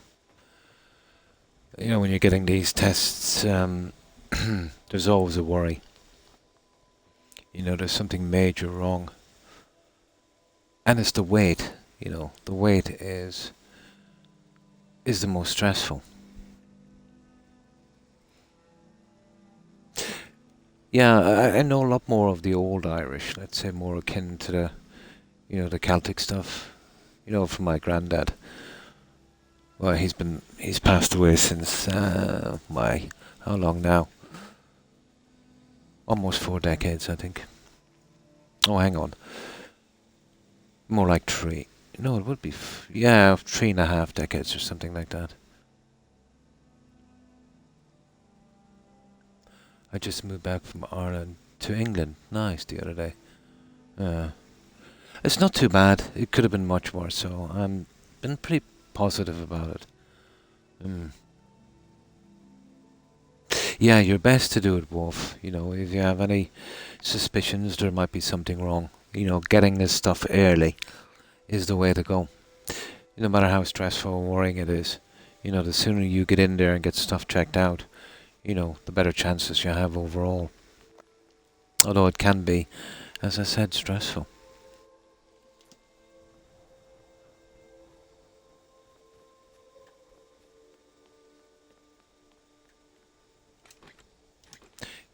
You know, when you're getting these tests, there's always a worry. You know, there's something major wrong. And it's the weight, you know, the weight is the most stressful. Yeah, I know a lot more of the old Irish, let's say more akin to the, you know, the Celtic stuff, you know, from my granddad. Well, he's passed away since, how long now? Almost 4 decades, I think. Oh, hang on. More like 3. No, it would be, 3.5 decades or something like that. I just moved back from Ireland to England. Nice, the other day. It's not too bad. It could have been much worse, so I'm been pretty positive about it. Yeah, you're best to do it, Wolf. You know, if you have any suspicions there might be something wrong, you know, getting this stuff early is the way to go. No matter how stressful or worrying it is, you know, the sooner you get in there and get stuff checked out, you know, the better chances you have overall. Although it can be, as I said, stressful.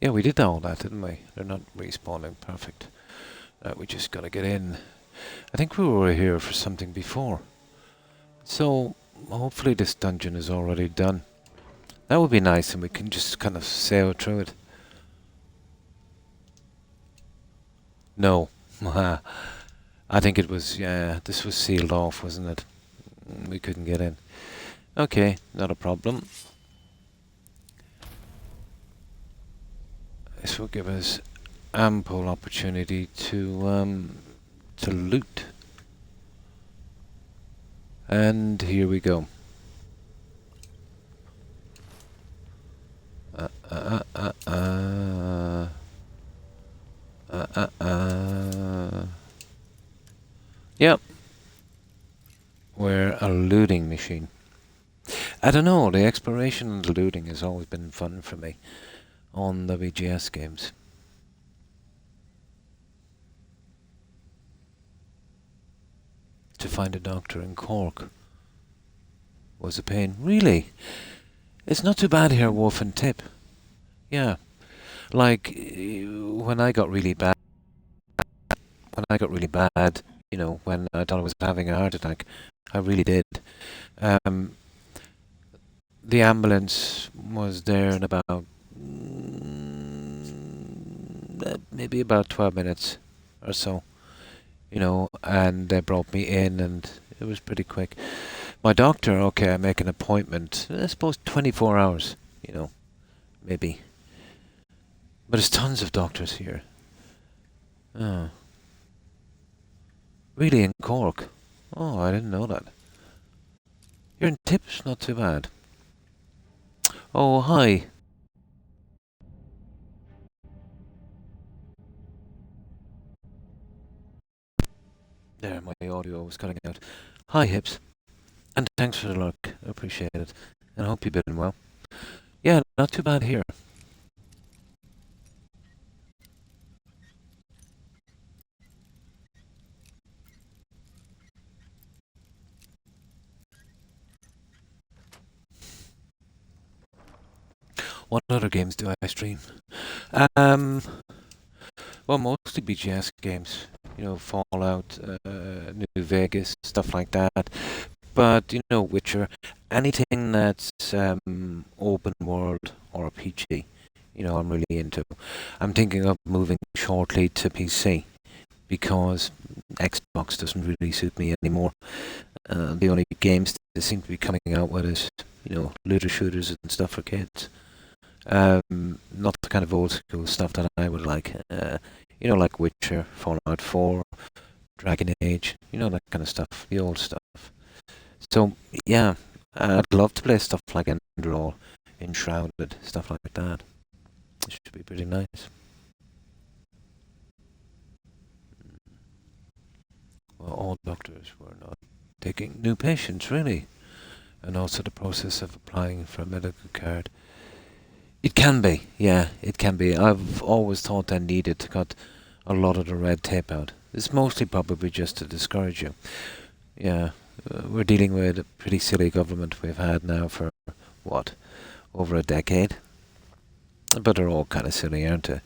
Yeah, we did all that, didn't we? They're not respawning. Perfect. We just gotta get in. I think we were here for something before. So, hopefully this dungeon is already done. That would be nice and we can just kind of sail through it. No. I think it was, this was sealed off, wasn't it? We couldn't get in. Okay, not a problem. This will give us ample opportunity to loot. And here we go. Yep. We're a looting machine. I don't know, the exploration and the looting has always been fun for me on the BGS games. To find a doctor in Cork was a pain. Really? It's not too bad here, Wolf and Tip. Yeah. Like, when I got really bad, you know, when I thought I was having a heart attack, I really did. the ambulance was there in about maybe about 12 minutes or so, and they brought me in, and it was pretty quick. My doctor, okay, I make an appointment, I suppose 24 hours, maybe. But there's tons of doctors here. Oh. Really, in Cork? Oh, I didn't know that. You're in Tips, not too bad. Oh, hi. There, my audio was cutting out. Hi, Hips. And thanks for the luck. I appreciate it. And I hope you've been well. Yeah, not too bad here. What other games do I stream? Well, mostly BGS games. Fallout, New Vegas, stuff like that. But, Witcher, anything that's open world or RPG, I'm really into. I'm thinking of moving shortly to PC because Xbox doesn't really suit me anymore. The only games that seem to be coming out with is, looter shooters and stuff for kids. Not the kind of old school stuff that I would like. Like Witcher, Fallout 4, Dragon Age, that kind of stuff, the old stuff. So, yeah, I'd love to play stuff like Enderall, Enshrouded, stuff like that. It should be pretty nice. Well, all doctors were not taking new patients, really. And also the process of applying for a medical card. It can be, yeah, it can be. I've always thought I needed to cut a lot of the red tape out. It's mostly probably just to discourage you. Yeah, we're dealing with a pretty silly government we've had now for, what, over a decade? But they're all kind of silly, aren't they?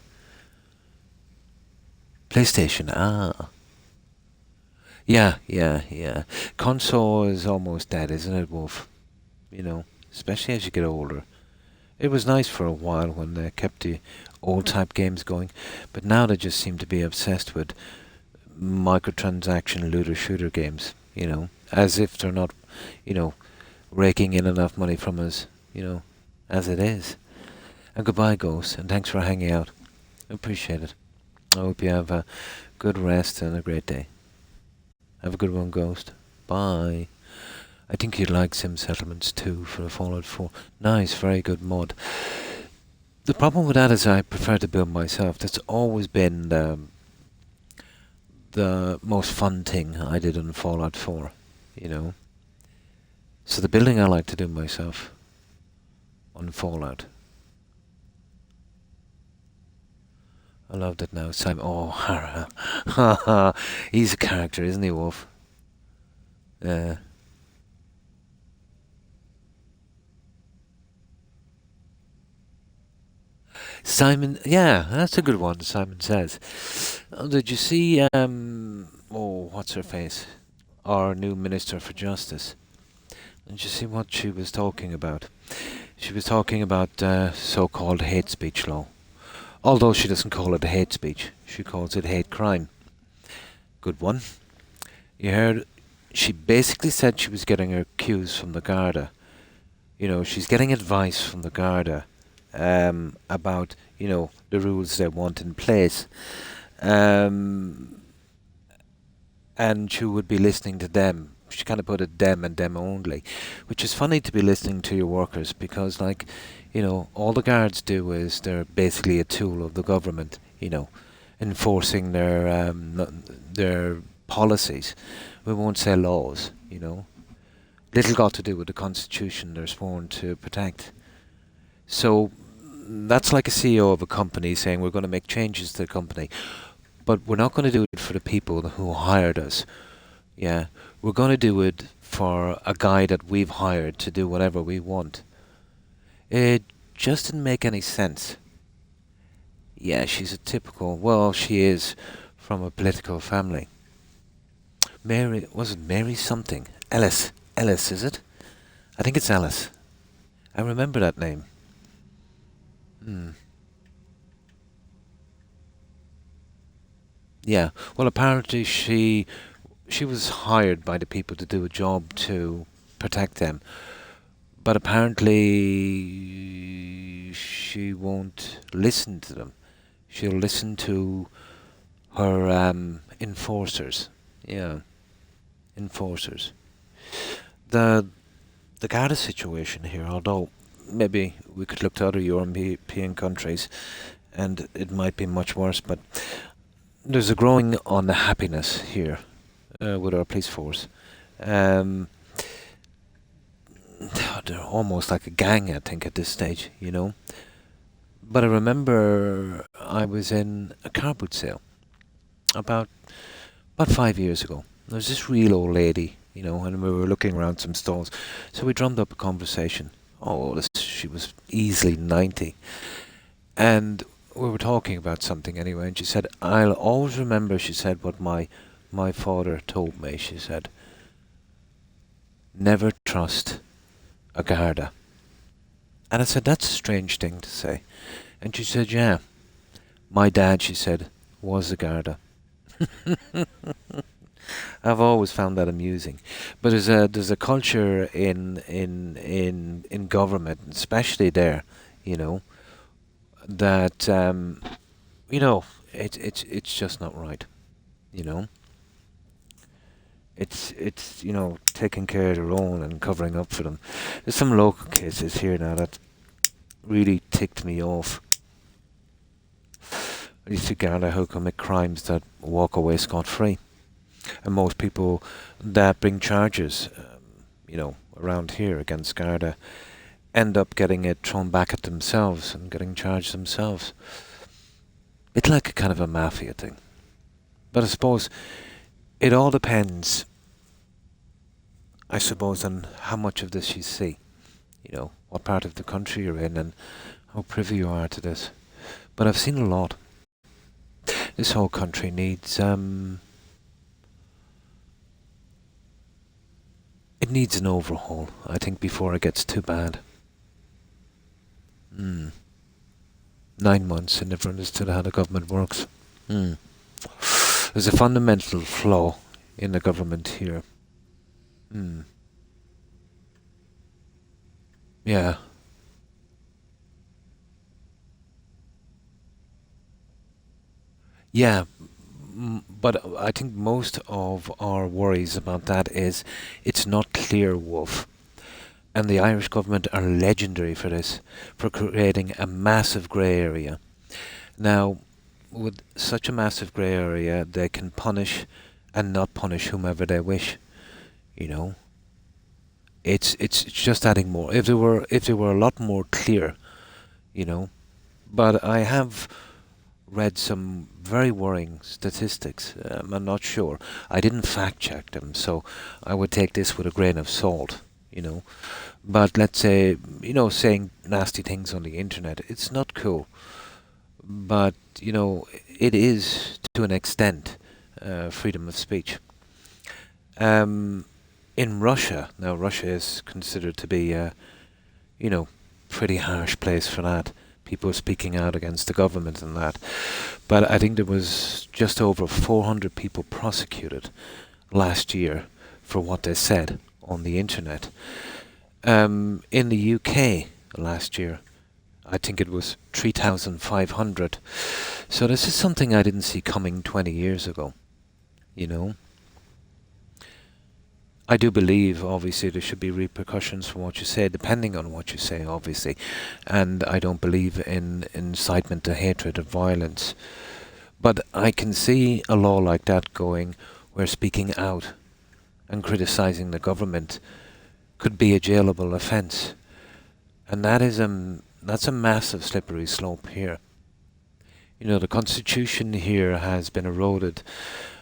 PlayStation, Yeah. Console is almost dead, isn't it, Wolf? Especially as you get older. It was nice for a while when they kept the old type games going, but now they just seem to be obsessed with microtransaction looter shooter games, as if they're not, raking in enough money from us, as it is. And goodbye, Ghost, and thanks for hanging out. I appreciate it. I hope you have a good rest and a great day. Have a good one, Ghost. Bye. I think you'd like Sim Settlements 2 for the Fallout 4. Nice, very good mod. The problem with that is I prefer to build myself. That's always been the most fun thing I did on Fallout 4, So the building I like to do myself on Fallout. I loved it now. Simon. Oh, Hara. He's a character, isn't he, Wolf? Simon, yeah, that's a good one, Simon says. Did you see, what's her face? Our new Minister for Justice. Did you see what she was talking about? She was talking about so-called hate speech law. Although she doesn't call it hate speech, she calls it hate crime. Good one. You heard, she basically said she was getting her cues from the Garda. She's getting advice from the Garda about, the rules they want in place. And she would be listening to them. She kind of put it them and them only, which is funny to be listening to your workers because, all the guards do is they're basically a tool of the government, enforcing their policies. We won't say laws, Little got to do with the Constitution they're sworn to protect. So that's like a CEO of a company saying we're going to make changes to the company, but we're not going to do it for the people who hired us. Yeah, we're going to do it for a guy that we've hired to do whatever we want. It just didn't make any sense. Yeah, she's a typical, well, she is from a political family. Mary, was it Mary something? Ellis, is it? I think it's Alice. I remember that name. Hmm. Yeah. Well, apparently she was hired by the people to do a job to protect them, but apparently she won't listen to them. She'll listen to her enforcers. Yeah, enforcers. The the Garda situation here, although maybe we could look to other European countries and it might be much worse, but there's a growing unhappiness here with our police force. Um, they're almost like a gang, I think, at this stage, you know. But I remember I was in a car boot sale about 5 years ago. There was this real old lady, you know, and we were looking around some stalls. So we drummed up a conversation. She was easily 90. And we were talking about something anyway, and she said, I'll always remember, she said, what my father told me. She said, never trust a Garda. And I said, that's a strange thing to say. And she said, yeah, my dad, she said, was a Garda. I've always found that amusing. But there's a culture in government, especially there, you know, that you know, it's just not right, you know. It's you know, taking care of their own and covering up for them. There's some local cases here now that really ticked me off. These Garda who commit crimes that walk away scot-free. And most people that bring charges, you know, around here against Garda end up getting it thrown back at themselves and getting charged themselves. It's like a kind of a mafia thing. But I suppose it all depends, I suppose, on how much of this you see. You know, what part of the country you're in and how privy you are to this. But I've seen a lot. This whole country needs it needs an overhaul, I think, before it gets too bad. 9 months and never understood how the government works. There's a fundamental flaw in the government here. Yeah. Yeah, but I think most of our worries about that is it's not clear, Wolf. And the Irish government are legendary for this, for creating a massive grey area. Now, with such a massive grey area, they can punish and not punish whomever they wish. You know, it's just adding more. If they were a lot more clear, you know. But I have read some very worrying statistics. I'm not sure. I didn't fact check them, so I would take this with a grain of salt, you know. But let's say, you know, saying nasty things on the internet, it's not cool. But, you know, it is, to an extent, freedom of speech. In Russia, now Russia is considered to be, you know, pretty harsh place for that. People speaking out against the government and that. But I think there was just over 400 people prosecuted last year for what they said on the internet. In the UK last year, I think it was 3,500. So this is something I didn't see coming 20 years ago, you know. I do believe, obviously, there should be repercussions for what you say, depending on what you say, obviously. And I don't believe in incitement to hatred or violence. But I can see a law like that going, where speaking out and criticising the government could be a jailable offence. And that's a massive slippery slope here. You know, the constitution here has been eroded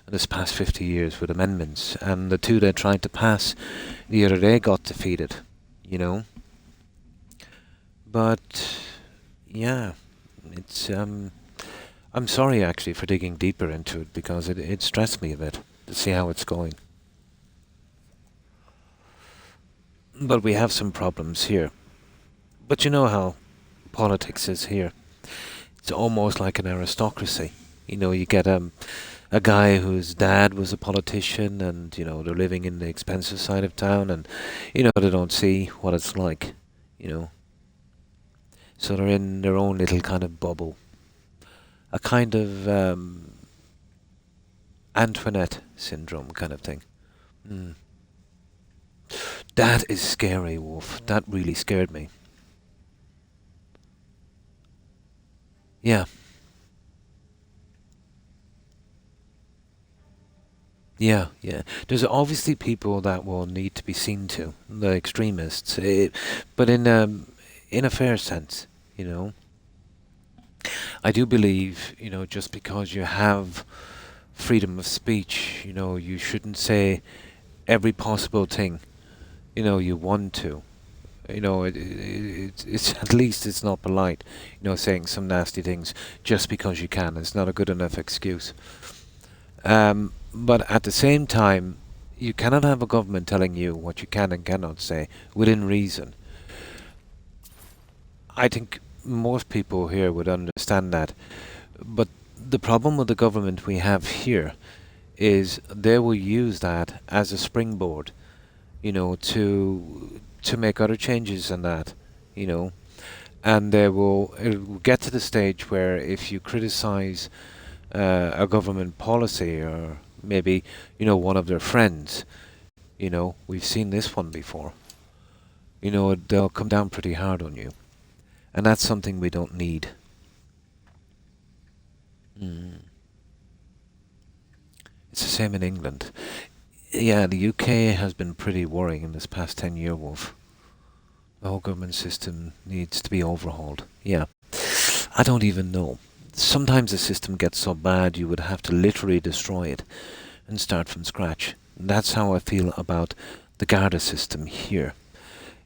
this past 50 years with amendments, and the two they tried to pass the other day got defeated, you know. But yeah, it's I'm sorry actually for digging deeper into it, because it stressed me a bit to see how it's going. But we have some problems here. But you know how politics is here. It's almost like an aristocracy. You know, you get a guy whose dad was a politician, and you know they're living in the expensive side of town, and you know they don't see what it's like. You know, so they're in their own little kind of bubble, a kind of Antoinette syndrome kind of thing. Mm. That is scary, Wolf. That really scared me. Yeah. Yeah, yeah. There's obviously people that will need to be seen to, the extremists, but in a fair sense, you know. I do believe, you know, just because you have freedom of speech, you know, you shouldn't say every possible thing, you know, you want to. You know, it's at least it's not polite, you know, saying some nasty things just because you can. It's not a good enough excuse. But at the same time, you cannot have a government telling you what you can and cannot say within reason. I think most people here would understand that. But the problem with the government we have here is they will use that as a springboard, you know, to make other changes and that, you know, and it will get to the stage where if you criticize a government policy or maybe, you know, one of their friends, you know, we've seen this one before, you know, they'll come down pretty hard on you. And that's something we don't need. Mm. It's the same in England. Yeah, the UK has been pretty worrying in this past 10-year, Wolf. The whole government system needs to be overhauled. Yeah. I don't even know. Sometimes the system gets so bad you would have to literally destroy it and start from scratch. That's how I feel about the Garda system here.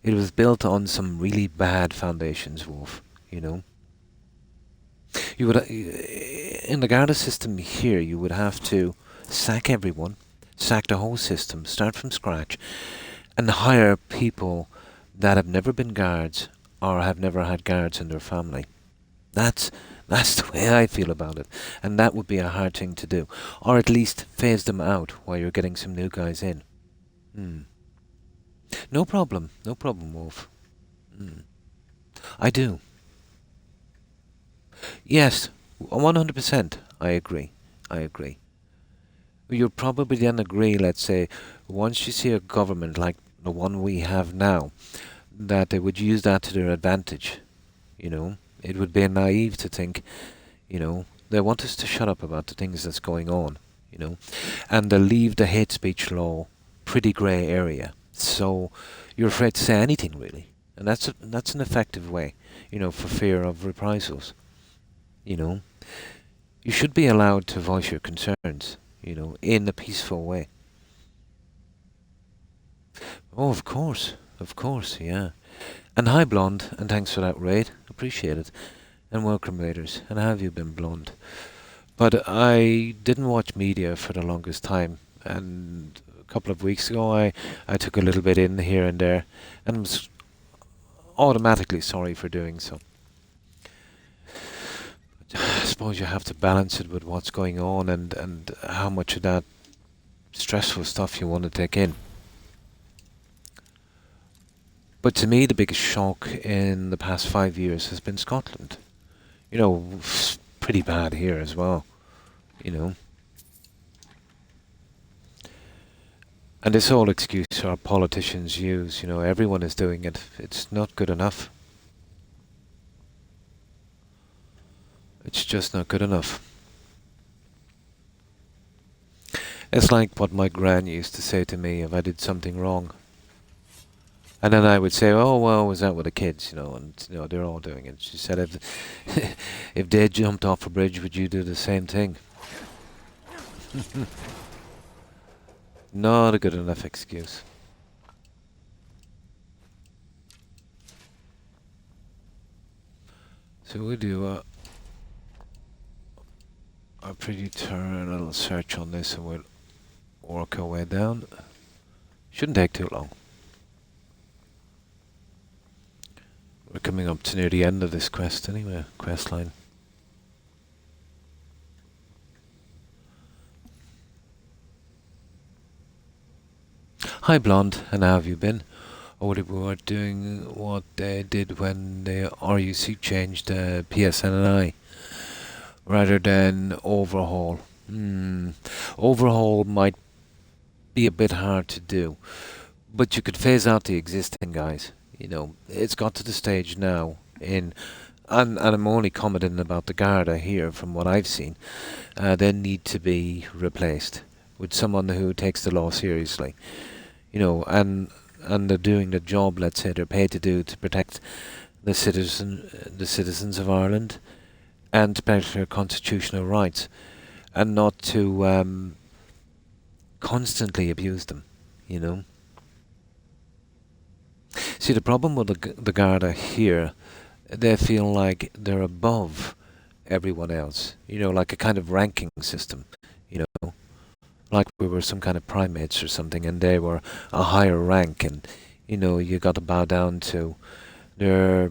It was built on some really bad foundations, Wolf, you know. You would, in the Garda system here, you would have to sack everyone, sack the whole system, start from scratch, and hire people that have never been guards or have never had guards in their family. That's the way I feel about it, and that would be a hard thing to do, or at least phase them out while you're getting some new guys in. Hmm. No problem, Wolf. Hmm. I do. Yes, 100%. I agree. I agree. You'll probably then agree, let's say, once you see a government like the one we have now, that they would use that to their advantage. You know, it would be naive to think, you know, they want us to shut up about the things that's going on, you know, and they'll leave the hate speech law pretty grey area. So you're afraid to say anything really, and that's an effective way, you know, for fear of reprisals. You know, you should be allowed to voice your concerns, you know, in a peaceful way. Oh, of course, yeah. And hi, Blonde, and thanks for that raid. Appreciate it. And welcome, raiders. And how have you been, Blonde? But I didn't watch media for the longest time, and a couple of weeks ago I took a little bit in here and there, and was automatically sorry for doing so. I suppose you have to balance it with what's going on and how much of that stressful stuff you want to take in. But to me, the biggest shock in the past 5 years has been Scotland. You know, pretty bad here as well, you know. And this whole excuse our politicians use, you know, everyone is doing it. It's not good enough. It's just not good enough. It's like what my gran used to say to me if I did something wrong. And then I would say, oh, well, was that with the kids, you know, and, you know, they're all doing it. She said, if they jumped off a bridge, would you do the same thing? Not a good enough excuse. So we do a pretty thorough little search on this, and we'll work our way down. Shouldn't take too long. We're coming up to near the end of this quest anyway, quest line. Hi Blonde, and how have you been? Or we were doing what they did when the RUC changed PSN and I, rather than overhaul. Overhaul might be a bit hard to do, but you could phase out the existing guys. You know, it's got to the stage now and I'm only commenting about the Garda here from what I've seen. They need to be replaced with someone who takes the law seriously. You know, and they're doing the job, let's say, they're paid to do to protect the citizens of Ireland and to protect their constitutional rights, and not to constantly abuse them, you know. See, the problem with the Garda here, they feel like they're above everyone else, you know, like a kind of ranking system, you know, like we were some kind of primates or something, and they were a higher rank, and, you know, you got to bow down to their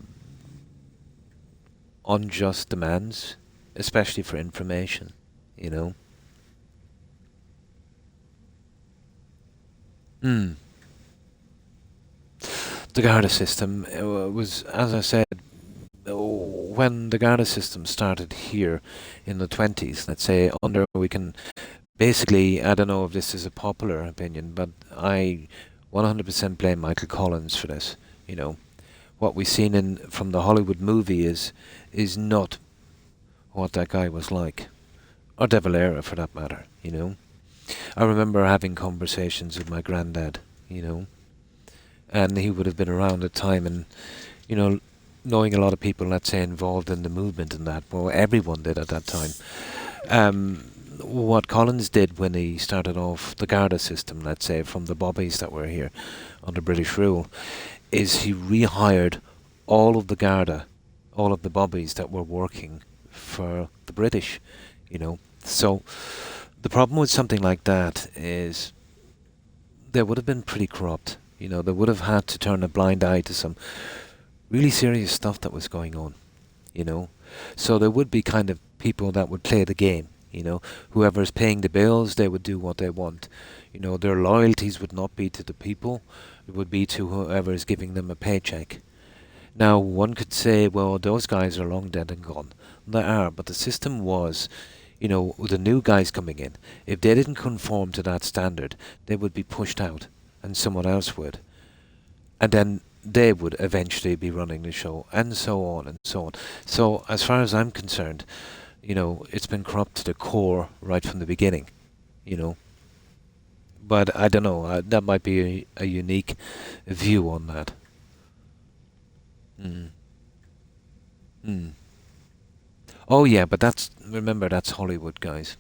unjust demands, especially for information, you know. The Garda system was, as I said, when the Garda system started here in the 20s, let's say, we can basically, I don't know if this is a popular opinion, but I 100% blame Michael Collins for this. You know, what we've seen from the Hollywood movie is not what that guy was like, or De Valera for that matter. You know, I remember having conversations with my granddad. You know, and he would have been around at the time, and you know, knowing a lot of people, let's say, involved in the movement and that. Well, everyone did at that time. What Collins did when he started off the Garda system, let's say, from the bobbies that were here under British rule, is he rehired all of the Garda, all of the bobbies that were working for the British, you know. So the problem with something like that is they would have been pretty corrupt. You know, they would have had to turn a blind eye to some really serious stuff that was going on, you know. So there would be kind of people that would play the game. You know, whoever's paying the bills, they would do what they want. You know, their loyalties would not be to the people, it would be to whoever is giving them a paycheck. Now, one could say, well, those guys are long dead and gone. They are, but the system was, you know, with the new guys coming in, if they didn't conform to that standard, they would be pushed out, and someone else would. And then they would eventually be running the show, and so on and so on. So, as far as I'm concerned, you know, it's been corrupt to the core right from the beginning, you know. But I don't know, that might be a unique view on that. Oh yeah, but remember, that's Hollywood, guys.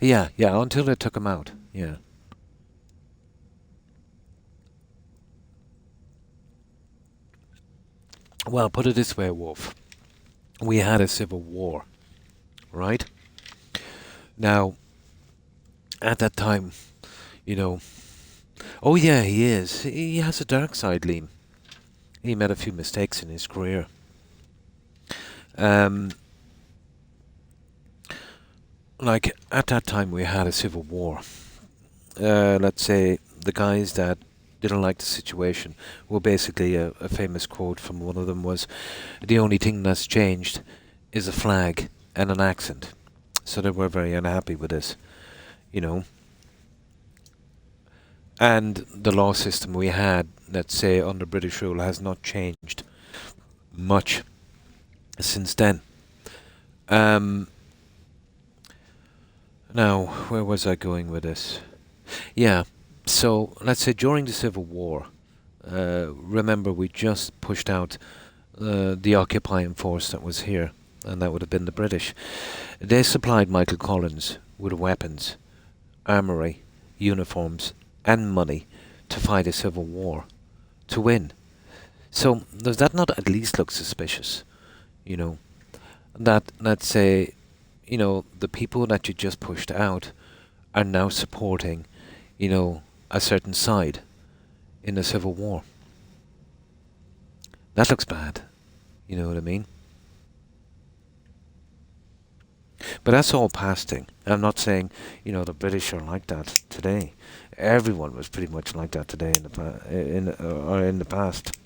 Yeah, until they took him out, yeah. Well, put it this way, Wolf. We had a civil war, right? Now, at that time, you know... Oh yeah, he is. He has a dark side, Liam. He made a few mistakes in his career. Like, at that time we had a civil war. Let's say the guys that didn't like the situation were basically a famous quote from one of them was, the only thing that's changed is a flag and an accent. So they were very unhappy with this, you know. And the law system we had, let's say, under British rule has not changed much since then. Now, where was I going with this? Yeah, so let's say during the Civil War, remember we just pushed out the occupying force that was here, and that would have been the British. They supplied Michael Collins with weapons, armoury, uniforms, and money to fight a civil war, to win. So does that not at least look suspicious? You know, that, let's say, you know, the people that you just pushed out are now supporting, you know, a certain side. in the Civil War. That looks bad. You know what I mean? But that's all pasting. I'm not saying, the British are like that today. Everyone was pretty much like that today in the past.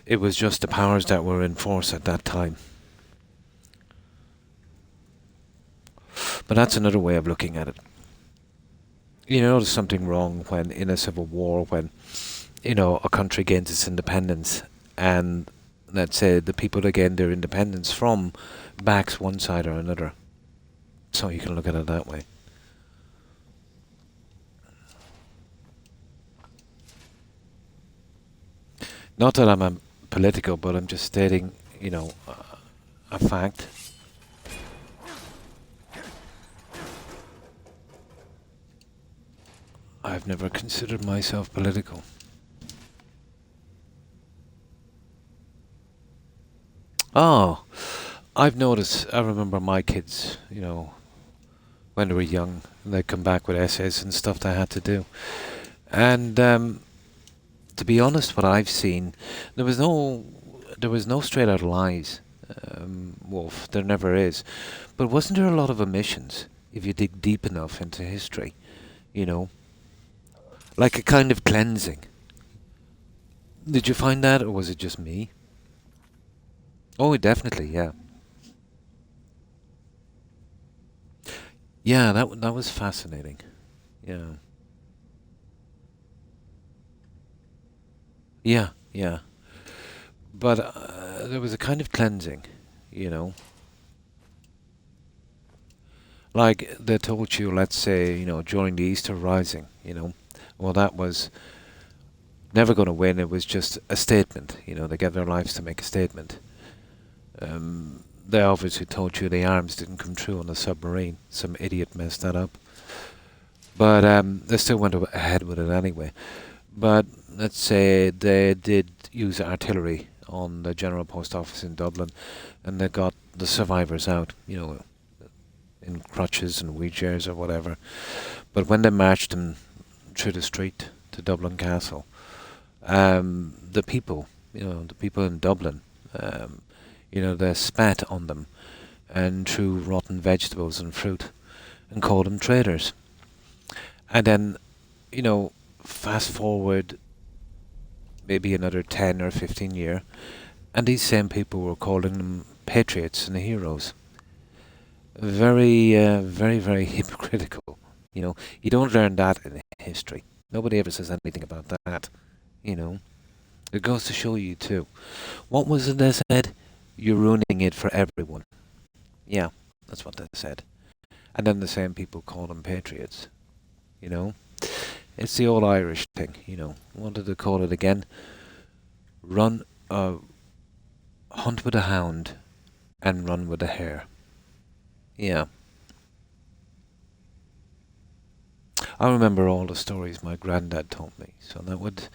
It was just the powers that were in force at that time. But that's another way of looking at it. There's something wrong when in a civil war, when, a country gains its independence and, let's say, the people that gain their independence from backs one side or another. So you can look at it that way. Not that I'm a political, but I'm just stating, a fact. I've never considered myself political. Oh, I've noticed, I remember my kids, when they were young, they'd come back with essays and stuff they had to do. And to be honest, what I've seen, there was no straight out lies, Wolf. There never is. But wasn't there a lot of omissions, if you dig deep enough into history, like a kind of cleansing? Did you find that, or was it just me? Oh, definitely, yeah. Yeah, that was fascinating. Yeah. Yeah, yeah. But there was a kind of cleansing, Like they told you, let's say, during the Easter Rising, well, that was never going to win. It was just a statement, they gave their lives to make a statement. They obviously told you the arms didn't come true on the submarine. Some idiot messed that up. But they still went ahead with it anyway. But let's say they did use artillery on the General Post Office in Dublin, and they got the survivors out, in crutches and wheelchairs or whatever. But when they marched them through the street to Dublin Castle, the people in Dublin, they spat on them and threw rotten vegetables and fruit and called them traitors. And then, fast forward maybe another 10 or 15 years, and these same people were calling them patriots and heroes. Very, very, very hypocritical. You don't learn that in history. Nobody ever says anything about that. It goes to show you too. What was it they said? You're ruining it for everyone. Yeah, that's what they said. And then the same people call them patriots. It's the old Irish thing, What did they call it again? Hunt with a hound and run with a hare. Yeah. I remember all the stories my granddad told me, so that would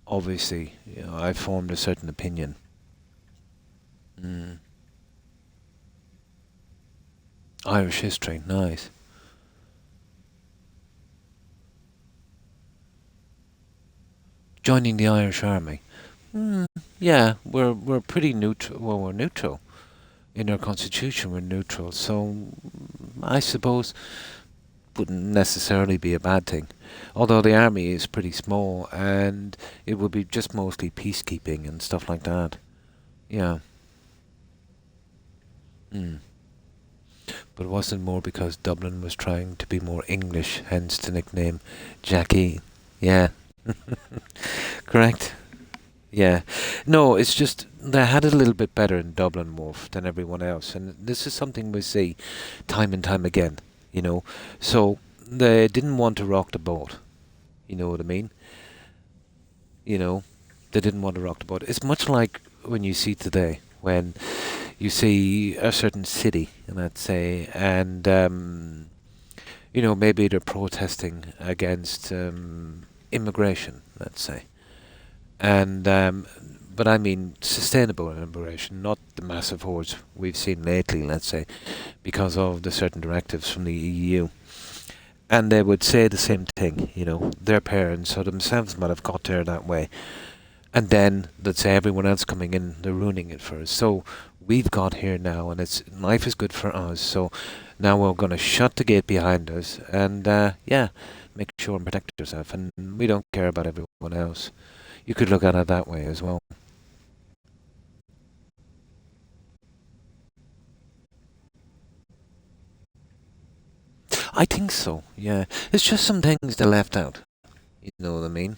obviously, I formed a certain opinion. Irish history, nice. Joining the Irish Army. Yeah, we're pretty neutral. Well, we're neutral. In our constitution, we're neutral. So, I suppose, wouldn't necessarily be a bad thing. Although the army is pretty small, and it would be just mostly peacekeeping and stuff like that. Yeah. But it wasn't more because Dublin was trying to be more English, hence the nickname Jackie. Yeah. Correct. Yeah. No, it's just they had it a little bit better in Dublin, Wolf, than everyone else. And this is something we see time and time again, So they didn't want to rock the boat. You know what I mean? They didn't want to rock the boat. It's much like when you see today, when you see a certain city, let's say, and, maybe they're protesting against immigration, let's say. And, but I mean sustainable immigration, not the massive hordes we've seen lately, let's say, because of the certain directives from the EU. and they would say the same thing, you know, their parents or themselves might have got there that way. And then they'd say everyone else coming in, they're ruining it for us. So we've got here now, and life is good for us. So now we're going to shut the gate behind us, and yeah, make sure and protect yourself. And we don't care about everyone else. You could look at it that way as well. I think so. Yeah, it's just some things they left out. You know what I mean?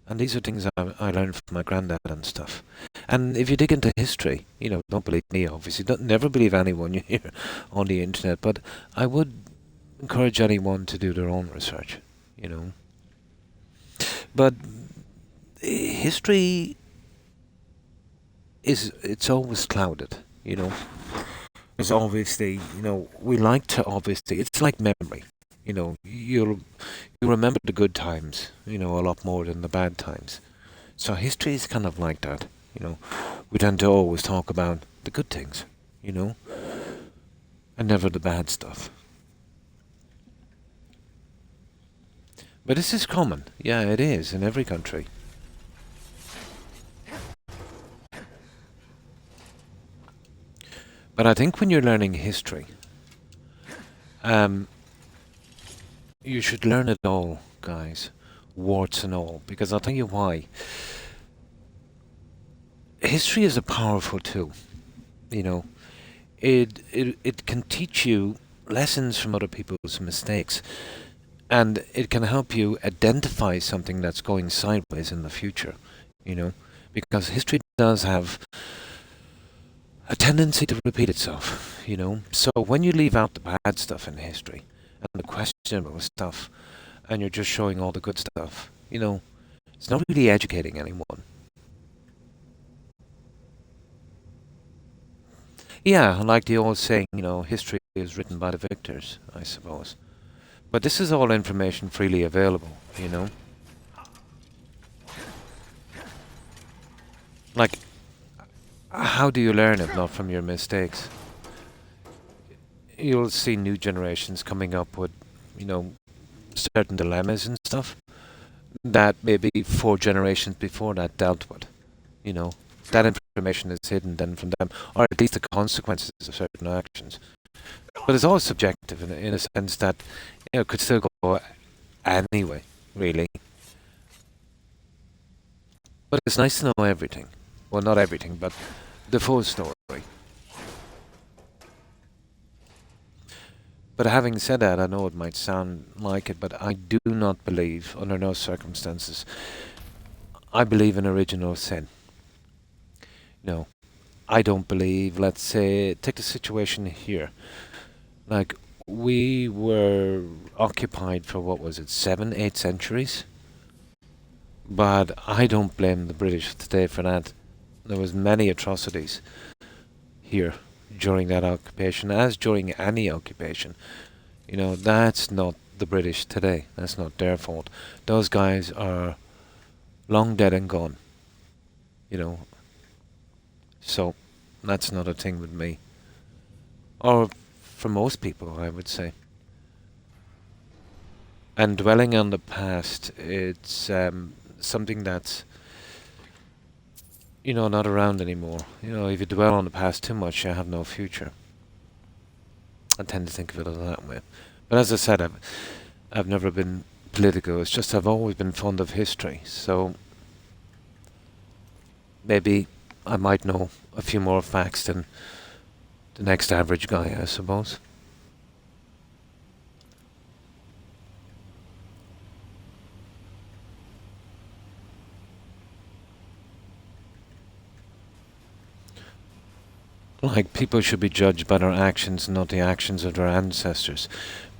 And these are things I learned from my granddad and stuff. And if you dig into history, you know, don't believe me, obviously. Don't never believe anyone you hear on the internet. But I would encourage anyone to do their own research, you know. But history it's always clouded, you know. Because obviously, you know, we like to obviously, it's like memory. You know, you remember the good times, you know, a lot more than the bad times. So history is kind of like that, you know. We tend to always talk about the good things, you know, and never the bad stuff. But this is common. Yeah, it is in every country. But I think when you're learning history, you should learn it all, guys, warts and all, because I'll tell you why. History is a powerful tool, you know. It can teach you lessons from other people's mistakes, and it can help you identify something that's going sideways in the future, you know, because history does have a tendency to repeat itself, you know. So when you leave out the bad stuff in history and the questionable stuff, and you're just showing all the good stuff, you know, it's not really educating anyone. Yeah, like the old saying, you know, history is written by the victors, I suppose. But this is all information freely available, you know. Like, how do you learn if not from your mistakes? You'll see new generations coming up with, you know, certain dilemmas and stuff that maybe 4 generations before that dealt with, you know. That information is hidden then from them, or at least the consequences of certain actions. But it's all subjective in a sense that, you know, it could still go anyway, really. But it's nice to know everything. Well, not everything, but the full story. But having said that, I know it might sound like it, but I do not believe, under no circumstances, I believe in original sin. No, I don't believe, let's say, take the situation here. Like, we were occupied for, what was it, 7, 8 centuries? But I don't blame the British today for that. There was many atrocities here during that occupation, as during any occupation. You know, that's not the British today. That's not their fault. Those guys are long dead and gone. You know, so that's not a thing with me. Or for most people, I would say. And dwelling on the past, it's something that's, you know, not around anymore. You know, if you dwell on the past too much, you have no future. I tend to think of it that way. But as I said, I've never been political. It's just I've always been fond of history. So maybe I might know a few more facts than the next average guy, I suppose. Like, people should be judged by their actions, not the actions of their ancestors.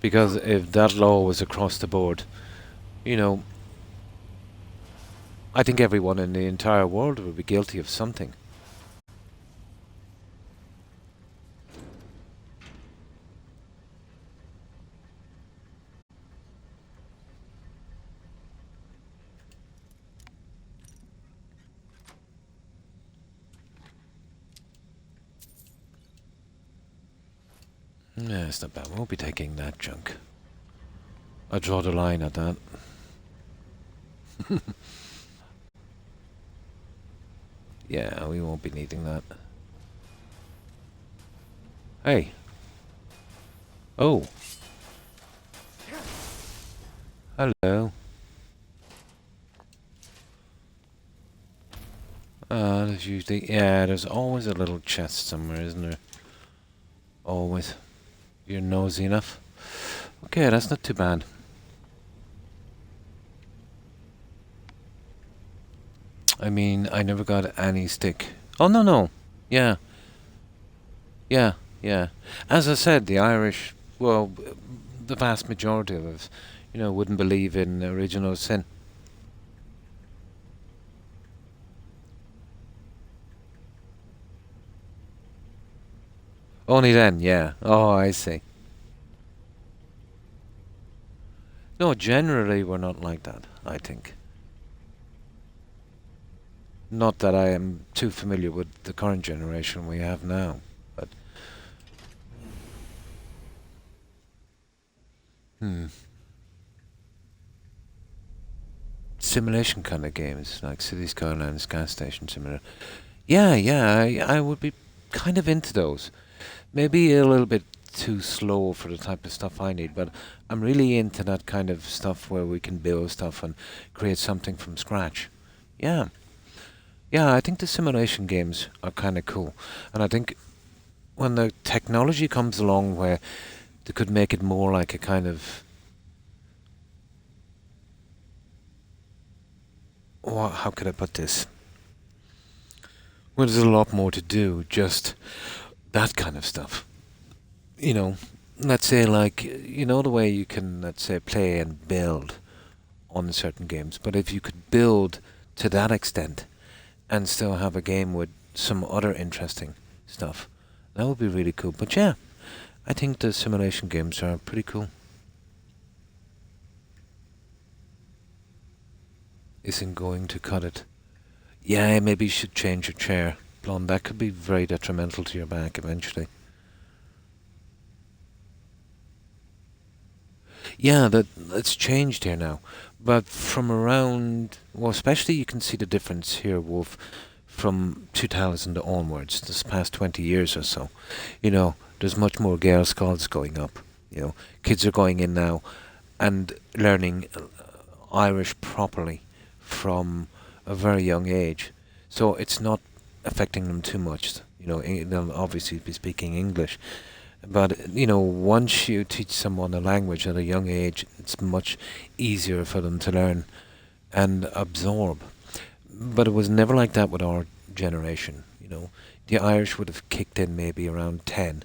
Because if that law was across the board, you know, I think everyone in the entire world would be guilty of something. Yeah, it's not bad. We'll be taking that junk. I draw the line at that. Yeah, we won't be needing that. Hey. Oh. Hello. There's usually... Yeah, there's always a little chest somewhere, isn't there? Always. You're nosy enough. Okay, that's not too bad. I mean, I never got any stick. Oh, no, no. Yeah. Yeah, yeah. As I said, the Irish, well, the vast majority of us, you know, wouldn't believe in original sin. Only then, yeah. Oh, I see. No, generally we're not like that, I think. Not that I am too familiar with the current generation we have now, but... Simulation kind of games, like City Skylines, Gas Station Simulator. Yeah, yeah, I would be kind of into those. Maybe a little bit too slow for the type of stuff I need, but I'm really into that kind of stuff where we can build stuff and create something from scratch. Yeah. Yeah, I think the simulation games are kind of cool. And I think when the technology comes along where they could make it more like a kind of... Oh, how could I put this? Well, there's a lot more to do, just that kind of stuff. You know, let's say like, you know the way you can, let's say, play and build on certain games, but if you could build to that extent and still have a game with some other interesting stuff, that would be really cool. But yeah, I think the simulation games are pretty cool. Isn't going to cut it. Yeah, maybe you should change your chair, Blonde. That could be very detrimental to your back eventually. Yeah, that's changed here now. But from around, well, especially you can see the difference here, Wolf, from 2000 onwards, this past 20 years or so. You know, there's much more Gael Scots going up. You know, kids are going in now and learning Irish properly from a very young age. So it's not affecting them too much. You know, they'll obviously be speaking English. But, you know, once you teach someone a language at a young age, it's much easier for them to learn and absorb. But it was never like that with our generation, you know. The Irish would have kicked in maybe around 10,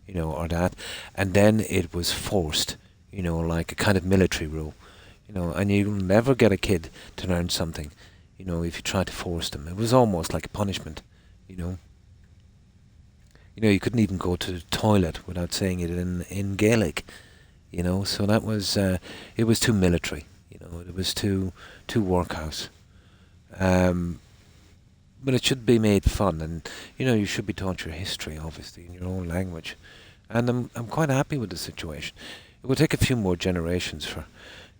you know, or that. And then it was forced, you know, like a kind of military rule, you know. And you'll never get a kid to learn something, you know, if you try to force them. It was almost like a punishment, you know. You know, you couldn't even go to the toilet without saying it in Gaelic, you know. So that was, it was too military, you know. It was too workhouse. But it should be made fun, and you know, you should be taught your history, obviously, in your own language. And I'm quite happy with the situation. It will take a few more generations for,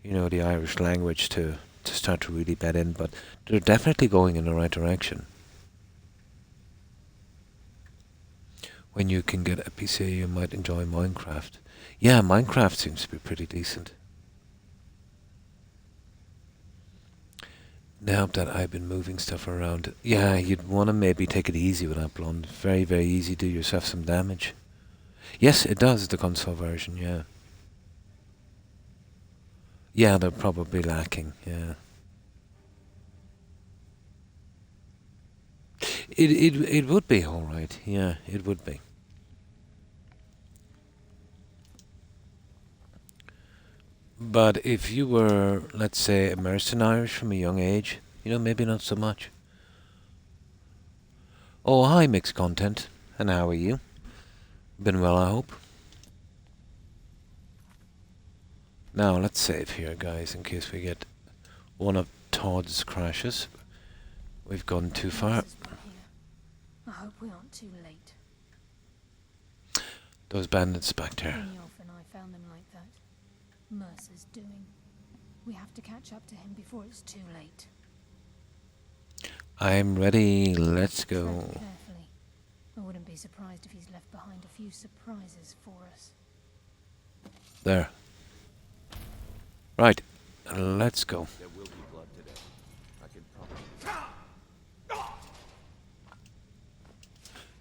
you know, the Irish language to start to really bed in, but they're definitely going in the right direction. When you can get a PC, you might enjoy Minecraft. Yeah, Minecraft seems to be pretty decent. Now that I've been moving stuff around, yeah, you'd want to maybe take it easy with that, Blonde. Very, very easy. Do yourself some damage. Yes, it does, the console version, yeah. Yeah, they're probably lacking, yeah. It would be alright, yeah, it would be. But if you were, let's say, immersed in Irish from a young age, you know, maybe not so much. Oh, hi, Mixed Content. And how are you? Been well, I hope. Now, let's save here, guys, in case we get one of Todd's crashes. We've gone too far. I hope we aren't too late. Those bandits back there. Only often I found them like that. Mercer's doing. We have to catch up to him before it's too late. I'm ready. Let's Tread go. carefully. I wouldn't be surprised if he's left behind a few surprises for us. There. Right. Let's go. There will be blood today. I can promise.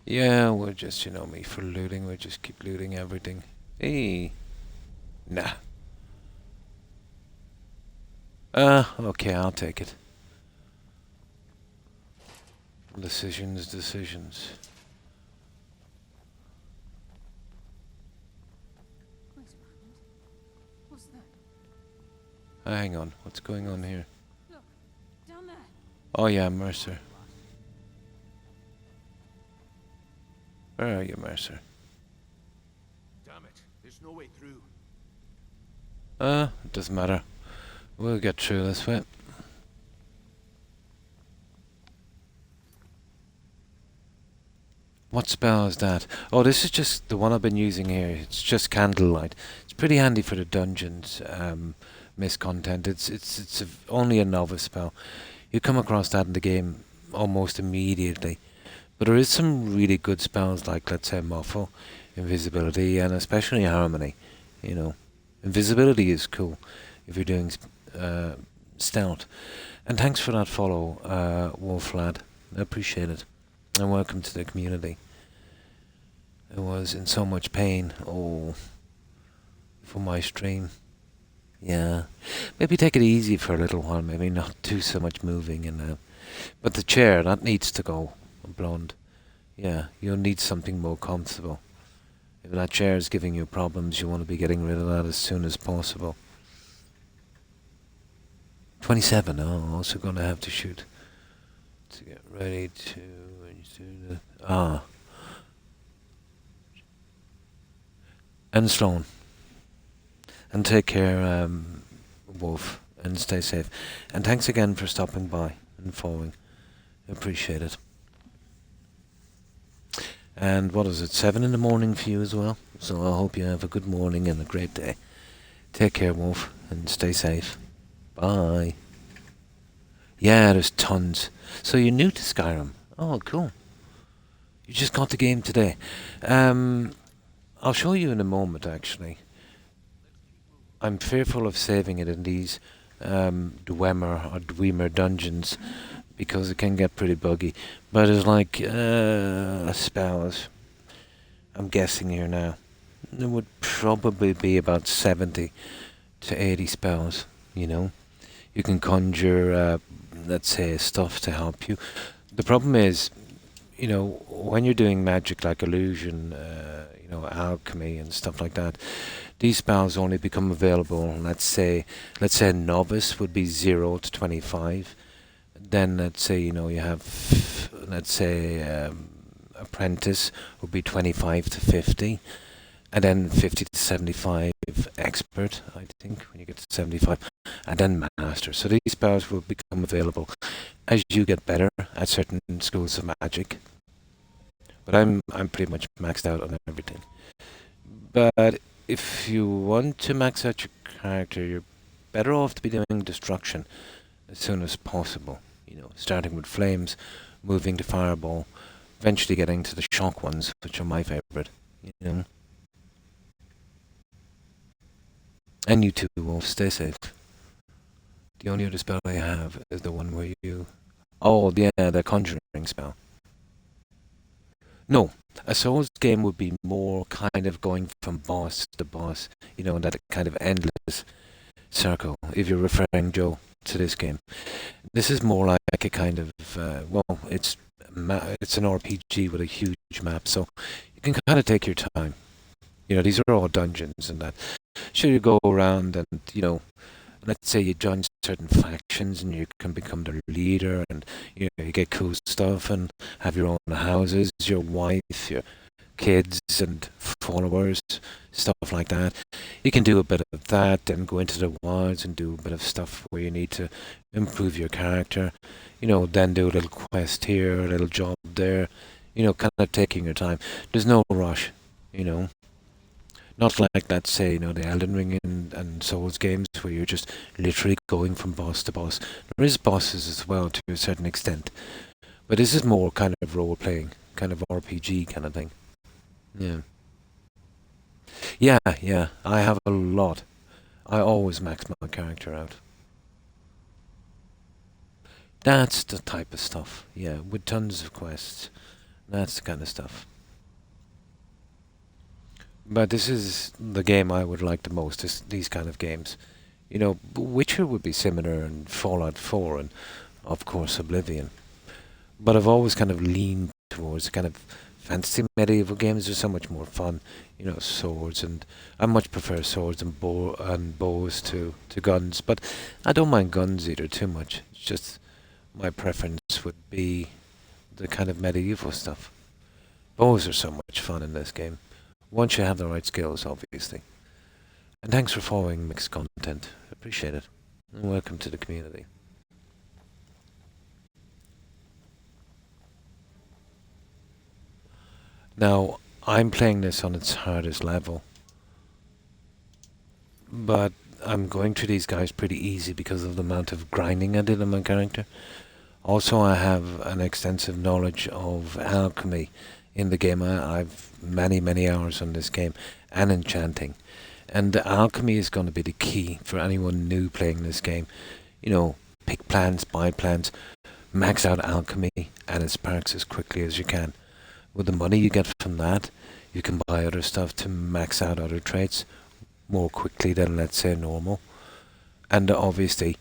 Yeah, we're just, you know me for looting. We just keep looting everything. Hey. Nah. Okay, I'll take it. Decisions. What's that? Hang on, what's going on here? Look, down there. Oh yeah, Mercer. Where are you, Mercer? Damn it, there's no way through. It doesn't matter. We'll get through this way. What spell is that? Oh, this is just the one I've been using here. It's just candlelight. It's pretty handy for the dungeons, mist content. It's only a novice spell. You come across that in the game almost immediately. But there is some really good spells like, let's say, Muffle, Invisibility, and especially Harmony. You know, Invisibility is cool if you're doing stealth. And thanks for that follow, Wolf Lad. I appreciate it. And welcome to the community. I was in so much pain, for my stream. Yeah. Maybe take it easy for a little while, maybe not do so much moving and that. But the chair, that needs to go, blonde. Yeah, you'll need something more comfortable. If that chair is giving you problems, you want to be getting rid of that as soon as possible. 27, also going to have to shoot. To get ready to... And Sloan. And take care, Wolf, and stay safe. And thanks again for stopping by and following. Appreciate it. And what is it, 7 in the morning for you as well? So I hope you have a good morning and a great day. Take care, Wolf, and stay safe. Bye. Yeah, there's tons. So you're new to Skyrim. Oh, cool. You just got the game today. I'll show you in a moment, actually. I'm fearful of saving it in these Dwemer or Dwemer dungeons because it can get pretty buggy. But it's like spells. I'm guessing here now. There would probably be about 70 to 80 spells, you know. You can conjure, let's say, stuff to help you. The problem is, you know, when you're doing magic like illusion, you know, alchemy and stuff like that, these spells only become available, let's say novice would be 0 to 25. Then let's say, you know, you have, let's say, apprentice would be 25 to 50. And then 50 to 75 expert, I think, when you get to 75. And then master. So these spells will become available as you get better at certain schools of magic. But I'm pretty much maxed out on everything. But if you want to max out your character, you're better off to be doing destruction as soon as possible. You know, starting with flames, moving to fireball, eventually getting to the shock ones, which are my favorite. You know. And you too will stay safe. The only other spell I have is the one where you... Oh, yeah, the conjuring spell. No, a Souls game would be more kind of going from boss to boss, you know, that kind of endless circle, if you're referring, Joe, to this game. This is more like a kind of, well, it's an RPG with a huge map, so you can kind of take your time. You know, these are all dungeons and that. Sure, you go around and, you know, let's say you join certain factions and you can become the leader and, you know, you get cool stuff and have your own houses, your wife, your kids and followers, stuff like that. You can do a bit of that and go into the wilds and do a bit of stuff where you need to improve your character. You know, then do a little quest here, a little job there. You know, kind of taking your time. There's no rush, you know. Not like, let's say, the Elden Ring and Souls games where you're just literally going from boss to boss. There is bosses as well to a certain extent. But this is more kind of role-playing, kind of RPG kind of thing. Yeah. Yeah, I have a lot. I always max my character out. That's the type of stuff, yeah, with tons of quests. That's the kind of stuff. But this is the game I would like the most, is these kind of games. Witcher would be similar, and Fallout 4, and of course Oblivion. But I've always kind of leaned towards kind of fantasy medieval games. Are so much more fun, swords, and I much prefer swords and bows to guns. But I don't mind guns either too much. It's just my preference would be the kind of medieval stuff. Bows are so much fun in this game. Once you have the right skills, obviously. And thanks for following Mixed Content. Appreciate it. And welcome to the community. Now, I'm playing this on its hardest level. But I'm going through these guys pretty easy because of the amount of grinding I did on my character. Also, I have an extensive knowledge of alchemy in the game. I've many hours on this game, and enchanting. And the alchemy is going to be the key for anyone new playing this game. Pick plants, buy plants, max out alchemy and its perks as quickly as you can. With the money you get from that, you can buy other stuff to max out other traits more quickly than, let's say, normal. And obviously,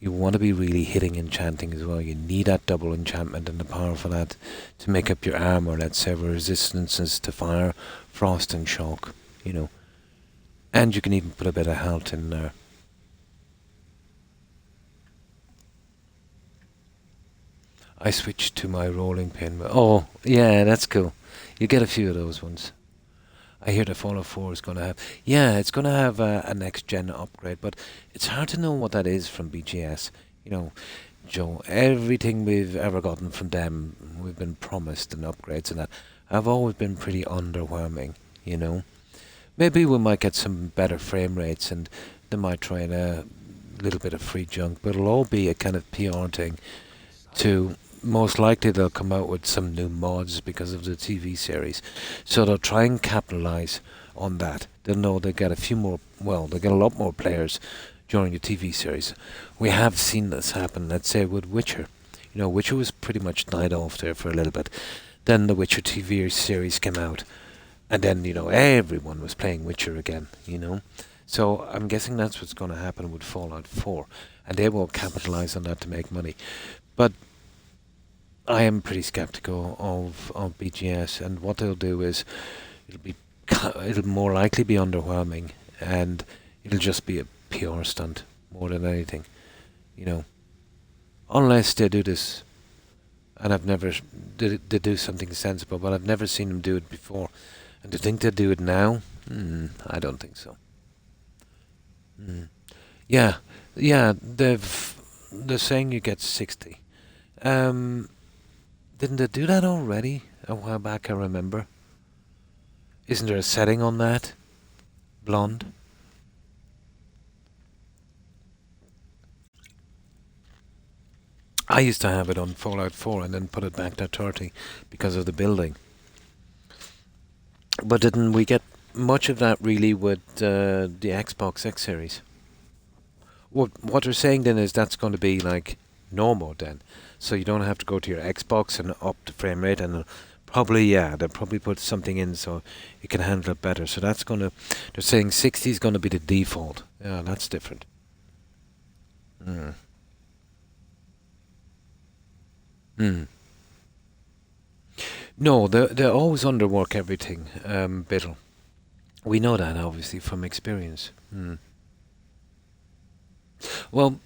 you want to be really hitting enchanting as well. You need that double enchantment and the power for that to make up your armor, let's say, resistances to fire, frost and shock, And you can even put a bit of health in there. I switched to my rolling pin. Oh, yeah, that's cool. You get a few of those ones. I hear the Fallout 4 is going to have... Yeah, it's going to have a next-gen upgrade, but it's hard to know what that is from BGS. Joe, everything we've ever gotten from them, we've been promised and upgrades and that, have always been pretty underwhelming, Maybe we might get some better frame rates and they might try in a little bit of free junk, but it'll all be a kind of PR thing to... Most likely they'll come out with some new mods because of the TV series. So they'll try and capitalize on that. They'll know they'll get a few more, they'll get a lot more players during the TV series. We have seen this happen, let's say, with Witcher. Witcher was pretty much died off there for a little bit. Then the Witcher TV series came out. And then, everyone was playing Witcher again, So I'm guessing that's what's going to happen with Fallout 4. And they will capitalize on that to make money. But I am pretty skeptical of BGS, and what they'll do is it'll more likely be underwhelming, and it'll just be a PR stunt more than anything, Unless they do this, and I've never they do something sensible, but I've never seen them do it before, and to think they do it now, I don't think so. Yeah, they're saying you get 60. Didn't they do that already a while back, I remember? Isn't there a setting on that? Blonde? I used to have it on Fallout 4 and then put it back to 30 because of the building. But didn't we get much of that really with the Xbox X Series? What they're saying then is that's going to be like normal then. So you don't have to go to your Xbox and up the frame rate, and they'll probably put something in so you can handle it better. So that's they're saying 60 is going to be the default. Yeah, that's different. No, they always underwork everything, Biddle. We know that, obviously, from experience. Well,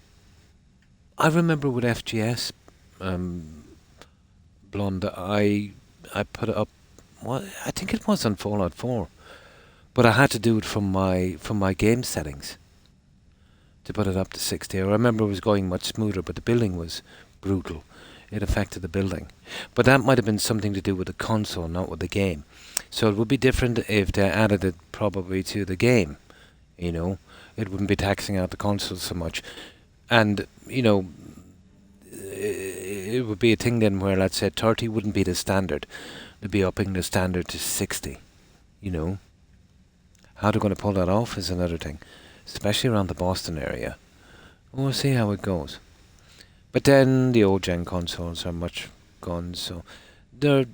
I remember with FGS, Blonde, I put it up. I think it was on Fallout 4, but I had to do it from my game settings to put it up to 60. I remember it was going much smoother, but the building was brutal. it affected the building. But that might have been something to do with the console, not with the game. So it would be different if they added it probably to the game. You know, it wouldn't be taxing out the console so much. And, you know, it would be a thing then where, let's say, 30 wouldn't be the standard. They'd be upping the standard to 60, you know. How they're going to pull that off is another thing, especially around the Boston area. We'll see how it goes. But then the old gen consoles are much gone, so they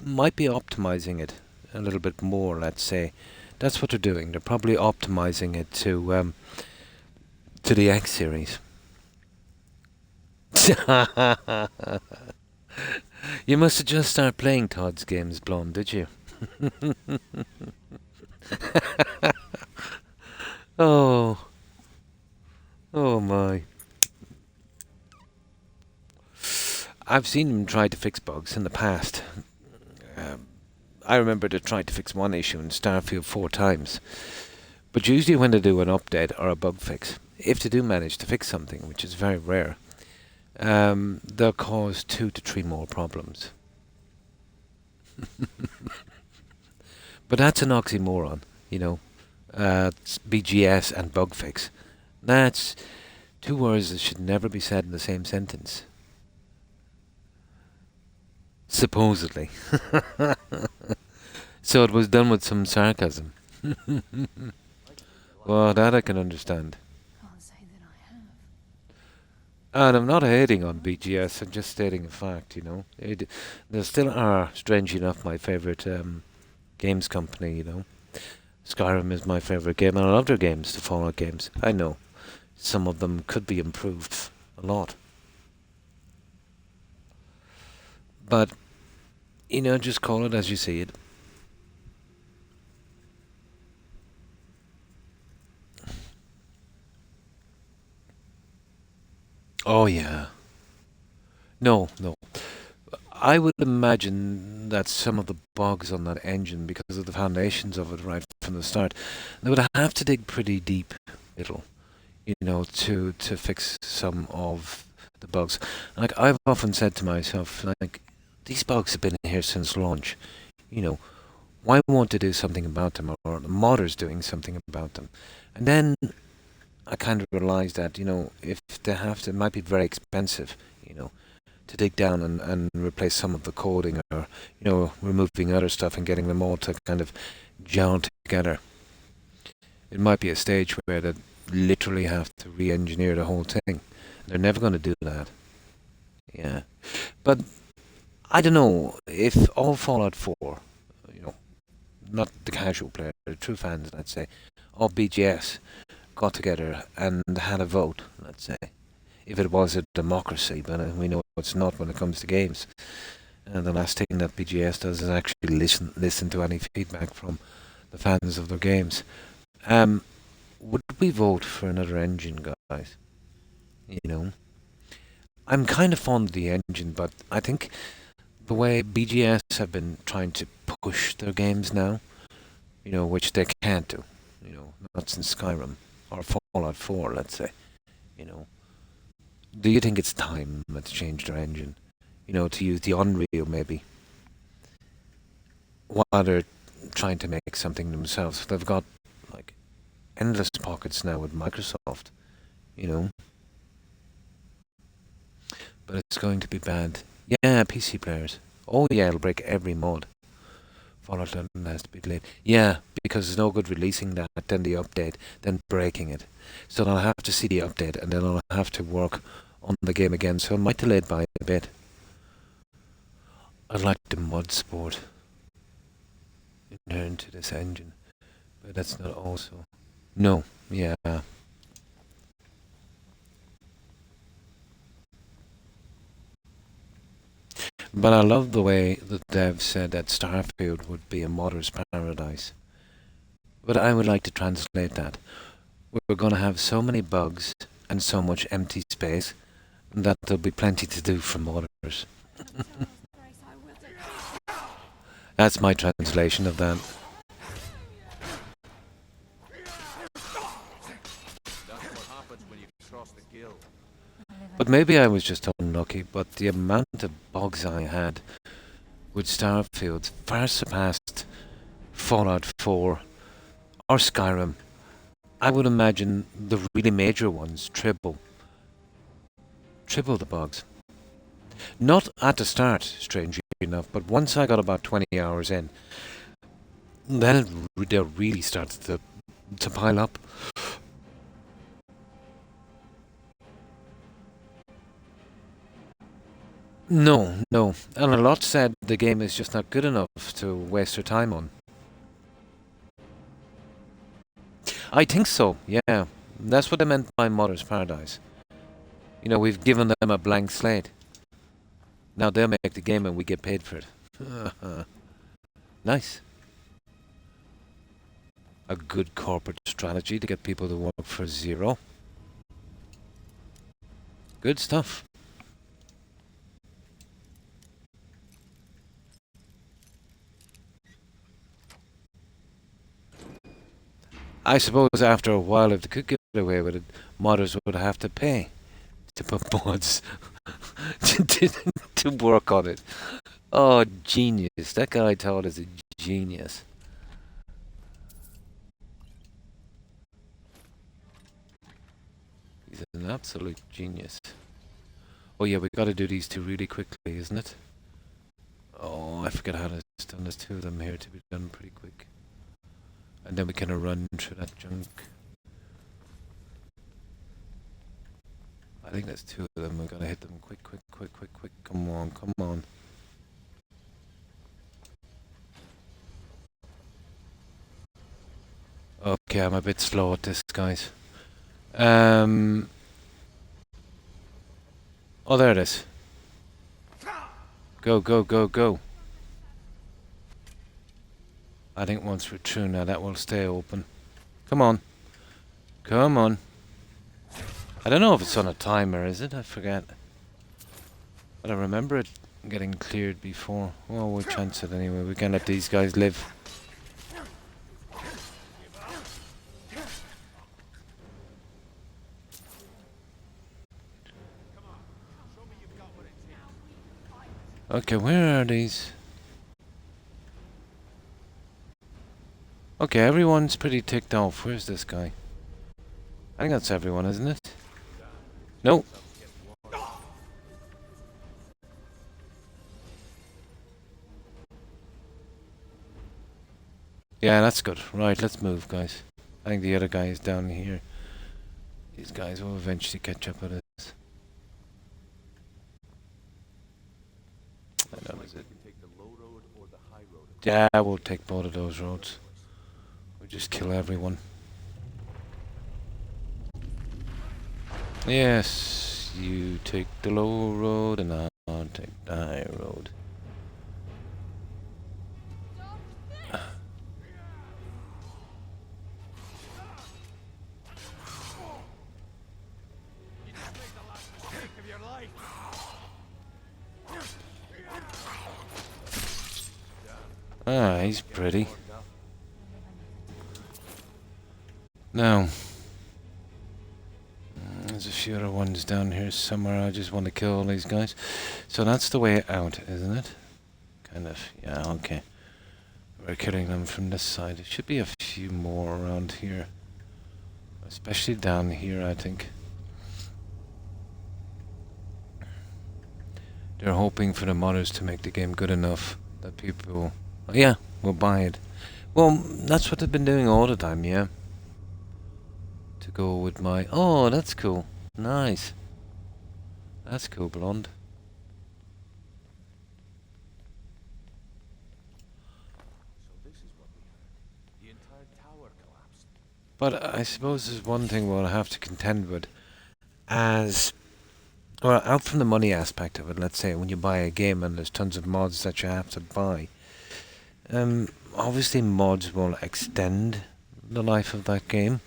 might be optimizing it a little bit more, let's say. That's what they're doing. They're probably optimizing it to the X series. You must have just started playing Todd's games, Blonde, did you? Oh. Oh my. I've seen them try to fix bugs in the past. I remember they tried to fix one issue in Starfield 4 times. But usually when they do an update or a bug fix, if they do manage to fix something, which is very rare, they'll cause 2 to 3 more problems. But that's an oxymoron, you know. It's BGS and bug fix. That's 2 words that should never be said in the same sentence. Supposedly. So it was done with some sarcasm. Well, that I can understand. Can't say that I have. And I'm not hating on BGS, I'm just stating a fact, you know. They still are, strange enough, my favourite games company, you know. Skyrim is my favourite game, and I love their games, the Fallout games. I know. Some of them could be improved a lot. But, you know, just call it as you see it. Oh, yeah. No. I would imagine that some of the bugs on that engine, because of the foundations of it right from the start, they would have to dig pretty deep, you know, to fix some of the bugs. Like, I've often said to myself, like, these bugs have been here since launch. You know, why won't they do something about them, or the modders doing something about them? And then I kind of realised that, you know, if they have to, it might be very expensive, you know, to dig down and replace some of the coding, or, you know, removing other stuff and getting them all to kind of gel together. It might be a stage where they literally have to re-engineer the whole thing. They're never going to do that. Yeah. But I don't know if all Fallout 4, you know, not the casual player, the true fans, let's say, or BGS got together and had a vote, let's say, if it was a democracy, but we know it's not when it comes to games. And the last thing that BGS does is actually listen to any feedback from the fans of their games. Would we vote for another engine, guys? You know, I'm kind of fond of the engine, but I think the way BGS have been trying to push their games now, you know, which they can't do, you know, not since Skyrim or Fallout 4, let's say, you know. Do you think it's time to change their engine? You know, to use the Unreal maybe, while they're trying to make something themselves. They've got like endless pockets now with Microsoft, you know. But it's going to be bad. Yeah, PC players. Oh yeah, it'll break every mod. Fallout London has to be delayed. Yeah, because there's no good releasing that, then the update, then breaking it. So I'll have to see the update, and then I'll have to work on the game again, so I might delay it by a bit. I'd like the mod support inherent to this engine, but that's not also. No, yeah. But I love the way the dev said that Starfield would be a modder's paradise. But I would like to translate that. We're going to have so many bugs and so much empty space that there'll be plenty to do for modders. That's my translation of that. But maybe I was just unlucky, but the amount of bugs I had with Starfield far surpassed Fallout 4 or Skyrim. I would imagine the really major ones triple the bugs. Not at the start, strangely enough, but once I got about 20 hours in, then they really started to pile up. No, and a lot said the game is just not good enough to waste their time on. I think so, yeah. That's what I meant by Modder's Paradise. You know, we've given them a blank slate. Now they'll make the game and we get paid for it. Nice. A good corporate strategy to get people to work for zero. Good stuff. I suppose after a while, if they could get away with it, modders would have to pay to put mods to work on it. Oh, genius. That guy Todd is a genius. He's an absolute genius. Oh yeah, we got to do these two really quickly, isn't it? Oh, I forget how to done. There's two of them here to be done pretty quick. And then we kind of run through that junk. I think there's two of them. We gotta hit them quick. Come on. Okay, I'm a bit slow at this, guys. Oh, there it is. Go. I think once we're through now, that will stay open. Come on. I don't know if it's on a timer, is it? I forget. But I remember it getting cleared before. Well, we'll chance it anyway. We can let these guys live. Okay, where are these? Okay, everyone's pretty ticked off. Where's this guy? I think that's everyone, isn't it? No. Yeah, that's good. Right, let's move, guys. I think the other guy is down here. These guys will eventually catch up with us. I know, is it? Yeah, we'll take both of those roads. We'll just kill everyone. Yes, you take the low road and I'll take the high road. Ah, he's pretty. Now, there's a few other ones down here somewhere. I just want to kill all these guys. So that's the way out, isn't it? Kind of. Yeah, okay. We're killing them from this side. There should be a few more around here. Especially down here, I think. They're hoping for the modders to make the game good enough that people... yeah, will buy it. Well, that's what they've been doing all the time, yeah. To go with my... oh, that's cool. Nice. That's cool, blonde. So this is what we heard. The entire tower collapsed. But I suppose there's one thing we'll have to contend with. As... well, out from the money aspect of it, let's say, when you buy a game and there's tons of mods that you have to buy... obviously mods will extend the life of that game.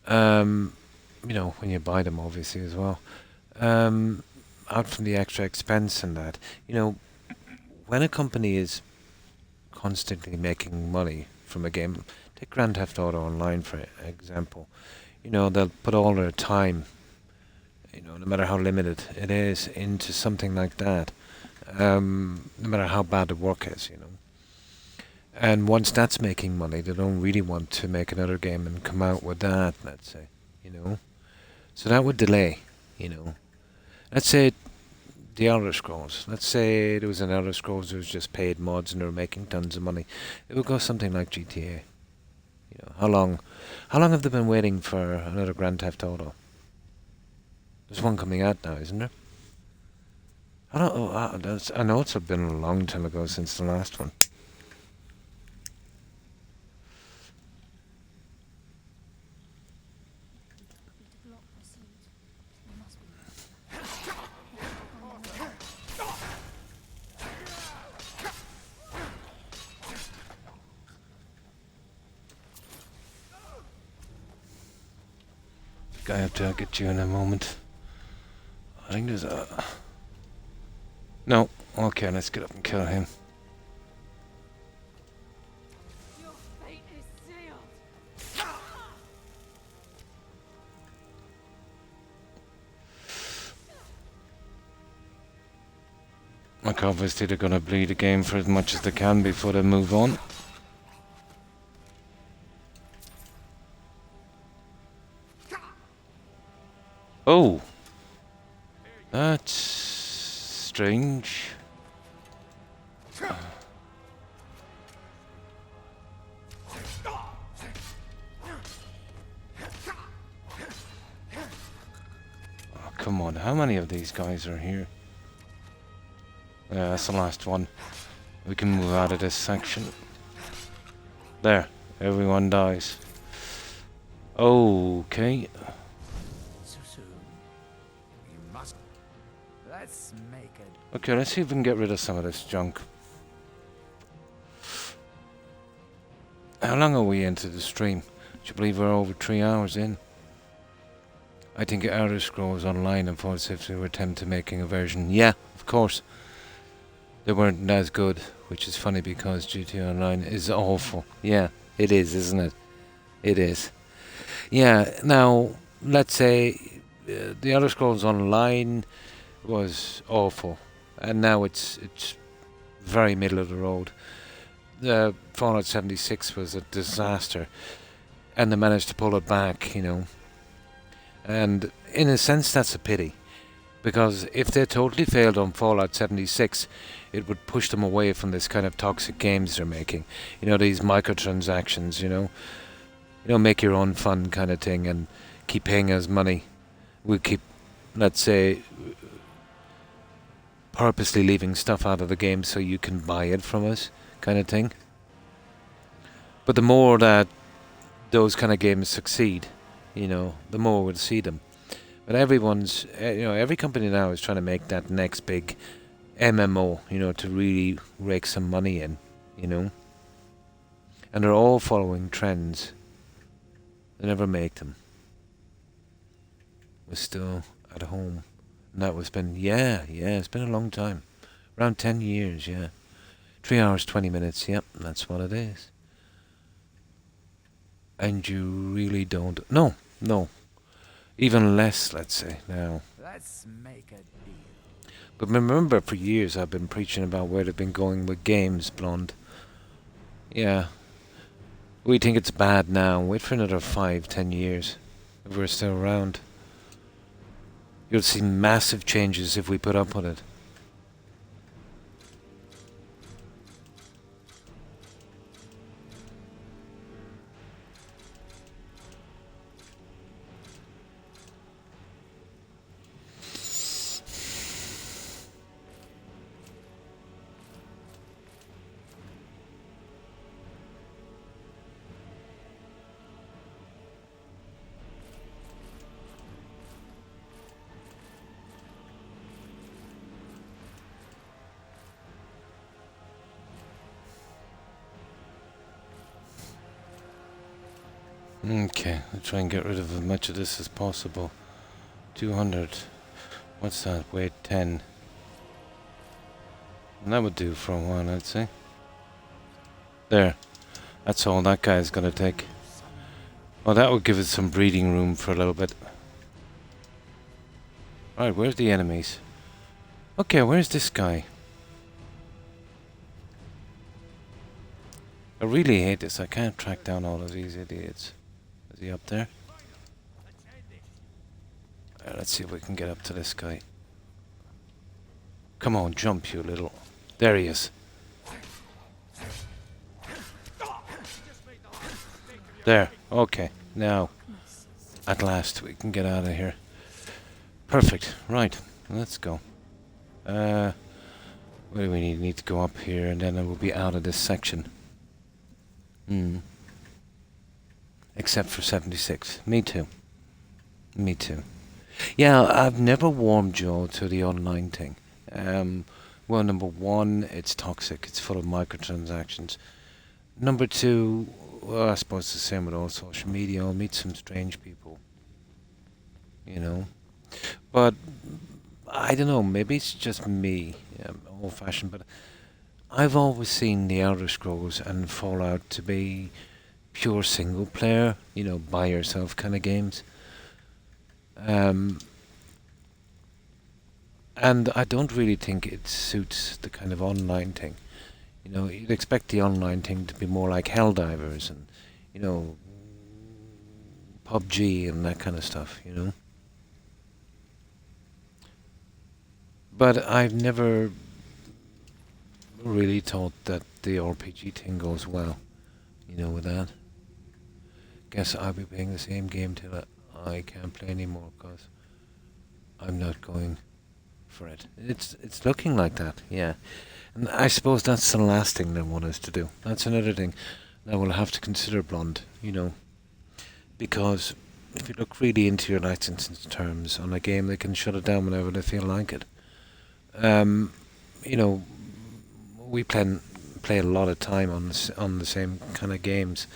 You know, when you buy them, obviously, as well. Out from the extra expense and that. You know, when a company is constantly making money from a game, take Grand Theft Auto Online, for example. You know, they'll put all their time you know, no matter how limited it is, into something like that. No matter how bad the work is, you know. And once that's making money, they don't really want to make another game and come out with that, let's say, you know. So that would delay, you know. Let's say the Elder Scrolls. Let's say there was an Elder Scrolls that was just paid mods and they were making tons of money. It would go something like GTA. You know, how long have they been waiting for another Grand Theft Auto? There's one coming out now, isn't there? I don't know. I know it's been a long time ago since the last one. I have to get you in a moment. I think there's a... No. Okay, let's get up and kill him. Your fate is sealed. Like, obviously they're gonna bleed the game for as much as they can before they move on. Oh! That's strange. Oh, come on, how many of these guys are here? Yeah, that's the last one. We can move out of this section. There, everyone dies. Okay. Okay, let's see if we can get rid of some of this junk. How long are we into the stream? Do you believe we're over 3 hours in? I think Elder Scrolls Online and Fallout 50 were attempting to making a version. Yeah, of course. They weren't as good, which is funny because GTA Online is awful. Yeah, it is, isn't it? It is. Yeah, now, let's say the Elder Scrolls Online was awful. And now it's very middle of the road. The Fallout 76 was a disaster, and they managed to pull it back, you know. And in a sense, that's a pity, because if they totally failed on Fallout 76, it would push them away from this kind of toxic games they're making. You know, these microtransactions, you know, make your own fun kind of thing, and keep paying us money. We'll keep, let's say, purposely leaving stuff out of the game so you can buy it from us, kind of thing. But the more that those kind of games succeed, you know, the more we'll see them. But everyone's, you know, every company now is trying to make that next big MMO, you know, to really rake some money in, you know. And they're all following trends. They never make them. We're still at home. And that was been, yeah, it's been a long time. Around 10 years, yeah. 3 hours, 20 minutes, yep, that's what it is. And you really don't... No. Even less, let's say, now. Let's make a deal. But remember, for years I've been preaching about where they've been going with games, Blonde. Yeah. We think it's bad now. Wait for another 5-10 years, if we're still around. You'll see massive changes if we put up with it. Okay, I'll try and get rid of as much of this as possible. 200. What's that? Weight 10. And that would do for a while, I'd say. There. That's all that guy's gonna take. Well, that would give it some breathing room for a little bit. Right, where's the enemies? Okay, where's this guy? I really hate this. I can't track down all of these idiots. Is he up there? Let's see if we can get up to this guy. Come on, jump, you little... There he is. There. Okay. Now, at last, we can get out of here. Perfect. Right. Let's go. What do we need? We need to go up here, and then we'll be out of this section. Except for 76. Me too. Me too. Yeah, I've never warmed Joe to the online thing. Well, number one, it's toxic. It's full of microtransactions. Number two, well, I suppose it's the same with all social media. I'll meet some strange people. You know? But, I don't know, maybe it's just me. Old-fashioned, but I've always seen the Elder Scrolls and Fallout to be pure single-player, you know, by yourself kind of games. And I don't really think it suits the kind of online thing. You know, you'd expect the online thing to be more like Helldivers and, you know, PUBG and that kind of stuff, you know. But I've never really thought that the RPG thing goes well, you know, with that. Guess I'll be playing the same game till I can't play anymore because I'm not going for it. It's looking like that, yeah. And I suppose that's the last thing they want us to do. That's another thing that we'll have to consider, Blonde, you know. Because if you look really into your licensing terms on a game, they can shut it down whenever they feel like it. You know, we play a lot of time on the same kind of games,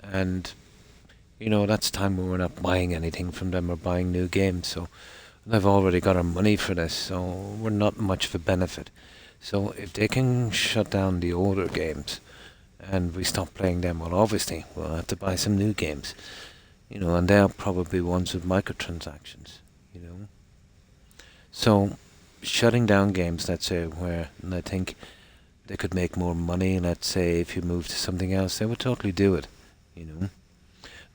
and you know that's time when we're not buying anything from them or buying new games. So they've already got our money for this, so we're not much of a benefit. So if they can shut down the older games and we stop playing them, well, obviously we'll have to buy some new games, you know, and they're probably ones with microtransactions, you know. So shutting down games, let's say, where I think they could make more money, let's say if you move to something else, they would totally do it, you know.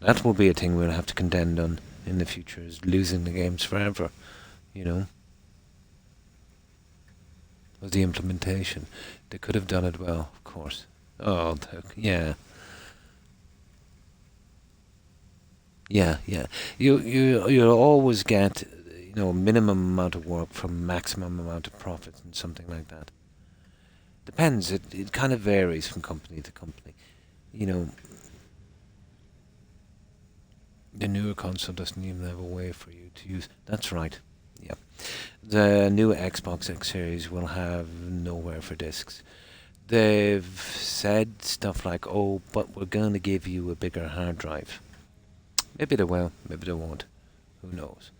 That will be a thing we'll have to contend on in the future, is losing the games forever, you know. Was the implementation. They could have done it well, of course. Oh, yeah. Yeah. You'll always get, you know, minimum amount of work from maximum amount of profit and something like that. Depends. It kind of varies from company to company. You know, the newer console doesn't even have a way for you to use. That's right. Yeah. The new Xbox X Series will have nowhere for discs. They've said stuff like, oh, but we're going to give you a bigger hard drive. Maybe they will, maybe they won't. Who knows?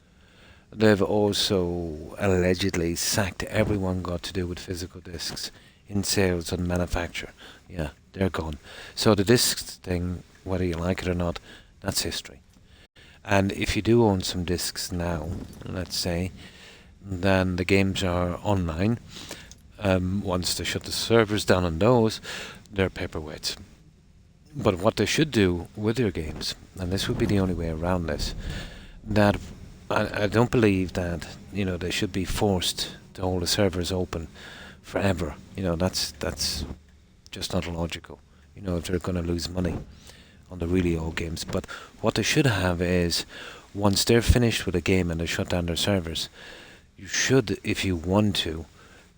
They've also allegedly sacked everyone got to do with physical discs in sales and manufacture. Yeah, they're gone. So the discs thing, whether you like it or not, that's history. And if you do own some discs now, let's say, then the games are online. Once they shut the servers down on those, they're paperweights. But what they should do with your games, and this would be the only way around this, that I don't believe that, you know, they should be forced to hold the servers open forever. You know, that's just not logical. You know, if they're going to lose money on the really old games. But what they should have is, once they're finished with a game and they shut down their servers, you should, if you want to,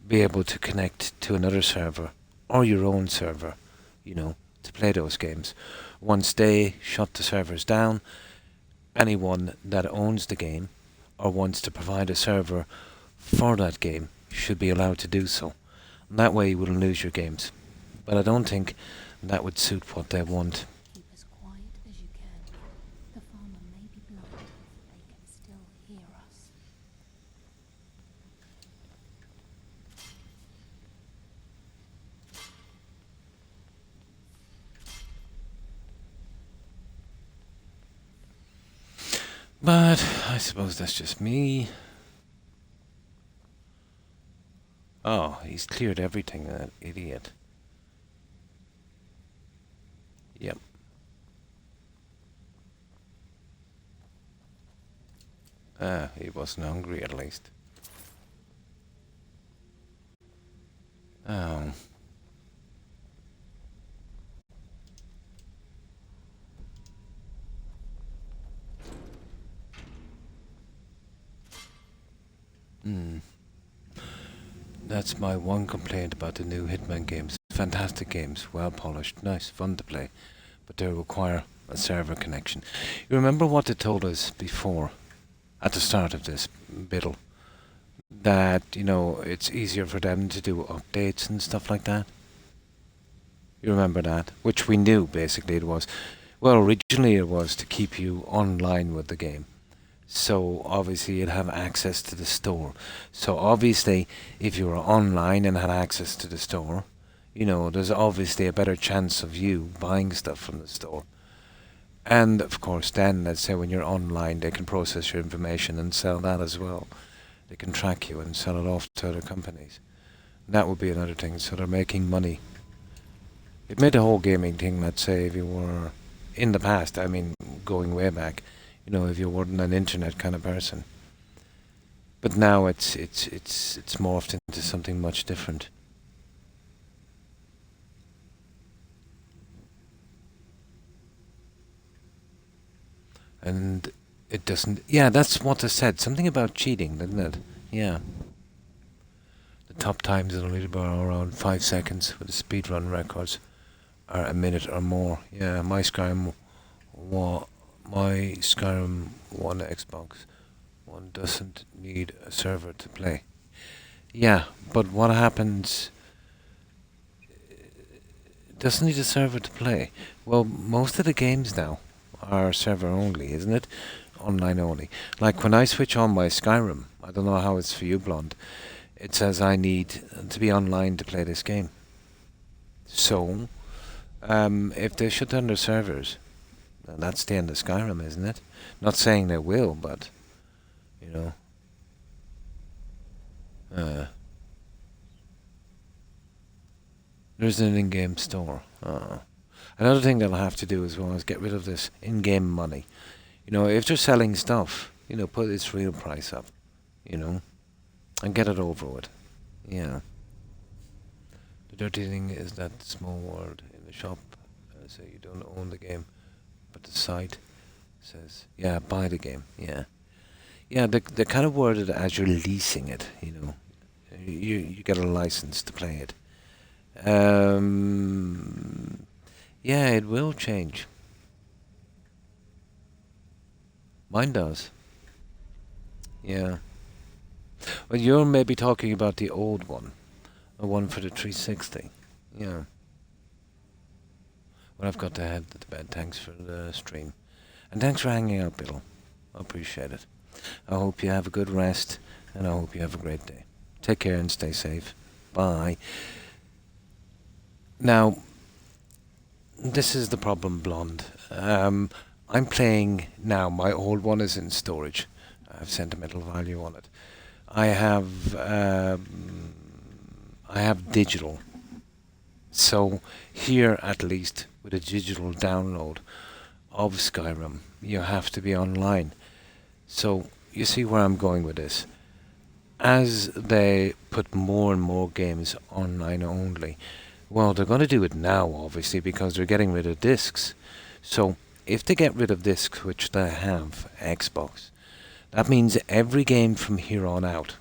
be able to connect to another server or your own server, you know, to play those games. Once they shut the servers down, anyone that owns the game or wants to provide a server for that game should be allowed to do so. And that way you wouldn't lose your games. But I don't think that would suit what they want. Keep as quiet as you can. The farmer may be blind, but they can still hear us. But I suppose that's just me. Oh, he's cleared everything, that idiot. Yep. Ah, he wasn't hungry at least. Oh. That's my one complaint about the new Hitman games. Fantastic games, well polished, nice, fun to play, but they require a server connection. You remember what they told us before, at the start of this biddle, that, you know, it's easier for them to do updates and stuff like that? You remember that? Which we knew, basically, it was. Well, originally it was to keep you online with the game. So obviously you'd have access to the store. So obviously if you were online and had access to the store, you know, there's obviously a better chance of you buying stuff from the store. And of course then, let's say when you're online, they can process your information and sell that as well. They can track you and sell it off to other companies. That would be another thing, so they're making money. It made the whole gaming thing, let's say, if you were in the past, I mean, going way back, you know, if you weren't an internet kind of person. But now it's morphed into something much different. And it doesn't... Yeah, that's what I said. Something about cheating, didn't it? Yeah. The top times in a leaderboard are around 5 seconds, with the speedrun records are a minute or more. Yeah, my Skyrim 1 Xbox One doesn't need a server to play. Yeah, but what happens... It doesn't need a server to play. Well, most of the games now are server only, isn't it? Online only. Like when I switch on my Skyrim, I don't know how it's for you, Blonde, it says I need to be online to play this game. So, if they shut down their servers, that's the end of Skyrim, isn't it? Not saying they will, but, you know. There's an in-game store. Another thing they'll have to do as well is get rid of this in-game money. You know, if they're selling stuff, you know, put its real price up, you know, and get it over with. Yeah. The dirty thing is that small word in the shop say you don't own the game, but the site says, yeah, buy the game. Yeah. Yeah, they kind of worded it as you're leasing it, you know. You get a license to play it. Yeah, it will change. Mine does. Yeah. Well, you're maybe talking about the old one. The one for the 360. Yeah. Well, I've got to head to bed. Thanks for the stream. And thanks for hanging out, Bill. I appreciate it. I hope you have a good rest, and I hope you have a great day. Take care and stay safe. Bye. Now, this is the problem, Blonde. I'm playing now. My old one is in storage. I have sentimental value on it. I have digital. So here, at least, with a digital download of Skyrim, you have to be online. So you see where I'm going with this. As they put more and more games online only, well, they're going to do it now, obviously, because they're getting rid of discs. So if they get rid of discs, which they have, Xbox, that means every game from here on out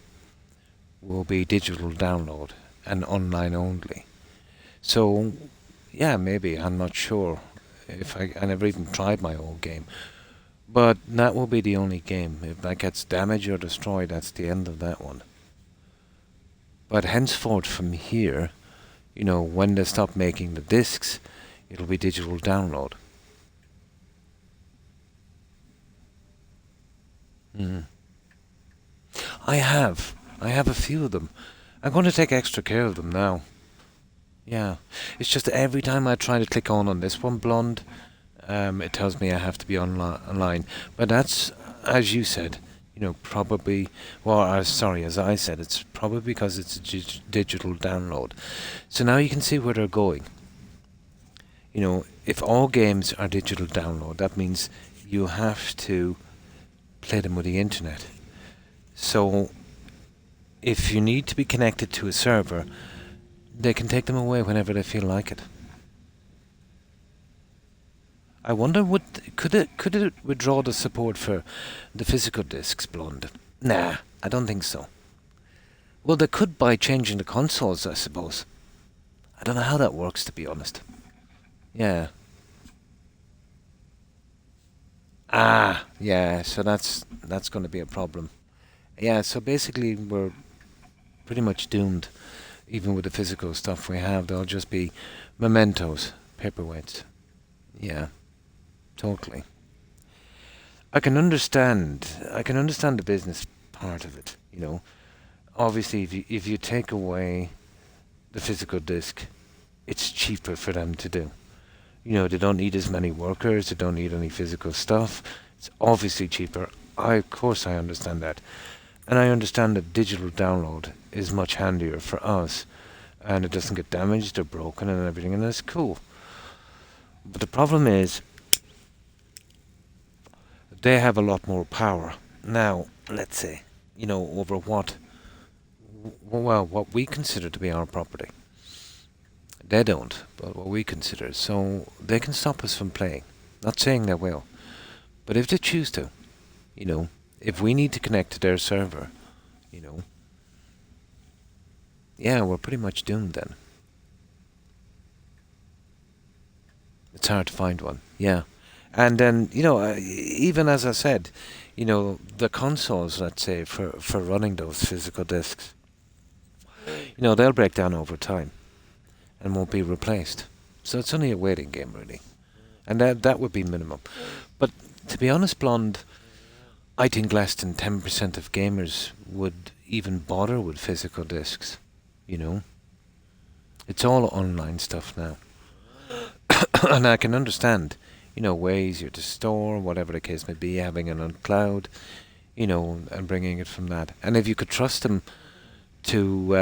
will be digital download and online only. So, yeah, maybe, I'm not sure. I never even tried my old game. But that will be the only game. If that gets damaged or destroyed, that's the end of that one. But henceforth from here, you know, when they stop making the discs, it'll be digital download. I have a few of them. I'm going to take extra care of them now. Yeah, it's just every time I try to click on this one, Blonde, it tells me I have to be online. But that's, as you said, You know, probably, well, sorry, as I said, it's probably because it's a digital download. So now you can see where they're going. You know, if all games are digital download, that means you have to play them with the internet. So if you need to be connected to a server, they can take them away whenever they feel like it. I wonder, could it withdraw the support for the physical discs, Blonde? Nah, I don't think so. Well, they could by changing the consoles, I suppose. I don't know how that works, to be honest. Yeah. Ah, yeah, so that's going to be a problem. Yeah, so basically we're pretty much doomed. Even with the physical stuff we have, they'll just be mementos, paperweights. Yeah. Totally. I can understand the business part of it, you know. Obviously, if you take away the physical disc, it's cheaper for them to do. You know, they don't need as many workers, they don't need any physical stuff. It's obviously cheaper. Of course I understand that. And I understand that digital download is much handier for us. And it doesn't get damaged or broken and everything, and that's cool. But the problem is, they have a lot more power. Now, let's say, you know, over what we consider to be our property. They don't, but what we consider. So they can stop us from playing. Not saying they will. But if they choose to, you know, if we need to connect to their server, you know, yeah, we're pretty much doomed then. It's hard to find one, yeah. And then, you know, even as I said, you know, the consoles, let's say, for running those physical discs, you know, they'll break down over time and won't be replaced. So it's only a waiting game, really. And that would be minimum. But to be honest, Blonde, I think less than 10% of gamers would even bother with physical discs, you know. It's all online stuff now. And I can understand, you know, way easier to store, whatever the case may be, having it on cloud, you know, and bringing it from that. And if you could trust them to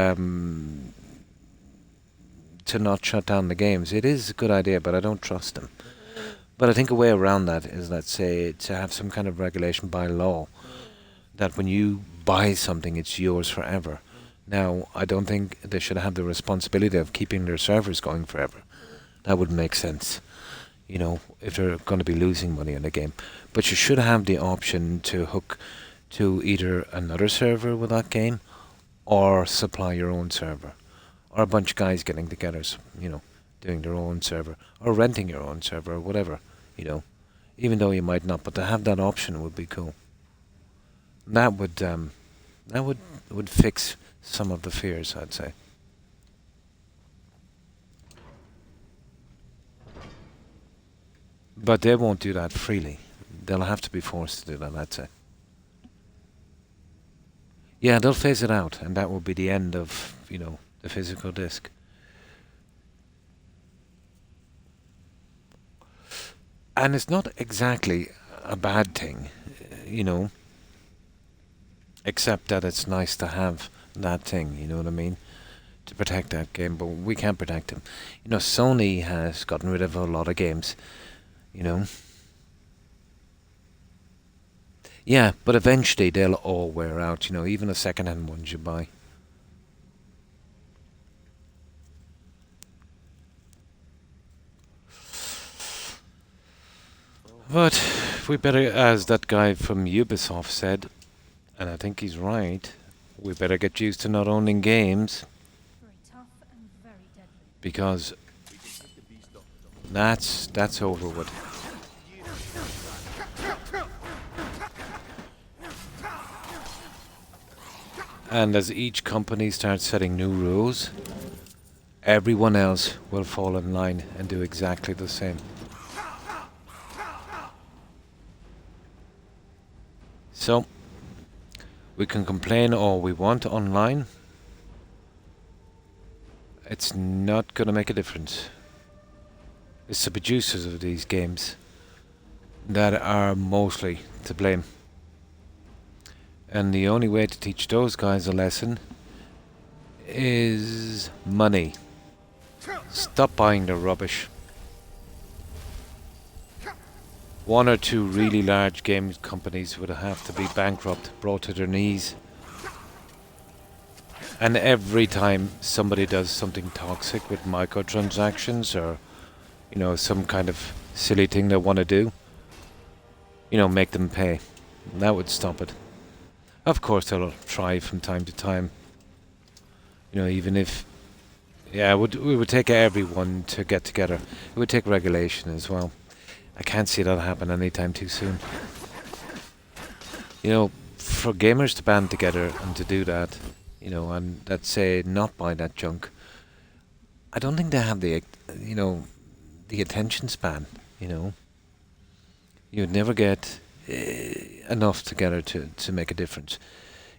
not shut down the games, it is a good idea, but I don't trust them. But I think a way around that is, let's say, to have some kind of regulation by law that when you buy something, it's yours forever. Now, I don't think they should have the responsibility of keeping their servers going forever. That would make sense, you know, if they're going to be losing money on a game. But you should have the option to hook to either another server with that game or supply your own server. Or a bunch of guys getting together, you know, doing their own server. Or renting your own server or whatever, you know. Even though you might not, but to have that option would be cool. That would fix some of the fears, I'd say. But they won't do that freely. They'll have to be forced to do that, I'd say. Yeah, they'll phase it out, and that will be the end of, you know, the physical disc. And it's not exactly a bad thing, you know, except that it's nice to have that thing, you know what I mean, to protect that game, but we can't protect them. You know, Sony has gotten rid of a lot of games, you know. Yeah, but eventually they'll all wear out, you know, even the second-hand ones you buy. But we better, as that guy from Ubisoft said, and I think he's right, we better get used to not owning games. Very tough and very deadly. Because that's over with. And as each company starts setting new rules, everyone else will fall in line and do exactly the same. So, we can complain all we want online. It's not going to make a difference. It's the producers of these games that are mostly to blame. And the only way to teach those guys a lesson is money. Stop buying the rubbish. One or two really large games companies would have to be bankrupt, brought to their knees. And every time somebody does something toxic with microtransactions or, you know, some kind of silly thing they want to do, you know, make them pay. That would stop it. Of course, they'll try from time to time. You know, even if... Yeah, it would take everyone to get together. It would take regulation as well. I can't see that happen anytime too soon. You know, for gamers to band together and to do that, you know, and let's say not buy that junk, I don't think they have the, you know, the attention span, you know. You'd never get enough together to make a difference.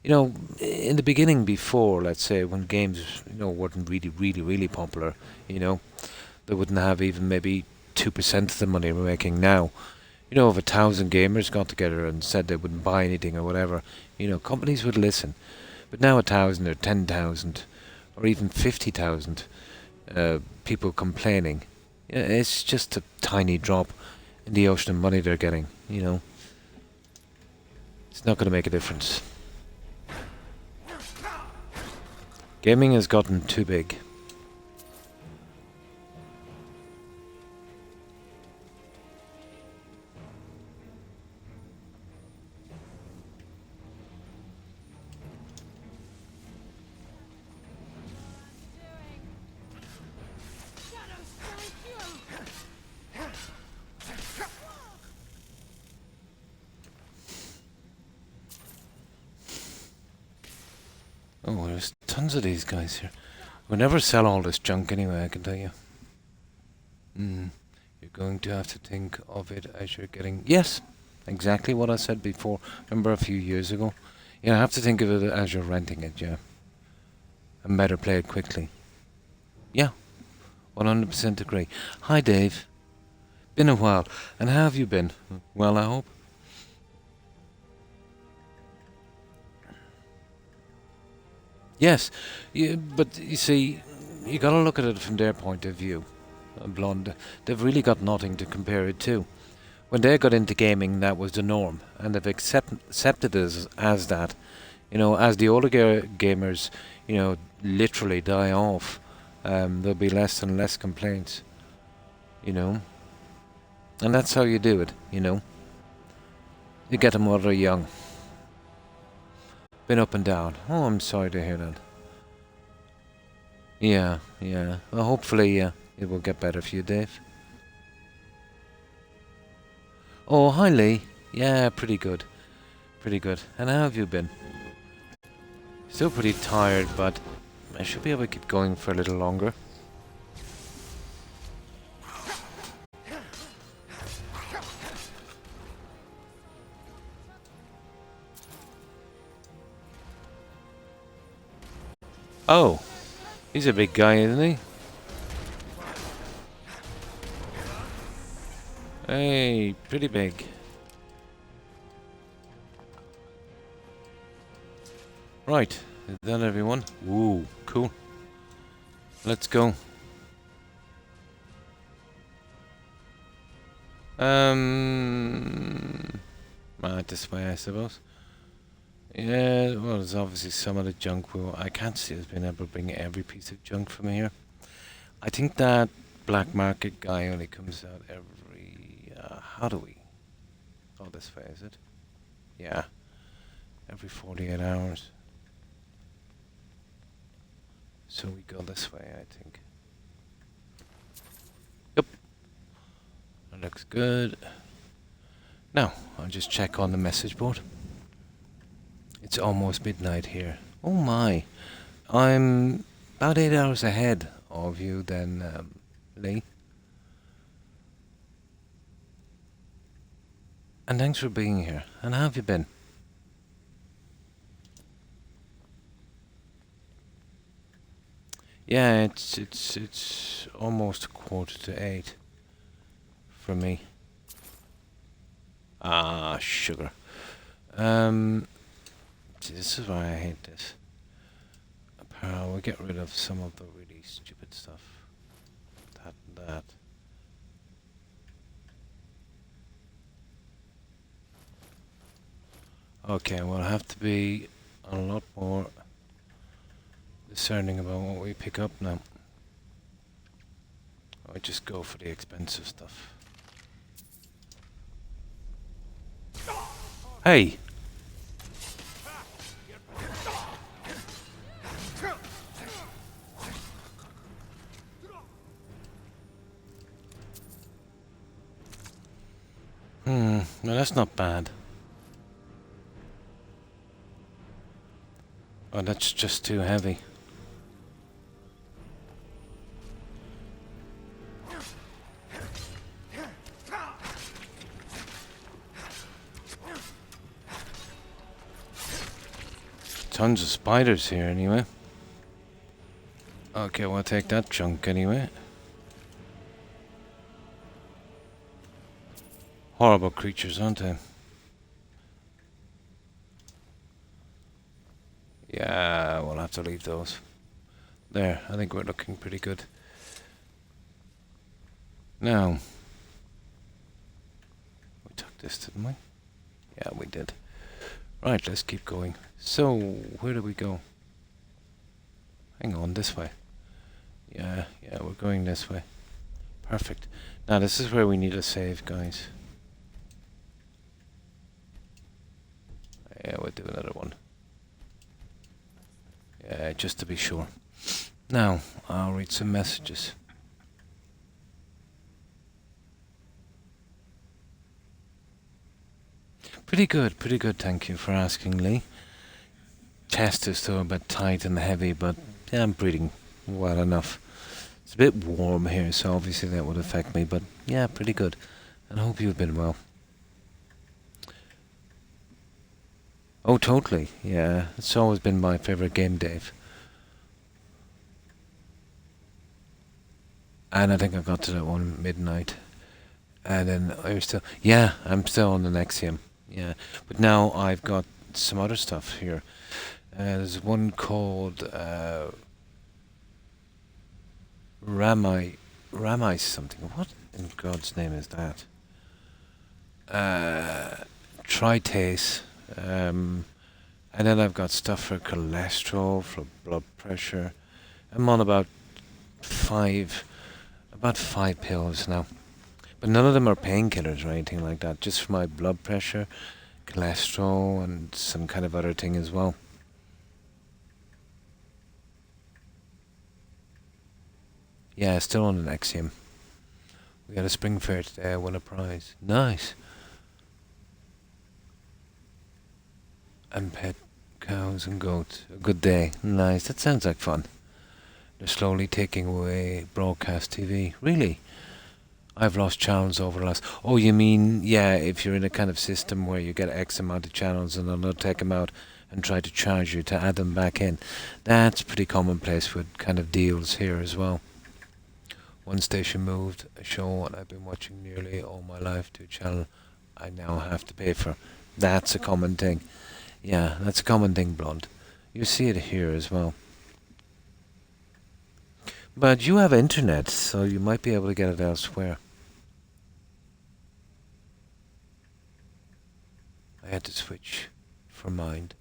You know, in the beginning, before, let's say, when games, you know, weren't really popular, you know, they wouldn't have even maybe 2% of the money we're making now. You know, if 1,000 gamers got together and said they wouldn't buy anything or whatever, you know, companies would listen. But now 1,000 or 10,000 or even 50,000 people complaining, you know, it's just a tiny drop in the ocean of money they're getting, you know. It's not going to make a difference. Gaming has gotten too big. Oh, there's tons of these guys here. We'll never sell all this junk anyway, I can tell you. You're going to have to think of it as you're getting... Yes, exactly what I said before. Remember a few years ago? You have to think of it as you're renting it, yeah. And better play it quickly. Yeah, 100% agree. Hi, Dave. Been a while. And how have you been? Well, I hope. Yes, but you see, you gotta look at it from their point of view. Blonde, they've really got nothing to compare it to. When they got into gaming, that was the norm, and they've accepted it as that. You know, as the older gamers, you know, literally die off, there'll be less and less complaints. You know, and that's how you do it. You know, you get them while they're young. Been up and down. Oh, I'm sorry to hear that. Yeah. Well, hopefully, it will get better for you, Dave. Oh, hi, Lee. Yeah, pretty good. Pretty good. And how have you been? Still pretty tired, but I should be able to keep going for a little longer. Oh, he's a big guy, isn't he? Hey, pretty big. Right, is that everyone? Ooh, cool. Let's go. This way, I suppose. Yeah, well, there's obviously some of the junk. I can't see us being able to bring every piece of junk from here. I think that black market guy only comes out every... how do we... Oh, this way, is it? Yeah. Every 48 hours. So we go this way, I think. Yep. That looks good. Now, I'll just check on the message board. It's almost midnight here. Oh my. I'm about 8 hours ahead of you then, Lee. And thanks for being here. And how have you been? Yeah, it's almost 7:45 for me. Ah, sugar. See, this is why I hate this. Apparel, we'll get rid of some of the really stupid stuff. That and that. Okay, we'll have to be a lot more discerning about what we pick up now. Or just go for the expensive stuff. Hey! No, that's not bad. Oh, that's just too heavy. Tons of spiders here anyway. Okay, we'll take that chunk anyway. Horrible creatures, aren't they? Yeah, we'll have to leave those. There, I think we're looking pretty good. Now, we took this, didn't we? Yeah, we did. Right, let's keep going. So, where do we go? Hang on, this way. Yeah, we're going this way. Perfect. Now, this is where we need a save, guys. Yeah, we'll do another one. Yeah, just to be sure. Now, I'll read some messages. Pretty good, thank you for asking, Lee. Chest is still a bit tight and heavy, but yeah, I'm breathing well enough. It's a bit warm here, so obviously that would affect me, but yeah, pretty good. And I hope you've been well. Oh, totally, yeah. It's always been my favourite game, Dave. And I think I got to that one midnight. And then I'm still on the Nexium. Yeah, but now I've got some other stuff here. There's one called Ramai something. What in God's name is that? Tritase. And then I've got stuff for cholesterol, for blood pressure. I'm on about five pills now. But none of them are painkillers or anything like that. Just for my blood pressure, cholesterol, and some kind of other thing as well. Yeah, still on the Nexium. We had a spring fair today. I won a prize. Nice. And pet cows and goats. A good day. Nice. That sounds like fun. They're slowly taking away broadcast TV. Really? I've lost channels over the last... Oh, you mean, yeah, if you're in a kind of system where you get X amount of channels and then they'll take them out and try to charge you to add them back in. That's pretty commonplace with kind of deals here as well. One station moved a show and I've been watching nearly all my life to a channel I now have to pay for. That's a common thing. Yeah, that's a common thing, Blonde. You see it here as well. But you have internet, so you might be able to get it elsewhere. I had to switch for Mind.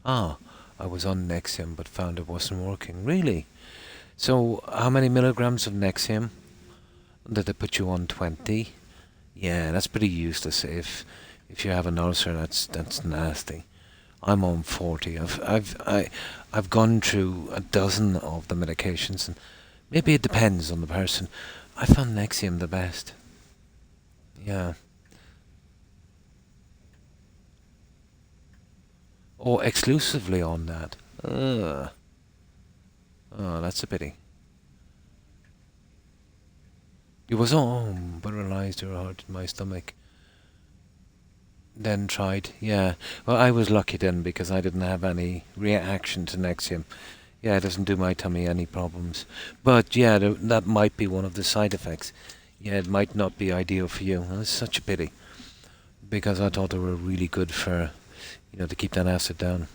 I was on Nexium but found it wasn't working. Really? So, how many milligrams of Nexium? Did they put you on 20? Yeah, that's pretty useless. If you have an ulcer, that's nasty. I'm on 40. I've gone through a dozen of the medications, and maybe it depends on the person. I found Nexium the best. Yeah. Oh, exclusively on that. Oh, that's a pity. It was home, but realised it hurt in my stomach. Then tried, yeah. Well, I was lucky then because I didn't have any reaction to Nexium. Yeah, it doesn't do my tummy any problems. But yeah, that might be one of the side effects. Yeah, it might not be ideal for you. That's such a pity. Because I thought they were really good for to keep that acid down.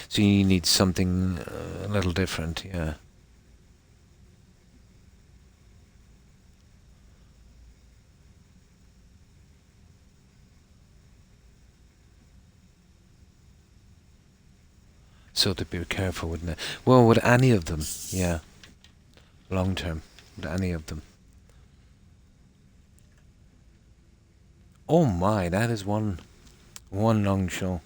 So you need something a little different, yeah. So to be careful, wouldn't it? Well, with any of them, yeah. Long term, with any of them. Oh my, that is one long show.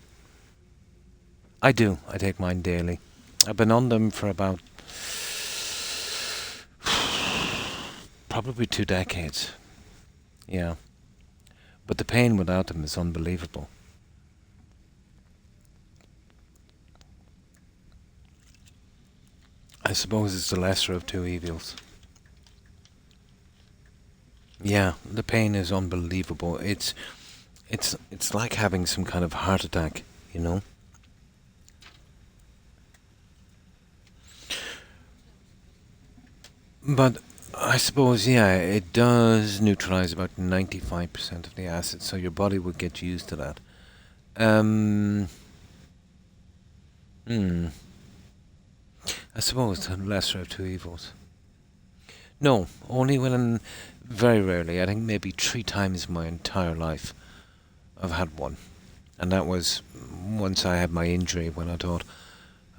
I do. I take mine daily. I've been on them for about probably 2 decades. Yeah. But the pain without them is unbelievable. I suppose it's the lesser of two evils. Yeah, the pain is unbelievable. It's like having some kind of heart attack, you know? But I suppose, yeah, it does neutralize about 95% of the acid, so your body would get used to that. I suppose the lesser of two evils. No, only when, very rarely, I think maybe 3 times in my entire life, I've had one. And that was once I had my injury when I thought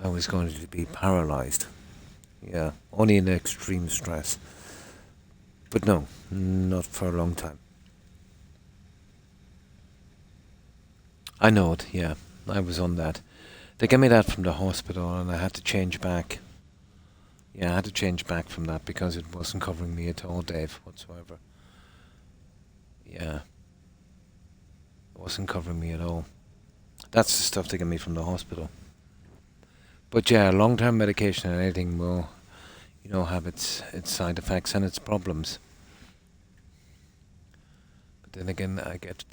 I was going to be paralyzed. Yeah, only in extreme stress. But no, not for a long time. I know it, yeah. I was on that. They gave me that from the hospital and I had to change back. Yeah, I had to change back from that because it wasn't covering me at all, Dave, whatsoever. Yeah. It wasn't covering me at all. That's the stuff they gave me from the hospital. But yeah, long-term medication and anything will, have its side effects and its problems. But then again, I get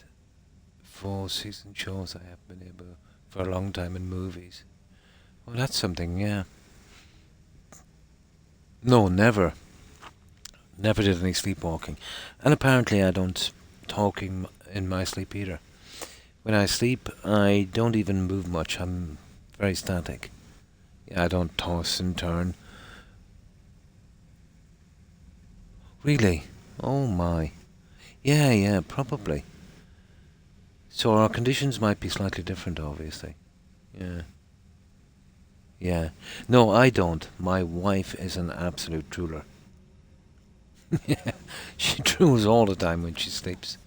4 season shows I have been able for a long time in movies. Well, that's something, yeah. No, never. Never did any sleepwalking. And apparently I don't talk in my sleep either. When I sleep, I don't even move much. I'm very static. Yeah, I don't toss and turn. Really? Oh my. Yeah, probably. So our conditions might be slightly different, obviously. Yeah. Yeah. No, I don't. My wife is an absolute drooler. Yeah. She drools all the time when she sleeps.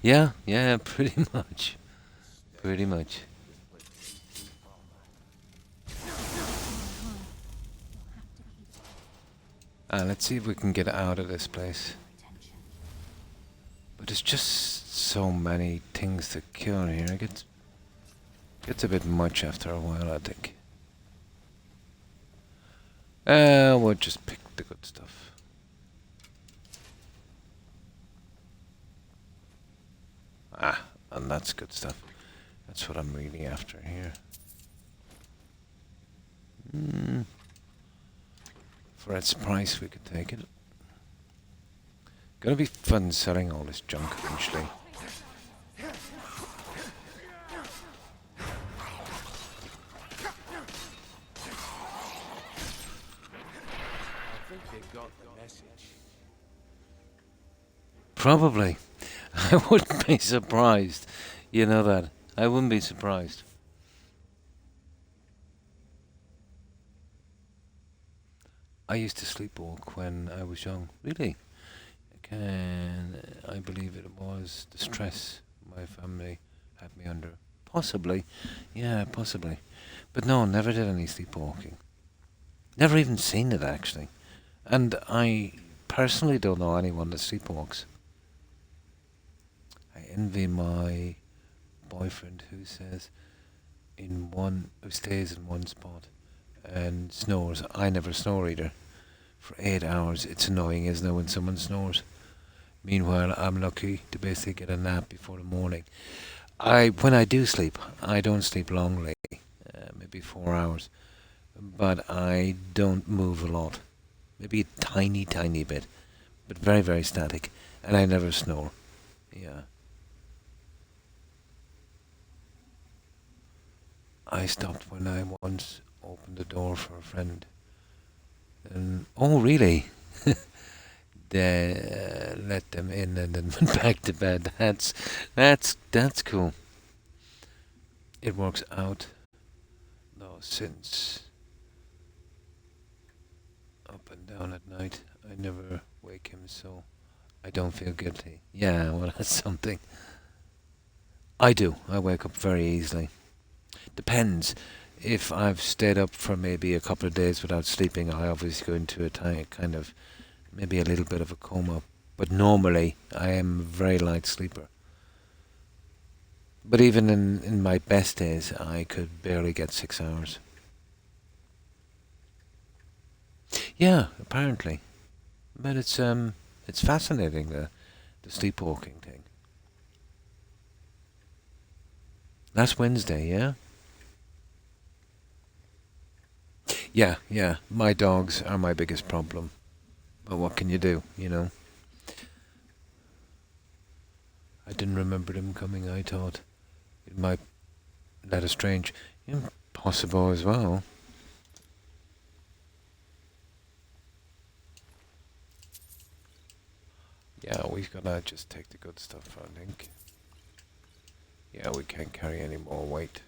Yeah, pretty much. Pretty much. Let's see if we can get out of this place. But there's just so many things to kill in here. It gets a bit much after a while, I think. We'll just pick the good stuff. And that's good stuff. That's what I'm really after here. For its price, we could take it. Gonna be fun selling all this junk eventually. I think they got the message. Probably. I wouldn't be surprised. You know that. I wouldn't be surprised. I used to sleepwalk when I was young. Really? I believe it was the stress my family had me under. Possibly. Yeah, possibly. But no, never did any sleepwalking. Never even seen it, actually. And I personally don't know anyone that sleepwalks. I envy my boyfriend who stays in one spot and snores. I never snore either. For 8 hours, it's annoying, isn't it, when someone snores? Meanwhile, I'm lucky to basically get a nap before the morning. When I do sleep, I don't sleep longly. maybe 4 hours. But I don't move a lot. Maybe a tiny, tiny bit. But very, very static. And I never snore. Yeah. I stopped when I once opened the door for a friend. And, oh, really? They let them in and then went back to bed. That's cool. It works out. No, since up and down at night, I never wake him, so I don't feel guilty. Yeah, well, that's something. I do. I wake up very easily. Depends. If I've stayed up for maybe a couple of days without sleeping, I obviously go into a kind of, maybe a little bit of a coma. But normally, I am a very light sleeper. But even in my best days, I could barely get 6 hours. Yeah, apparently. But it's fascinating, the sleepwalking thing. Last Wednesday, yeah? Yeah. My dogs are my biggest problem. But what can you do, you know? I didn't remember them coming, I thought. It might let us strange. Impossible as well. Yeah, we've got to just take the good stuff, I think. Yeah, we can't carry any more weight.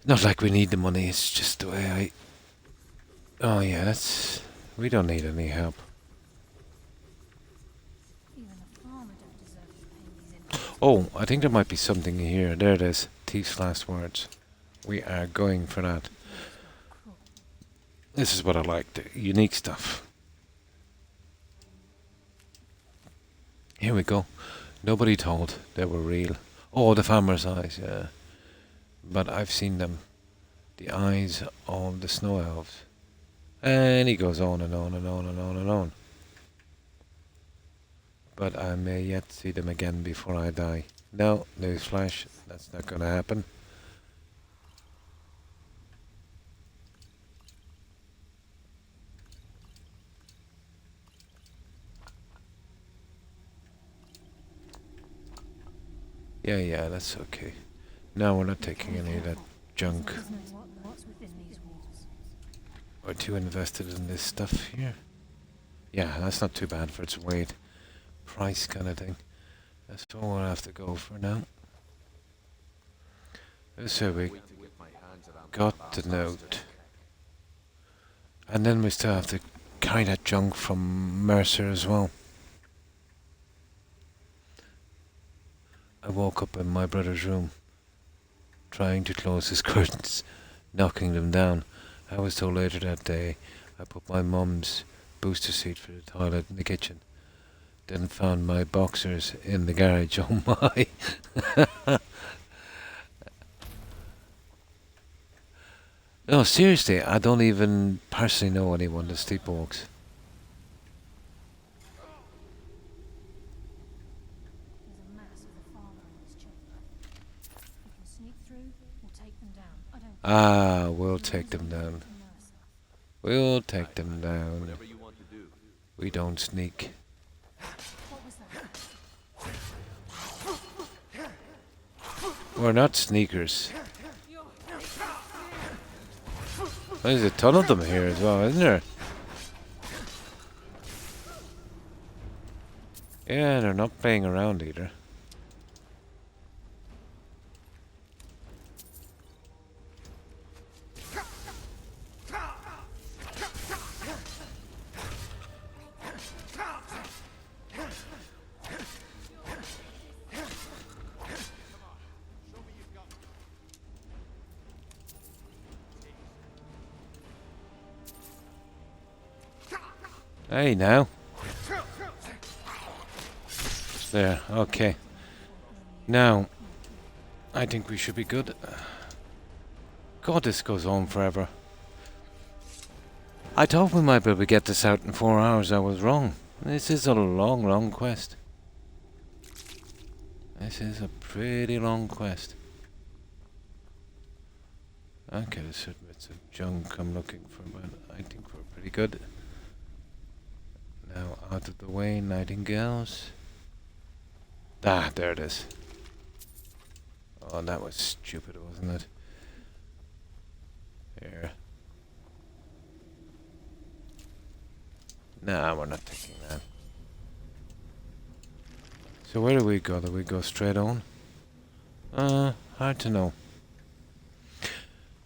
Not like we need the money, it's just the way I... Oh yeah, that's... We don't need any help. Oh, I think there might be something here. There it is. Thief's last words. We are going for that. This is what I like, the unique stuff. Here we go. Nobody told they were real. Oh, the farmer's eyes, yeah. But I've seen them. The eyes of the snow elves. And he goes on and on and on and on and on. But I may yet see them again before I die. No, newsflash, that's not going to happen. Yeah, that's okay. No, we're not taking any of that junk. We're too invested in this stuff here. Yeah, that's not too bad for its weight. Price kind of thing. That's all we'll have to go for now. So we got the note. And then we still have to carry that junk from Mercer as well. I woke up in my brother's room, trying to close his curtains, knocking them down. I was told later that day I put my mum's booster seat for the toilet in the kitchen. Then found my boxers in the garage. Oh my! No, seriously, I don't even personally know anyone that sleepwalks. Ah, we'll take them down. We'll take them down. We don't sneak. We're not sneakers. There's a ton of them here as well, isn't there? Yeah, they're not playing around either. Hey, now. There, okay. Now, I think we should be good. God, this goes on forever. I thought we might be able to get this out in 4 hours. I was wrong. This is a long, long quest. This is a pretty long quest. Okay, there's certain bits of junk I'm looking for, but I think we're pretty good. Now out of the way, nightingales. Ah, there it is. Oh, that was stupid, wasn't it? Here. Nah, we're not taking that. So where do we go? Do we go straight on? Hard to know.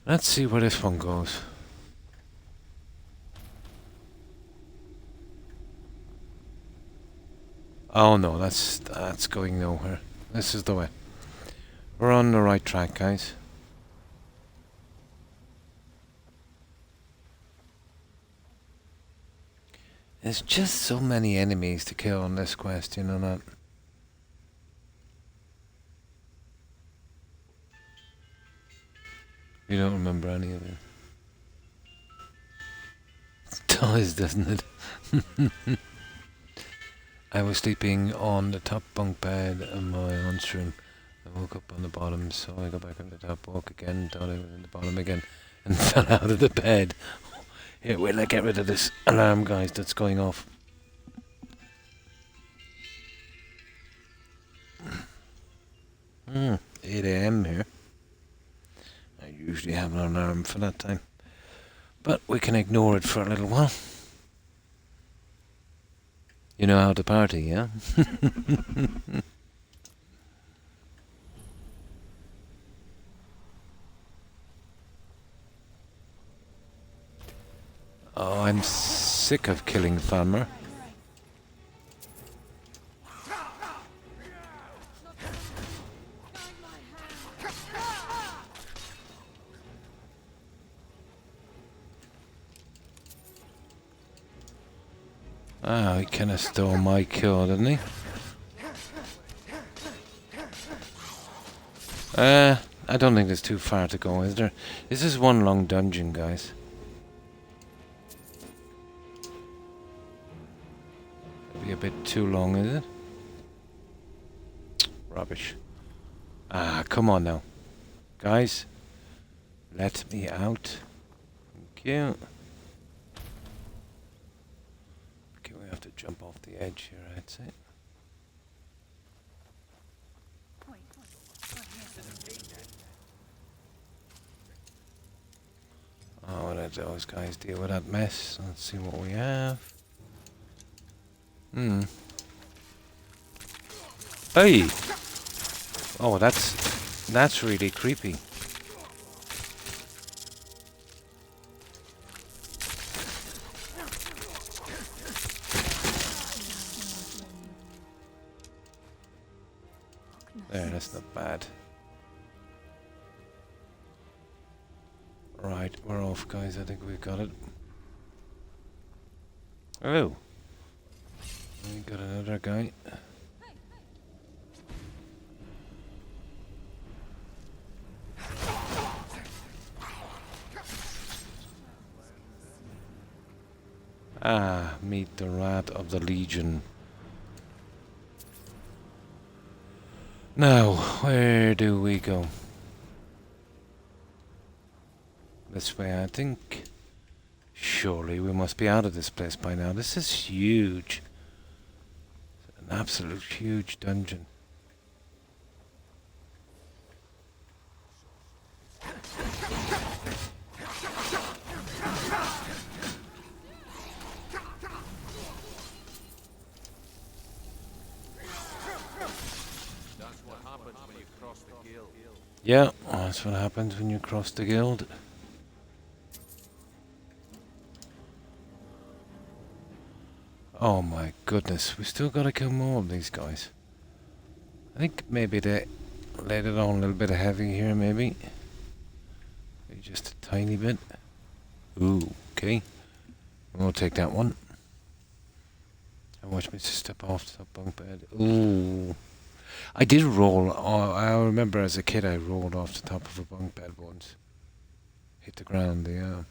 Let's see where this one goes. Oh no, that's going nowhere. This is the way. We're on the right track, guys. There's just so many enemies to kill on this quest, you know that. You don't remember any of it. It does, doesn't it? I was sleeping on the top bunk bed in my aunt's room. I woke up on the bottom, so I got back on the top, woke again, thought I was in the bottom again, and fell out of the bed. Here, wait, let's get rid of this alarm, guys, that's going off. 8 AM here. I usually have an alarm for that time. But we can ignore it for a little while. You know how to party, yeah? Oh, I'm sick of killing Farmer. Ah, he kind of stole my kill, didn't he? I don't think there's too far to go, is there? This is one long dungeon, guys. Be a bit too long, is it? Rubbish. Ah, come on now. Guys, let me out. Thank you. Okay, we have to jump off the edge here, I'd say. Oh, let those guys deal with that mess. Let's see what we have. Hey! Oh, that's really creepy. There, that's not bad. Right, we're off, guys. I think we've got it. Oh! We got another guy. Ah, meet the rat of the Legion. Now, where do we go? This way, I think. Surely we must be out of this place by now. This is huge. It's an absolute huge dungeon. Yeah, that's what happens when you cross the guild. Oh my goodness, we still gotta kill more of these guys. I think maybe they laid it on a little bit heavy here, maybe. Maybe just a tiny bit. Ooh, okay. We'll take that one. And watch me step off the bunk bed. Ooh. I did roll. I remember as a kid I rolled off the top of a bunk bed once. Hit the ground, yeah.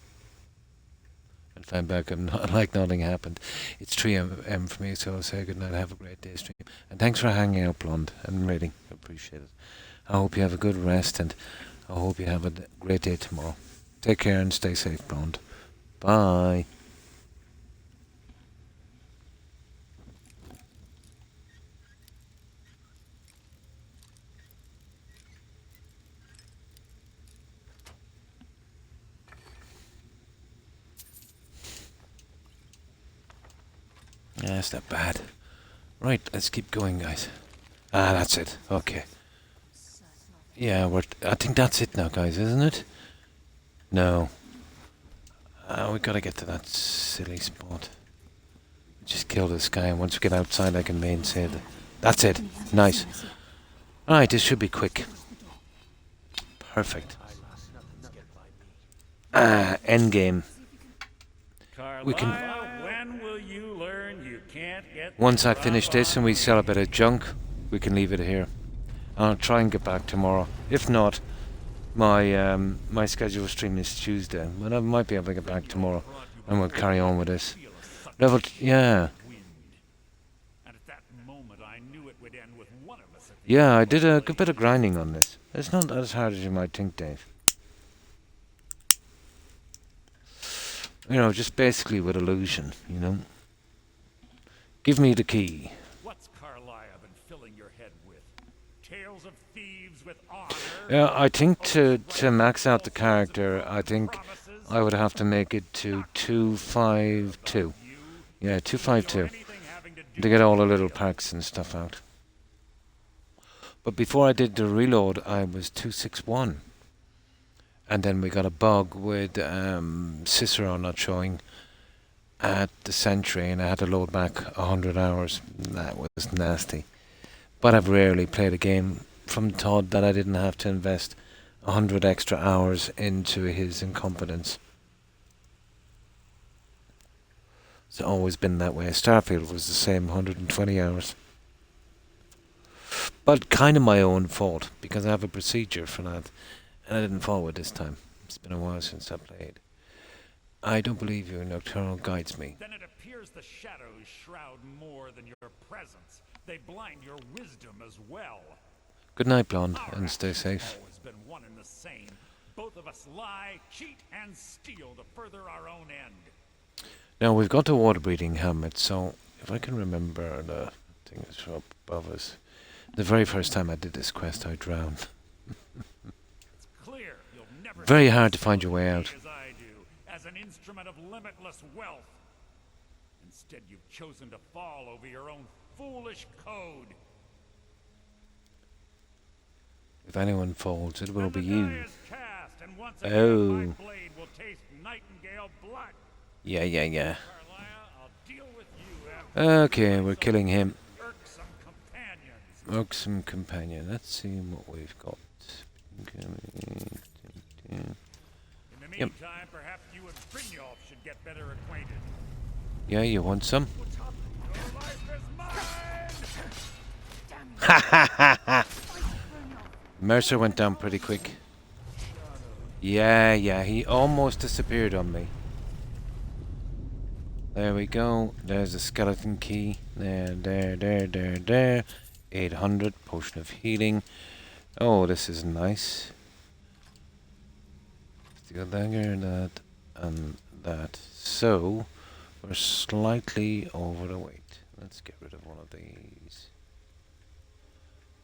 And found back and like nothing happened. It's 3 AM for me, so I'll say good night. Have a great day, stream. And thanks for hanging out, Blonde, and rating. I appreciate it. I hope you have a good rest, and I hope you have a great day tomorrow. Take care and stay safe, Bond. Bye. Yeah, that's not bad. Right, let's keep going, guys. Ah, that's it. Okay. Yeah, I think that's it now, guys, isn't it? No. We gotta get to that silly spot. Just kill this guy, and once we get outside, I can maintain it. That's it. Nice. Alright, this should be quick. Perfect. Endgame. We can. When will you learn you can't get Once I finish this and we sell a bit of junk, we can leave it here. I'll try and get back tomorrow. If not, my scheduled stream is Tuesday, but I might be able to get back tomorrow, and we'll carry on with this. Yeah. Yeah, I did a good bit of grinding on this. It's not as hard as you might think, Dave. You know, just basically with illusion, you know. Give me the key. What's Carlisle been filling your head with? Tales of thieves with honor? Yeah, I think to max out the character, I think I would have to make it to 252. Yeah, 252. To get all the little perks and stuff out. But before I did the reload, I was 261. And then we got a bug with Cicero not showing at the Sentry, and I had to load back 100 hours. That was nasty. But I've rarely played a game from Todd that I didn't have to invest 100 extra hours into his incompetence. It's always been that way. Starfield was the same, 120 hours. But kind of my own fault, because I have a procedure for that. And I didn't follow it this time. It's been a while since I played. I don't believe you, Nocturnal guides me. Then it appears the shadows shroud more than your presence. They blind your wisdom as well. Good night, Blonde, and stay safe. Always been one and the same. Both of us lie, cheat, and steal to further our own end. Now, we've got the water-breathing helmet, so if I can remember the thing that's up above us. The very first time I did this quest, I drowned. Very hard to find your way out. As I do, as an instrument of limitless wealth. Instead, you've chosen to fall over your own foolish code. If anyone falls, it will be you. Cast, and once Oh. my blade will taste nightingale blood. Yeah. Carlisle, I'll deal with you after. Okay, we're killing him. Irksome companions. Irksome companion. Let's see what we've got. In the meantime, perhaps you and Brynjolf should get better acquainted. Yeah, you want some? Your life is mine! Ha ha ha! Mercer went down pretty quick. Yeah, he almost disappeared on me. There we go. There's a skeleton key. There. 800, potion of healing. Oh, this is nice. Steel dagger, that, and that. So, we're slightly over the weight. Let's get rid of one of these.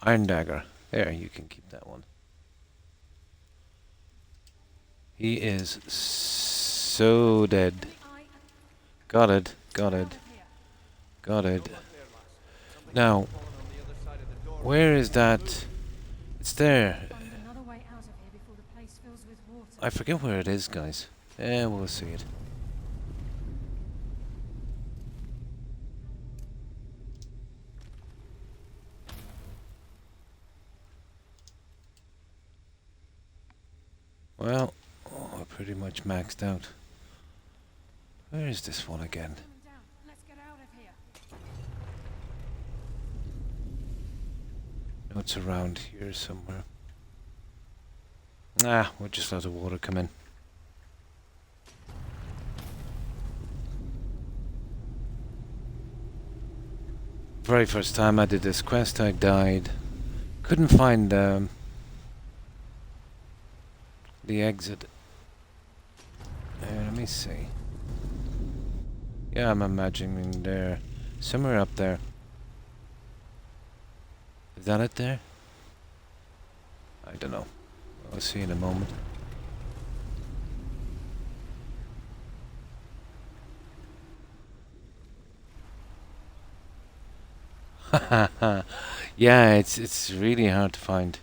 Iron dagger. There, you can keep that one. He is so dead. Got it. Now, where is that? It's there. I forget where it is, guys. Yeah, we'll see it. Well, we're pretty much maxed out. Where is this one again? No, it's around here somewhere. We'll just let the water come in. Very first time I did this quest, I died. Couldn't find the exit. Let me see. Yeah, I'm imagining there. Somewhere up there. Is that it there? I don't know. I'll see in a moment. Yeah, it's really hard to find.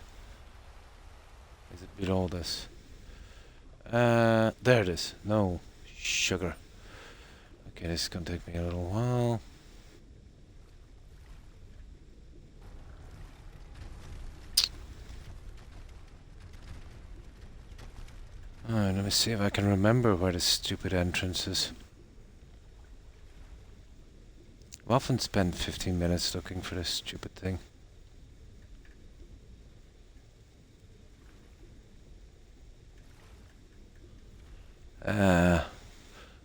Is it below this? There it is. No. Sugar. Okay, this is gonna take me a little while. Alright, let me see if I can remember where the stupid entrance is. I've often spent 15 minutes looking for this stupid thing.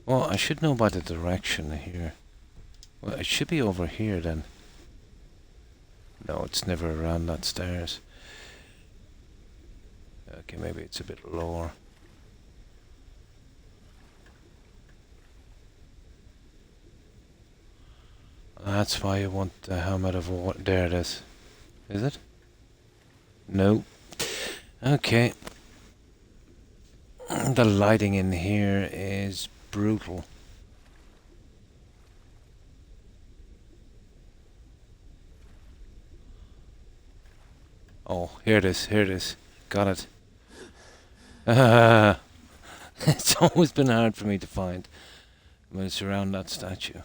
Well, I should know by the direction here. Well, it should be over here then. No, it's never around that stairs. Okay, maybe it's a bit lower. That's why you want the helmet of water. There it is. Is it? No. Okay. The lighting in here is brutal. Oh, here it is. Here it is. Got it. It's always been hard for me to find when it's around that statue.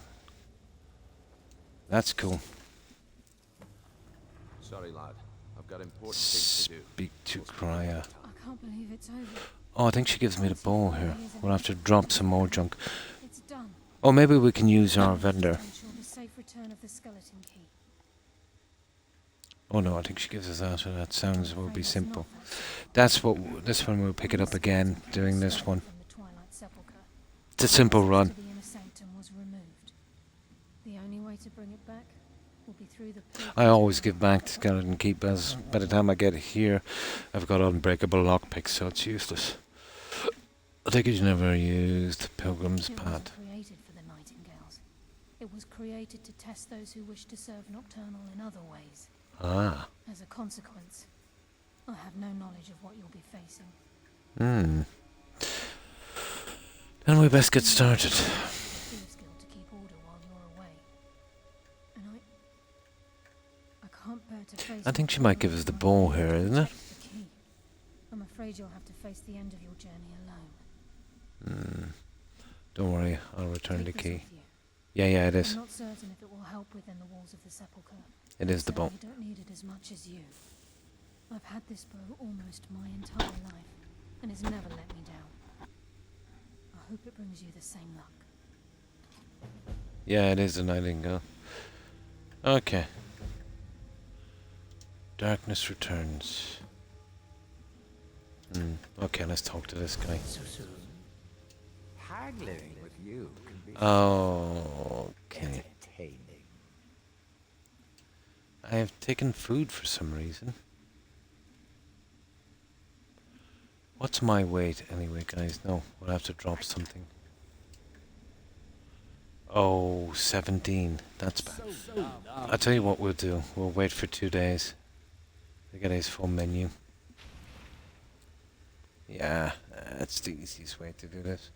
That's cool. Sorry, lad. I've got important things to do. Speak to Cryer. I can't believe it's over. Oh, I think she gives me the bow here. We'll have to drop some more junk. It's done. Oh, maybe we can use our vendor. Ensure the safe return of the skeleton key. Oh no, I think she gives us that, so that sounds will be simple. That's what this one we'll pick it up again doing this one. It's a simple run. The inner sanctum was removed. The only way to bring it back will be through the I always give back to Skeleton Keep, as by the time I get here I've got unbreakable lockpicks, so it's useless. I think it's never used Pilgrim's Path. It wasn't created for the Nightingales. It was created to test those who wish to serve Nocturnal in other ways. Ah. As a consequence, I have no knowledge of what you'll be facing. Then we best get started. Thieves Guild to keep order while you're away. And I can't bear to face. I think she might give us the bow here, isn't it? The key. I'm afraid you'll have to face the end of your journey alone. Don't worry, I'll return the Take this key. with you. Yeah, it is. I'm not certain if it will help within the walls of the sepulchre. It is the bow. I don't need it as much as you. I've had this bow almost my entire life, and it's never let me down. I hope it brings you the same luck. Yeah, it is the Nightingale. Okay. Darkness returns. Okay, let's talk to this guy. So soon. Haggling with you can be Okay. entertaining. I have taken food for some reason. What's my weight anyway, guys? No, we'll have to drop something. Oh, 17. That's bad. I'll tell you what we'll do. We'll wait for 2 days to get his full menu. Yeah, that's the easiest way to do this.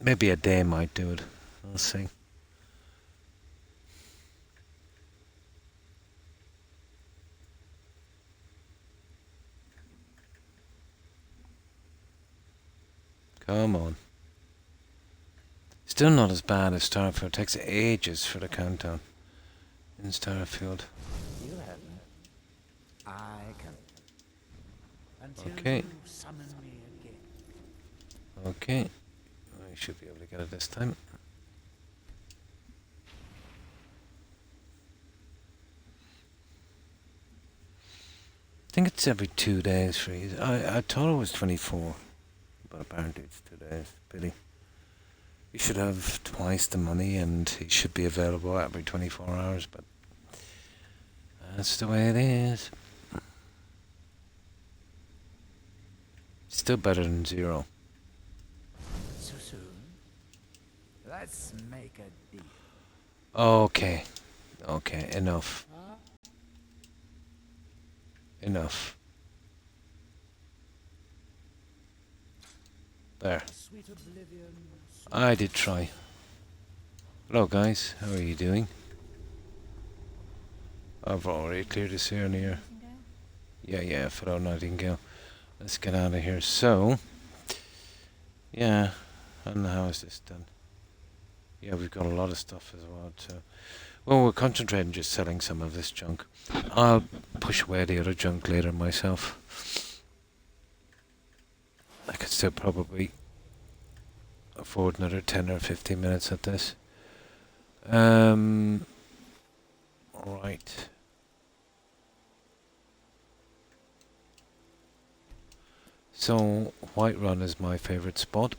Maybe a day might do it. We'll see. Come on. Still not as bad as Starfield. It takes ages for the countdown in Starfield. You haven't. I can. Until Okay. you summon me again. Okay. I should be able to get it this time. I think it's every 2 days for you. I thought it was 24. But apparently it's 2 days. Pity. You should have twice the money and he should be available every 24 hours, but that's the way it is. Still better than 0. So soon? Let's make a deal. Okay. Okay, enough. Enough. There. Sweet oblivion. I did try. Hello guys, how are you doing? I've already cleared this here and here. Yeah, fellow Nightingale. Let's get out of here. So, yeah, and how is this done? Yeah, we've got a lot of stuff as well too. Well, we're concentrating just selling some of this junk. I'll push away the other junk later myself. I could still probably afford another 10 or 15 minutes at this. Right. So, Whiterun is my favorite spot.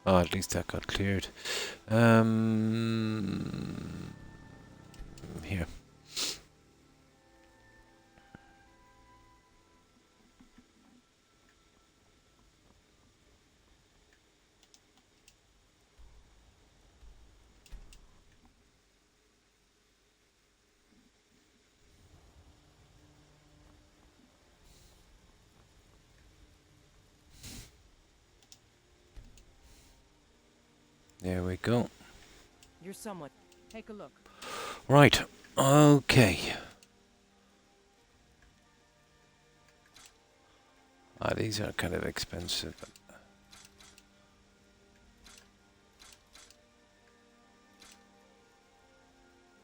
Oh, at least that got cleared. Here. There we go. You're somewhat. Take a look. Right. Okay. These are kind of expensive.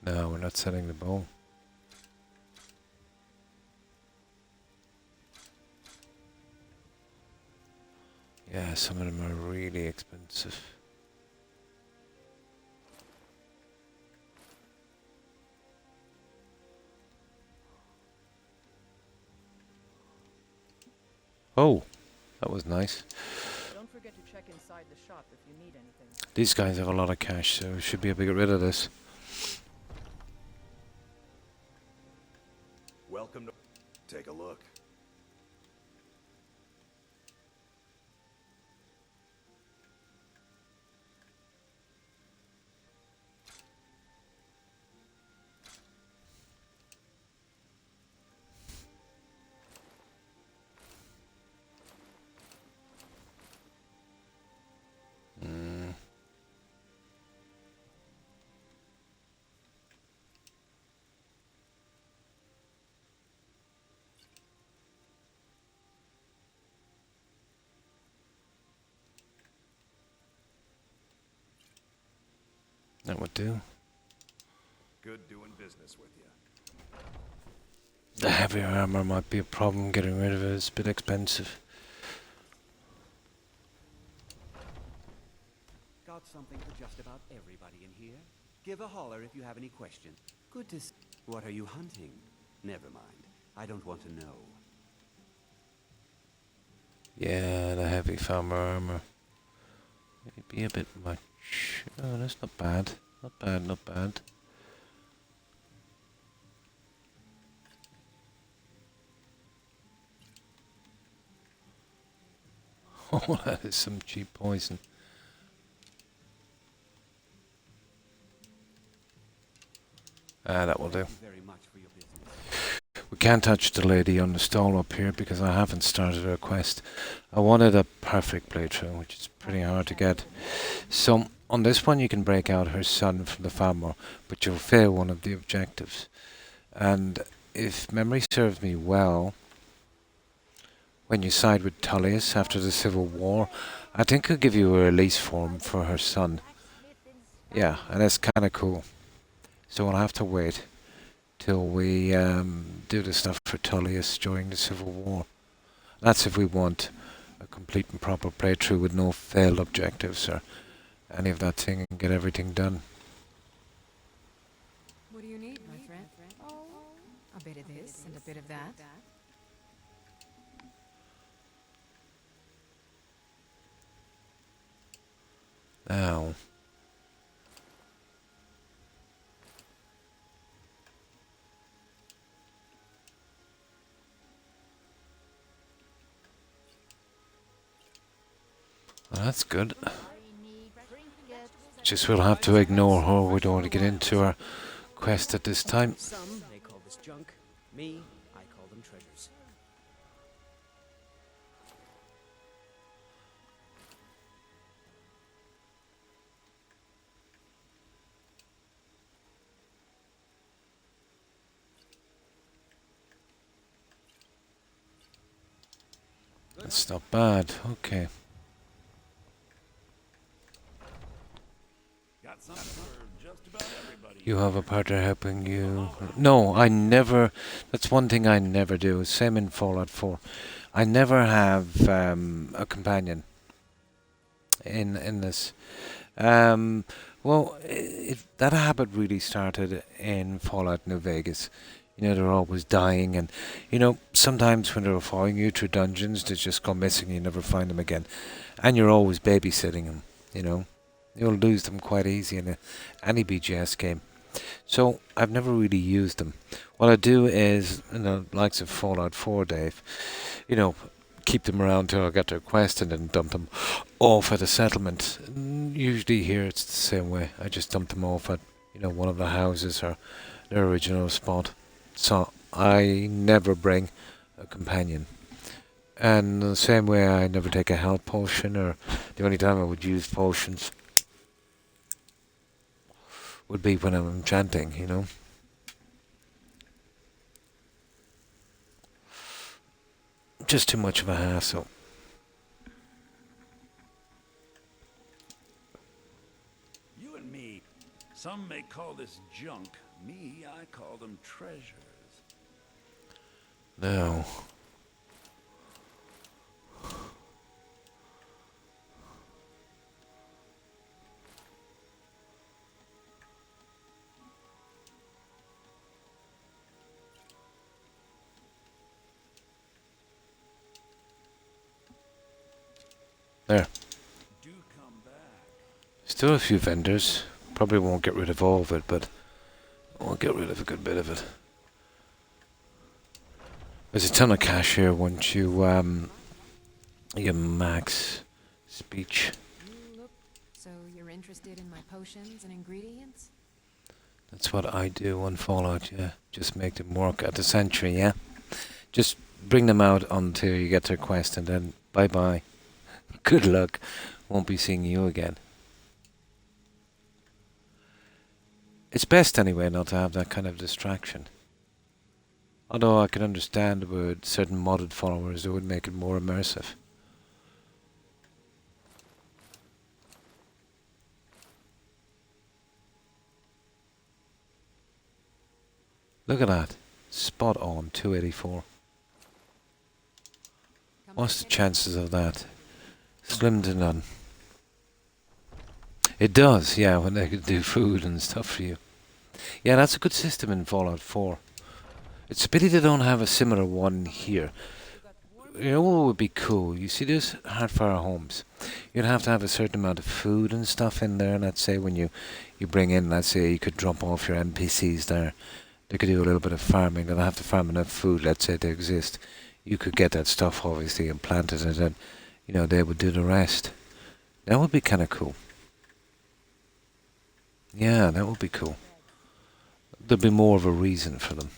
No, we're not selling the bow. Yeah, some of them are really expensive. Oh, that was nice. Don't forget to check inside the shop if you need anything. These guys have a lot of cash, so we should be able to get rid of this. Welcome to... Take a look. That would do. Good doing business with you. The heavier armor might be a problem getting rid of it. It's a bit expensive. Got something for just about everybody in here. Give a holler if you have any questions. Good to see. What are you hunting? Never mind. I don't want to know. Yeah, the heavy farmer armor. Maybe a bit much. Oh, that's not bad. Not bad, not bad. Oh, that is some cheap poison. That will do. We can't touch the lady on the stall up here because I haven't started her quest. I wanted a perfect playthrough, which is pretty hard to get. So on this one you can break out her son from the farmer, but you'll fail one of the objectives. And if memory serves me well, when you side with Tullius after the Civil War, I think he'll give you a release form for her son. Yeah, and that's kind of cool. So I'll have to wait till we do the stuff for Tullius during the Civil War. That's if we want a complete and proper playthrough with no failed objectives or any of that thing and get everything done. What do you need, my friend? Oh, a bit of this and a bit of that. Now, Well, that's good. Just we'll have to ignore her. We don't want to get into our quest at this time. Some may call this junk. Me, I call them treasures. That's not bad. Okay. Got something for just about everybody. You have a partner helping you. No, I never. That's one thing I never do. Same in Fallout 4. I never have a companion in this. Well, that habit really started in Fallout New Vegas. You know, they're always dying, and you know, sometimes when they're following you through dungeons, they just go missing. You never find them again, and you're always babysitting them. You know, you'll lose them quite easy in any BGS game. So I've never really used them. What I do is, in the likes of Fallout 4, Dave, you know, keep them around till I get their quest and then dump them off at a settlement. Usually here it's the same way. I just dump them off at, you know, one of the houses or their original spot. So I never bring a companion. And the same way I never take a health potion, or the only time I would use potions would be when I'm enchanting, you know. Just too much of a hassle. You and me. Some may call this junk. Me, I call them treasures. No. There. Do come back. Still a few vendors. Probably won't get rid of all of it, but we'll get rid of a good bit of it. There's a ton of cash here once you max speech. Look, so you're interested in my potions and ingredients? That's what I do on Fallout, yeah. Just make them work at the Sentry, yeah. Just bring them out until you get their quest and then bye-bye. Good luck. Won't be seeing you again. It's best anyway not to have that kind of distraction. Although I can understand with certain modded followers it would make it more immersive. Look at that. Spot on, 284. What's the chances of that? Slim to none. It does, yeah, when they could do food and stuff for you. Yeah, that's a good system in Fallout 4. It's a pity they don't have a similar one here. You know what would be cool? You see those hardfire homes? You'd have to have a certain amount of food and stuff in there. Let's say when you bring in, let's say you could drop off your NPCs there. They could do a little bit of farming. They'll have to farm enough food, let's say, to exist. You could get that stuff, obviously, and plant it, and then, you know, they would do the rest. That would be kind of cool. Yeah, that would be cool. There'd be more of a reason for them.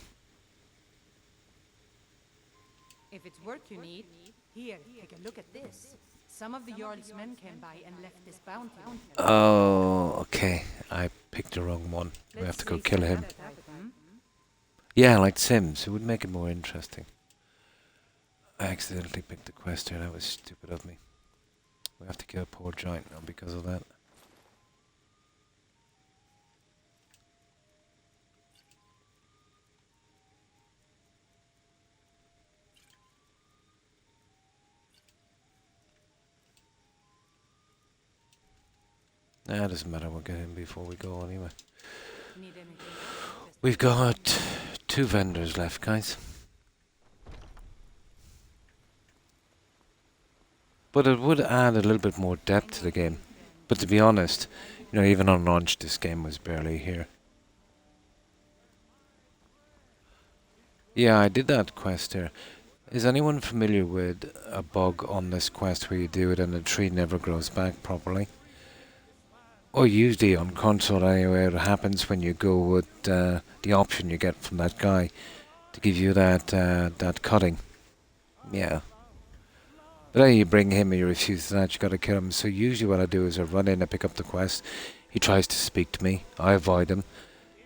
If it's work you need, here, take a look at this. Some of the Jarl's men came by and left this bounty. Oh, okay. I picked the wrong one. We have to go kill him. Yeah, like Sims. It would make it more interesting. I accidentally picked the quest here. That was stupid of me. We have to kill poor Giant now because of that. Nah, it doesn't matter. We'll get him before we go anyway. We've got 2 vendors left, guys. But it would add a little bit more depth to the game. But to be honest, you know, even on launch, this game was barely here. Yeah, I did that quest here. Is anyone familiar with a bug on this quest where you do it and the tree never grows back properly? Or usually on console anyway, it happens when you go with the option you get from that guy to give you that cutting. Yeah. But then you bring him and you refuse that, you gotta kill him. So usually what I do is I run in and pick up the quest. He tries to speak to me, I avoid him,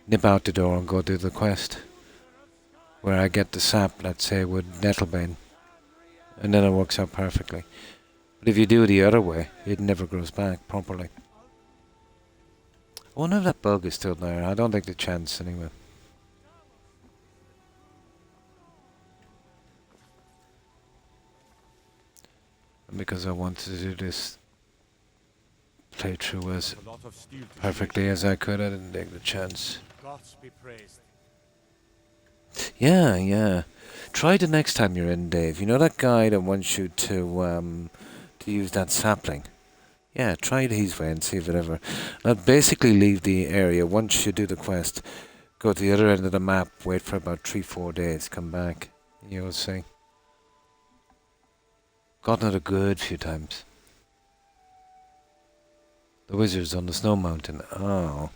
nip out the door and go do the quest. Where I get the sap, let's say, with Nettlebane. And then it works out perfectly. But if you do it the other way, it never grows back properly. I wonder if that bug is still there. I don't think the chance anyway. And because I wanted to do this playthrough as perfectly as I could, I didn't take the chance. Gods be praised. Yeah. Try the next time you're in, Dave. You know that guy that wants you to use that sapling? Yeah, try it his way and see if it ever... Now basically leave the area once you do the quest. Go to the other end of the map, wait for about 3-4 days, come back. You'll see. Gotten it a good few times. The wizards on the snow mountain. Oh.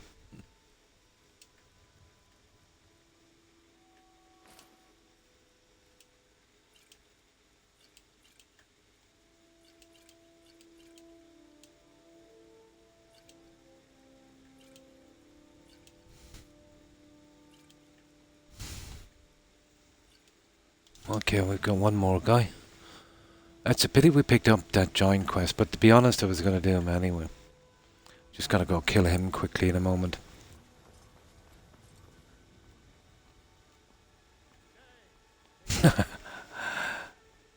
Okay, we've got one more guy. It's a pity we picked up that giant quest, but to be honest, I was going to do him anyway. Just gotta go kill him quickly in a moment.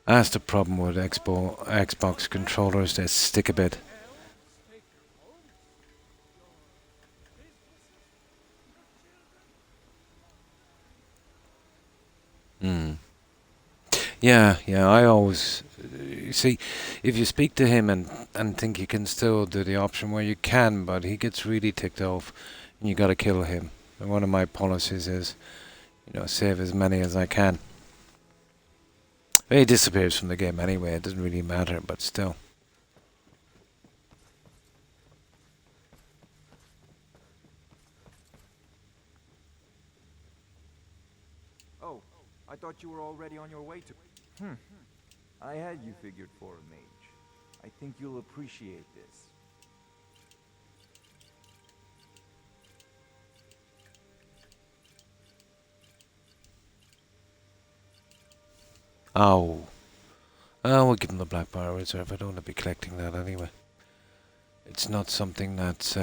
That's the problem with Xbox controllers, they stick a bit. Yeah, I always... You see, if you speak to him and think you can still do the option where you can, but he gets really ticked off and you gotta kill him. And one of my policies is, save as many as I can. He disappears from the game anyway, it doesn't really matter, but still. Oh, I thought you were already on your way to... I had you figured for a mage. I think you'll appreciate this. Oh. We'll give him the Black Bar Reserve. I don't want to be collecting that anyway. It's not something that's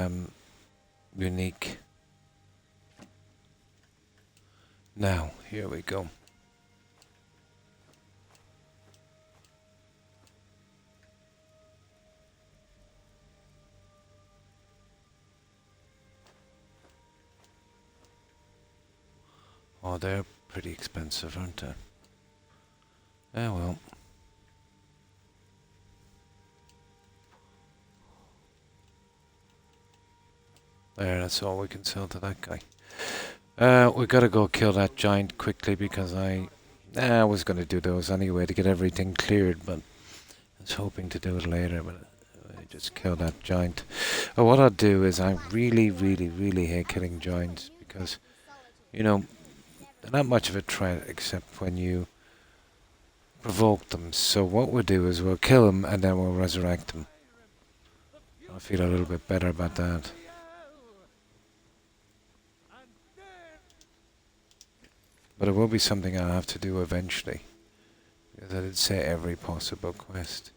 unique. Now, here we go. Oh, they're pretty expensive, aren't they? Oh well. There, that's all we can sell to that guy. We gotta go kill that giant quickly because I was gonna do those anyway to get everything cleared, but I was hoping to do it later, but I just kill that giant. What I'll do is I really hate killing giants because, they're not much of a threat except when you provoke them. So what we'll do is we'll kill them and then we'll resurrect them. I feel a little bit better about that. But it will be something I'll have to do eventually. Because I did say every possible quest.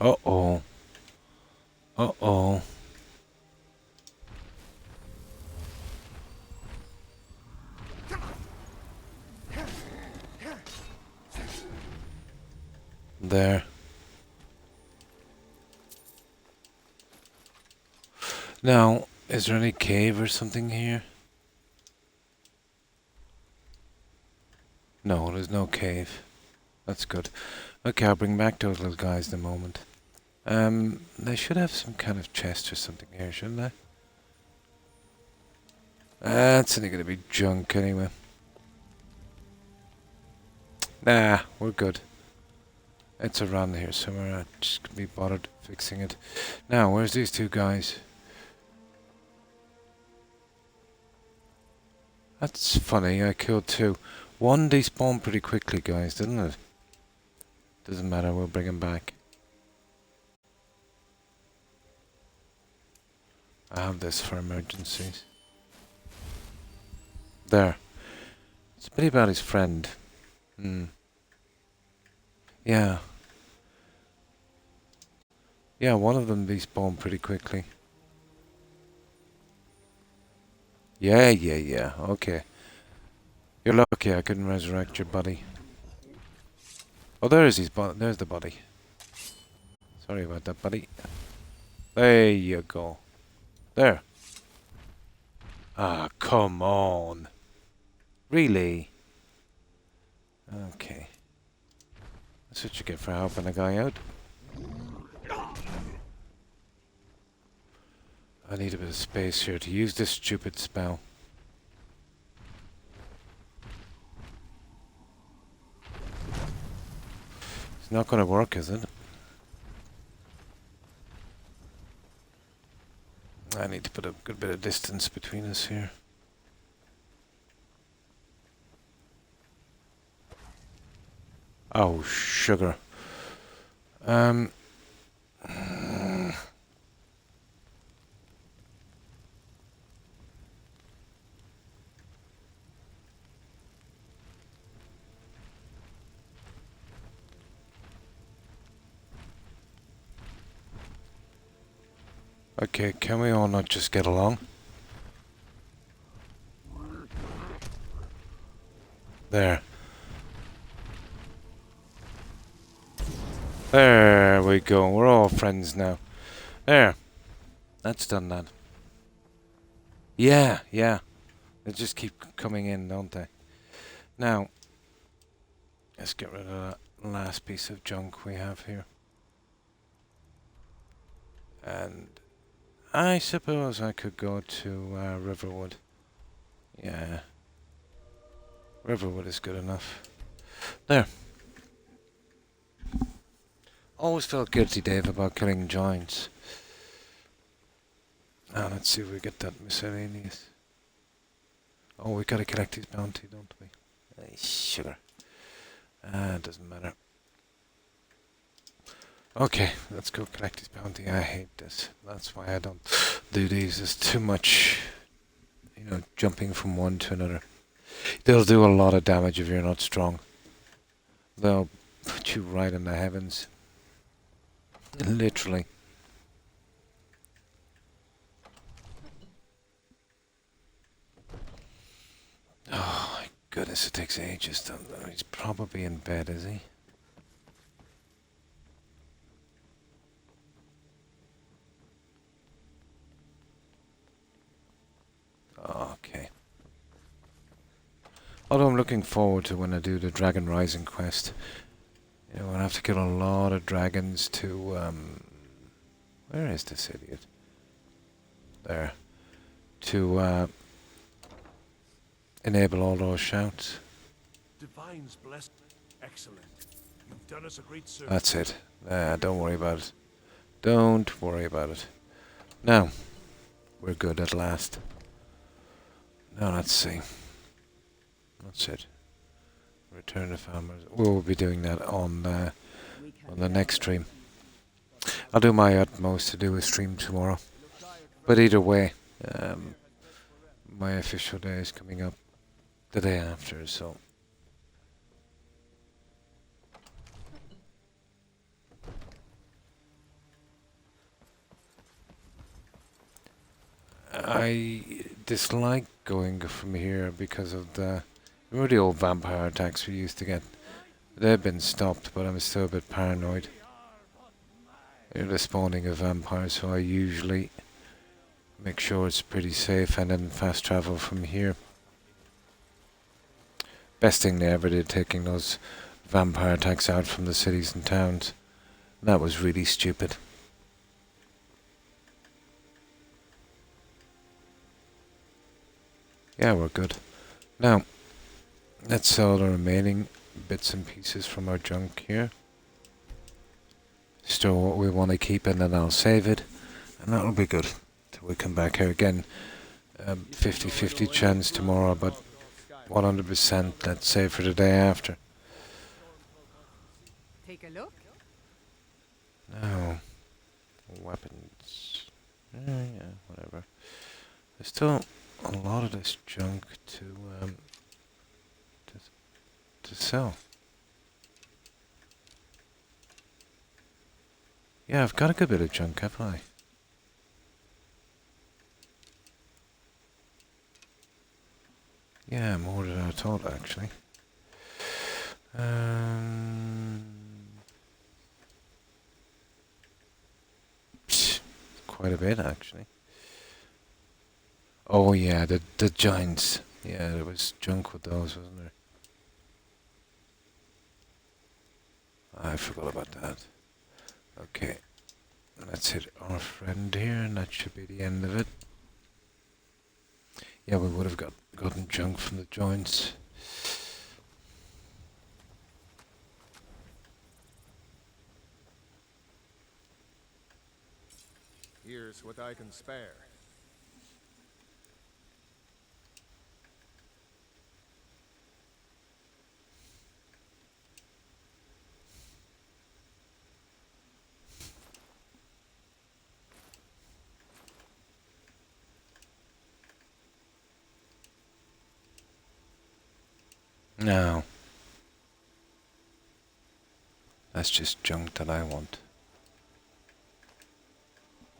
Uh-oh. Uh-oh. There. Now, is there any cave or something here? No, there's no cave. That's good. Okay, I'll bring back those little guys in a moment. They should have some kind of chest or something here, shouldn't they? That's only gonna be junk anyway. Nah, we're good. It's around here somewhere. I just couldn't be bothered fixing it. Now, where's these two guys? That's funny, I killed two. One despawned pretty quickly, guys, didn't it? Doesn't matter, we'll bring him back. I have this for emergencies. There. It's a pity about his friend. Yeah. Yeah, one of them despawned pretty quickly. Yeah. Okay. You're lucky I couldn't resurrect your body. Oh, there's his body. There's the body. Sorry about that, buddy. There you go. There. Ah, come on. Really? Okay. That's what you get for helping a guy out. I need a bit of space here to use this stupid spell. It's not gonna work, is it? I need to put a good bit of distance between us here. Oh, sugar. Okay, can we all not just get along? There. There we go. We're all friends now. There. That's done that. Yeah. They just keep coming in, don't they? Now, let's get rid of that last piece of junk we have here. And I suppose I could go to Riverwood. Yeah. Riverwood is good enough. There. Always felt guilty, Dave, about killing giants. Now let's see if we get that miscellaneous. Oh, we gotta collect his bounty, don't we? Sugar. It doesn't matter. Okay, let's go collect his bounty. I hate this. That's why I don't do these. There's too much, jumping from one to another. They'll do a lot of damage if you're not strong. They'll put you right in the heavens. Literally. Oh my goodness, it takes ages to... He's probably in bed, is he? Okay. Although I'm looking forward to when I do the Dragon Rising quest. I'll have to kill a lot of dragons to, where is this idiot? There. To, enable all those shouts. Divine's blessed. Excellent. You've done us a great service. That's it. Don't worry about it. Don't worry about it. Now, we're good at last. Now let's see. That's it. Return to farmers. We'll be doing that on the next stream. I'll do my utmost to do a stream tomorrow. But either way, my official day is coming up the day after, so... I dislike going from here because of the... Remember the old vampire attacks we used to get? They've been stopped, but I'm still a bit paranoid. They're the spawning of vampires, so I usually make sure it's pretty safe and then fast travel from here. Best thing they ever did, taking those vampire attacks out from the cities and towns. That was really stupid. Yeah, we're good. Now, let's sell the remaining bits and pieces from our junk here. Store what we want to keep and then I'll save it. And that'll be good. Till we come back here again. 50-50 chance tomorrow, but 100% let's say for the day after. Take a look. Now, weapons. Yeah, whatever. There's still a lot of this junk to sell. Yeah, I've got a good bit of junk, haven't I? Yeah, more than I thought, actually. Quite a bit, actually. Oh yeah, the giants. Yeah, there was junk with those, wasn't there? I forgot about that. Okay, let's hit our friend here, and that should be the end of it. Yeah, we would have gotten junk from the joints. Here's what I can spare. No. That's just junk that I want.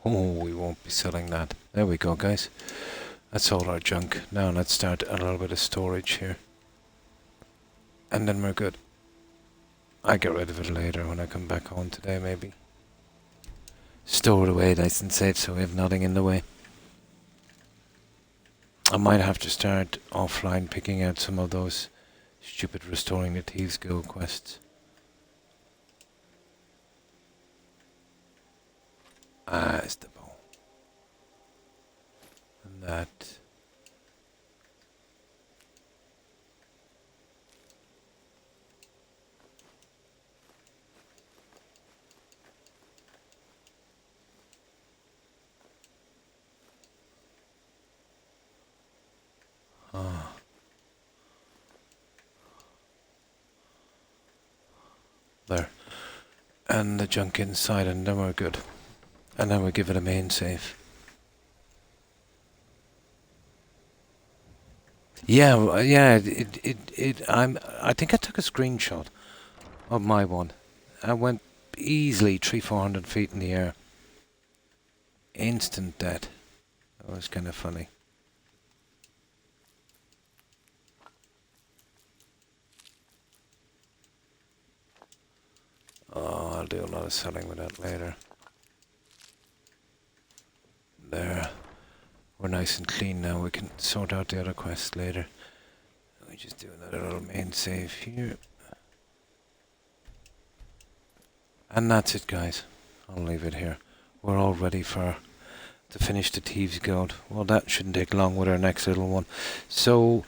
Oh, we won't be selling that. There we go, guys. That's all our junk. Now let's start a little bit of storage here. And then we're good. I get rid of it later when I come back home today, maybe. Store it away nice and safe so we have nothing in the way. I might have to start offline picking out some of those stupid Restoring the Thieves Guild quests. Ah, it's the bow. And that. Ah. There. And the junk inside, and then we're good. And then we give it a main save. Yeah, I think I took a screenshot of my one. I went easily 300-400 feet in the air. Instant death. That was kind of funny. Oh, I'll do a lot of selling with that later. There. We're nice and clean now. We can sort out the other quests later. We just do another little main save here. And that's it, guys. I'll leave it here. We're all ready to finish the Thieves Guild. Well, that shouldn't take long with our next little one. So,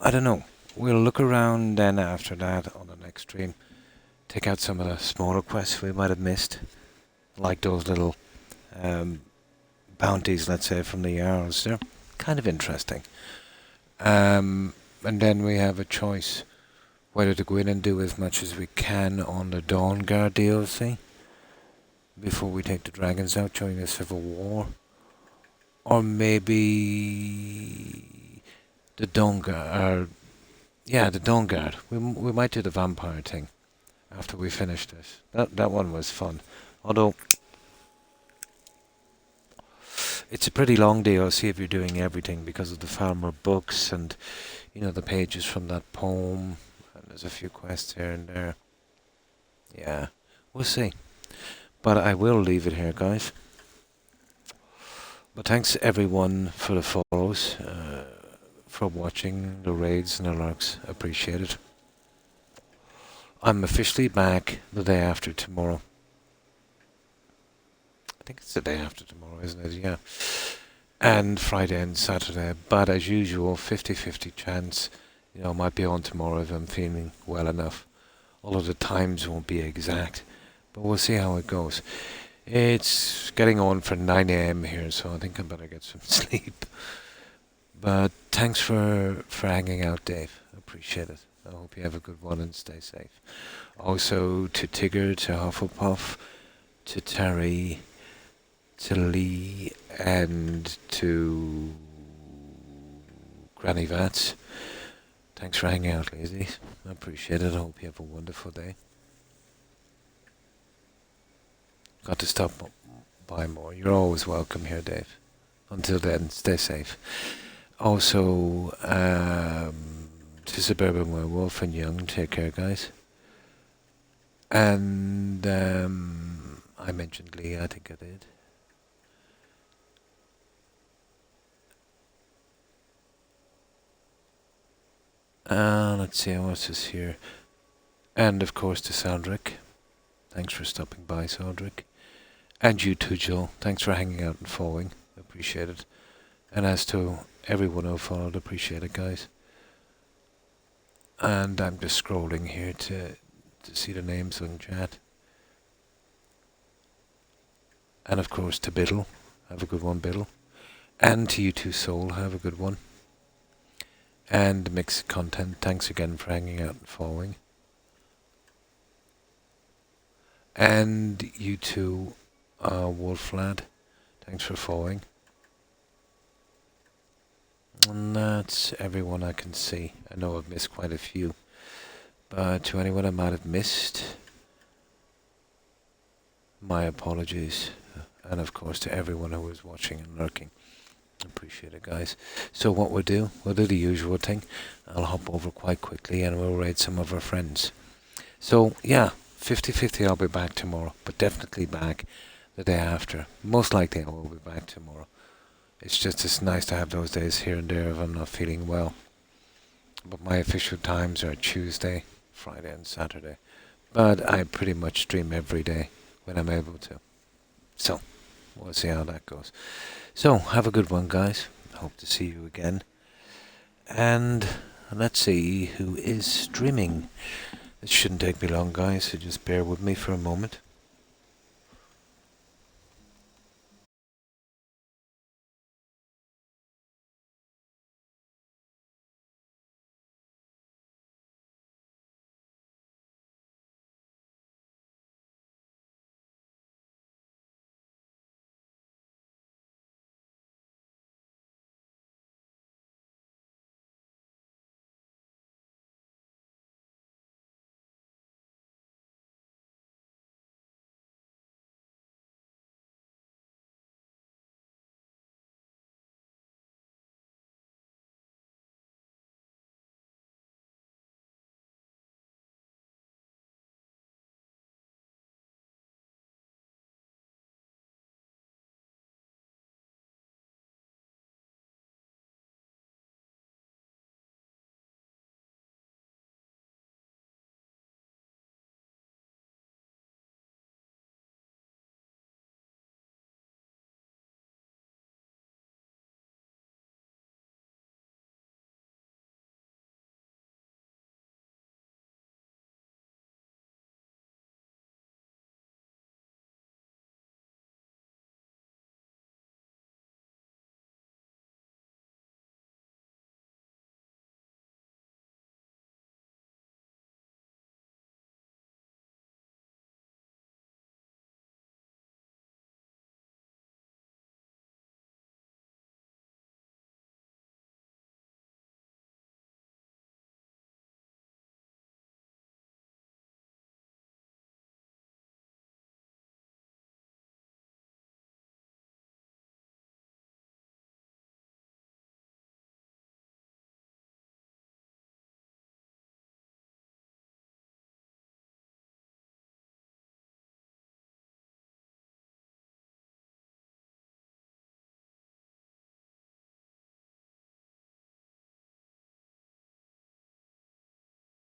I don't know. We'll look around then after that on the next stream. Take out some of the smaller quests we might have missed. Like those little bounties, let's say, from the Jarls. They're kind of interesting. And then we have a choice whether to go in and do as much as we can on the Dawn Guard DLC before we take the dragons out during the Civil War. Or maybe the Dawn Guard. Yeah, the Dawn Guard. We might do the vampire thing after we finish this. That one was fun. Although it's a pretty long DLC if you're doing everything because of the farmer books and, you know, the pages from that poem. And there's a few quests here and there. Yeah, we'll see. But I will leave it here, guys. But thanks everyone for the follows, for watching the raids and the lurks. Appreciate it. I'm officially back the day after tomorrow. I think it's the day after tomorrow, isn't it? Yeah. And Friday and Saturday. But as usual, 50-50 chance. You know, I might be on tomorrow if I'm feeling well enough. Although the times won't be exact. But we'll see how it goes. It's getting on for 9 AM here, so I think I better get some sleep. But thanks for hanging out, Dave. Appreciate it. I hope you have a good one and stay safe. Also to Tigger, to Hufflepuff, to Terry, to Lee, and to Granny Vats. Thanks for hanging out, ladies. I appreciate it. I hope you have a wonderful day. Got to stop by more. You're always welcome here, Dave. Until then, stay safe. Also, to Suburban Werewolf and Young, take care, guys. And I mentioned Lee, I think I did. Let's see, what's this here? And of course to Saldrick. Thanks for stopping by, Saldrick. And you too, Joel. Thanks for hanging out and following. Appreciate it. And as to everyone who followed, appreciate it, guys. And I'm just scrolling here to see the names in chat. And of course to Biddle. Have a good one, Biddle. And to you too, Soul. Have a good one. And Mixed Content. Thanks again for hanging out and following. And you too, Wolflad. Thanks for following. And that's everyone I can see. I know I've missed quite a few. But to anyone I might have missed, my apologies. And of course to everyone who was watching and lurking. Appreciate it, guys. So what we'll do the usual thing. I'll hop over quite quickly and we'll raid some of our friends. So, yeah, 50-50 I'll be back tomorrow. But definitely back the day after. Most likely I will be back tomorrow. It's nice to have those days here and there if I'm not feeling well. But my official times are Tuesday, Friday and Saturday. But I pretty much stream every day when I'm able to. So, we'll see how that goes. So, have a good one, guys. Hope to see you again. And let's see who is streaming. It shouldn't take me long, guys, so just bear with me for a moment.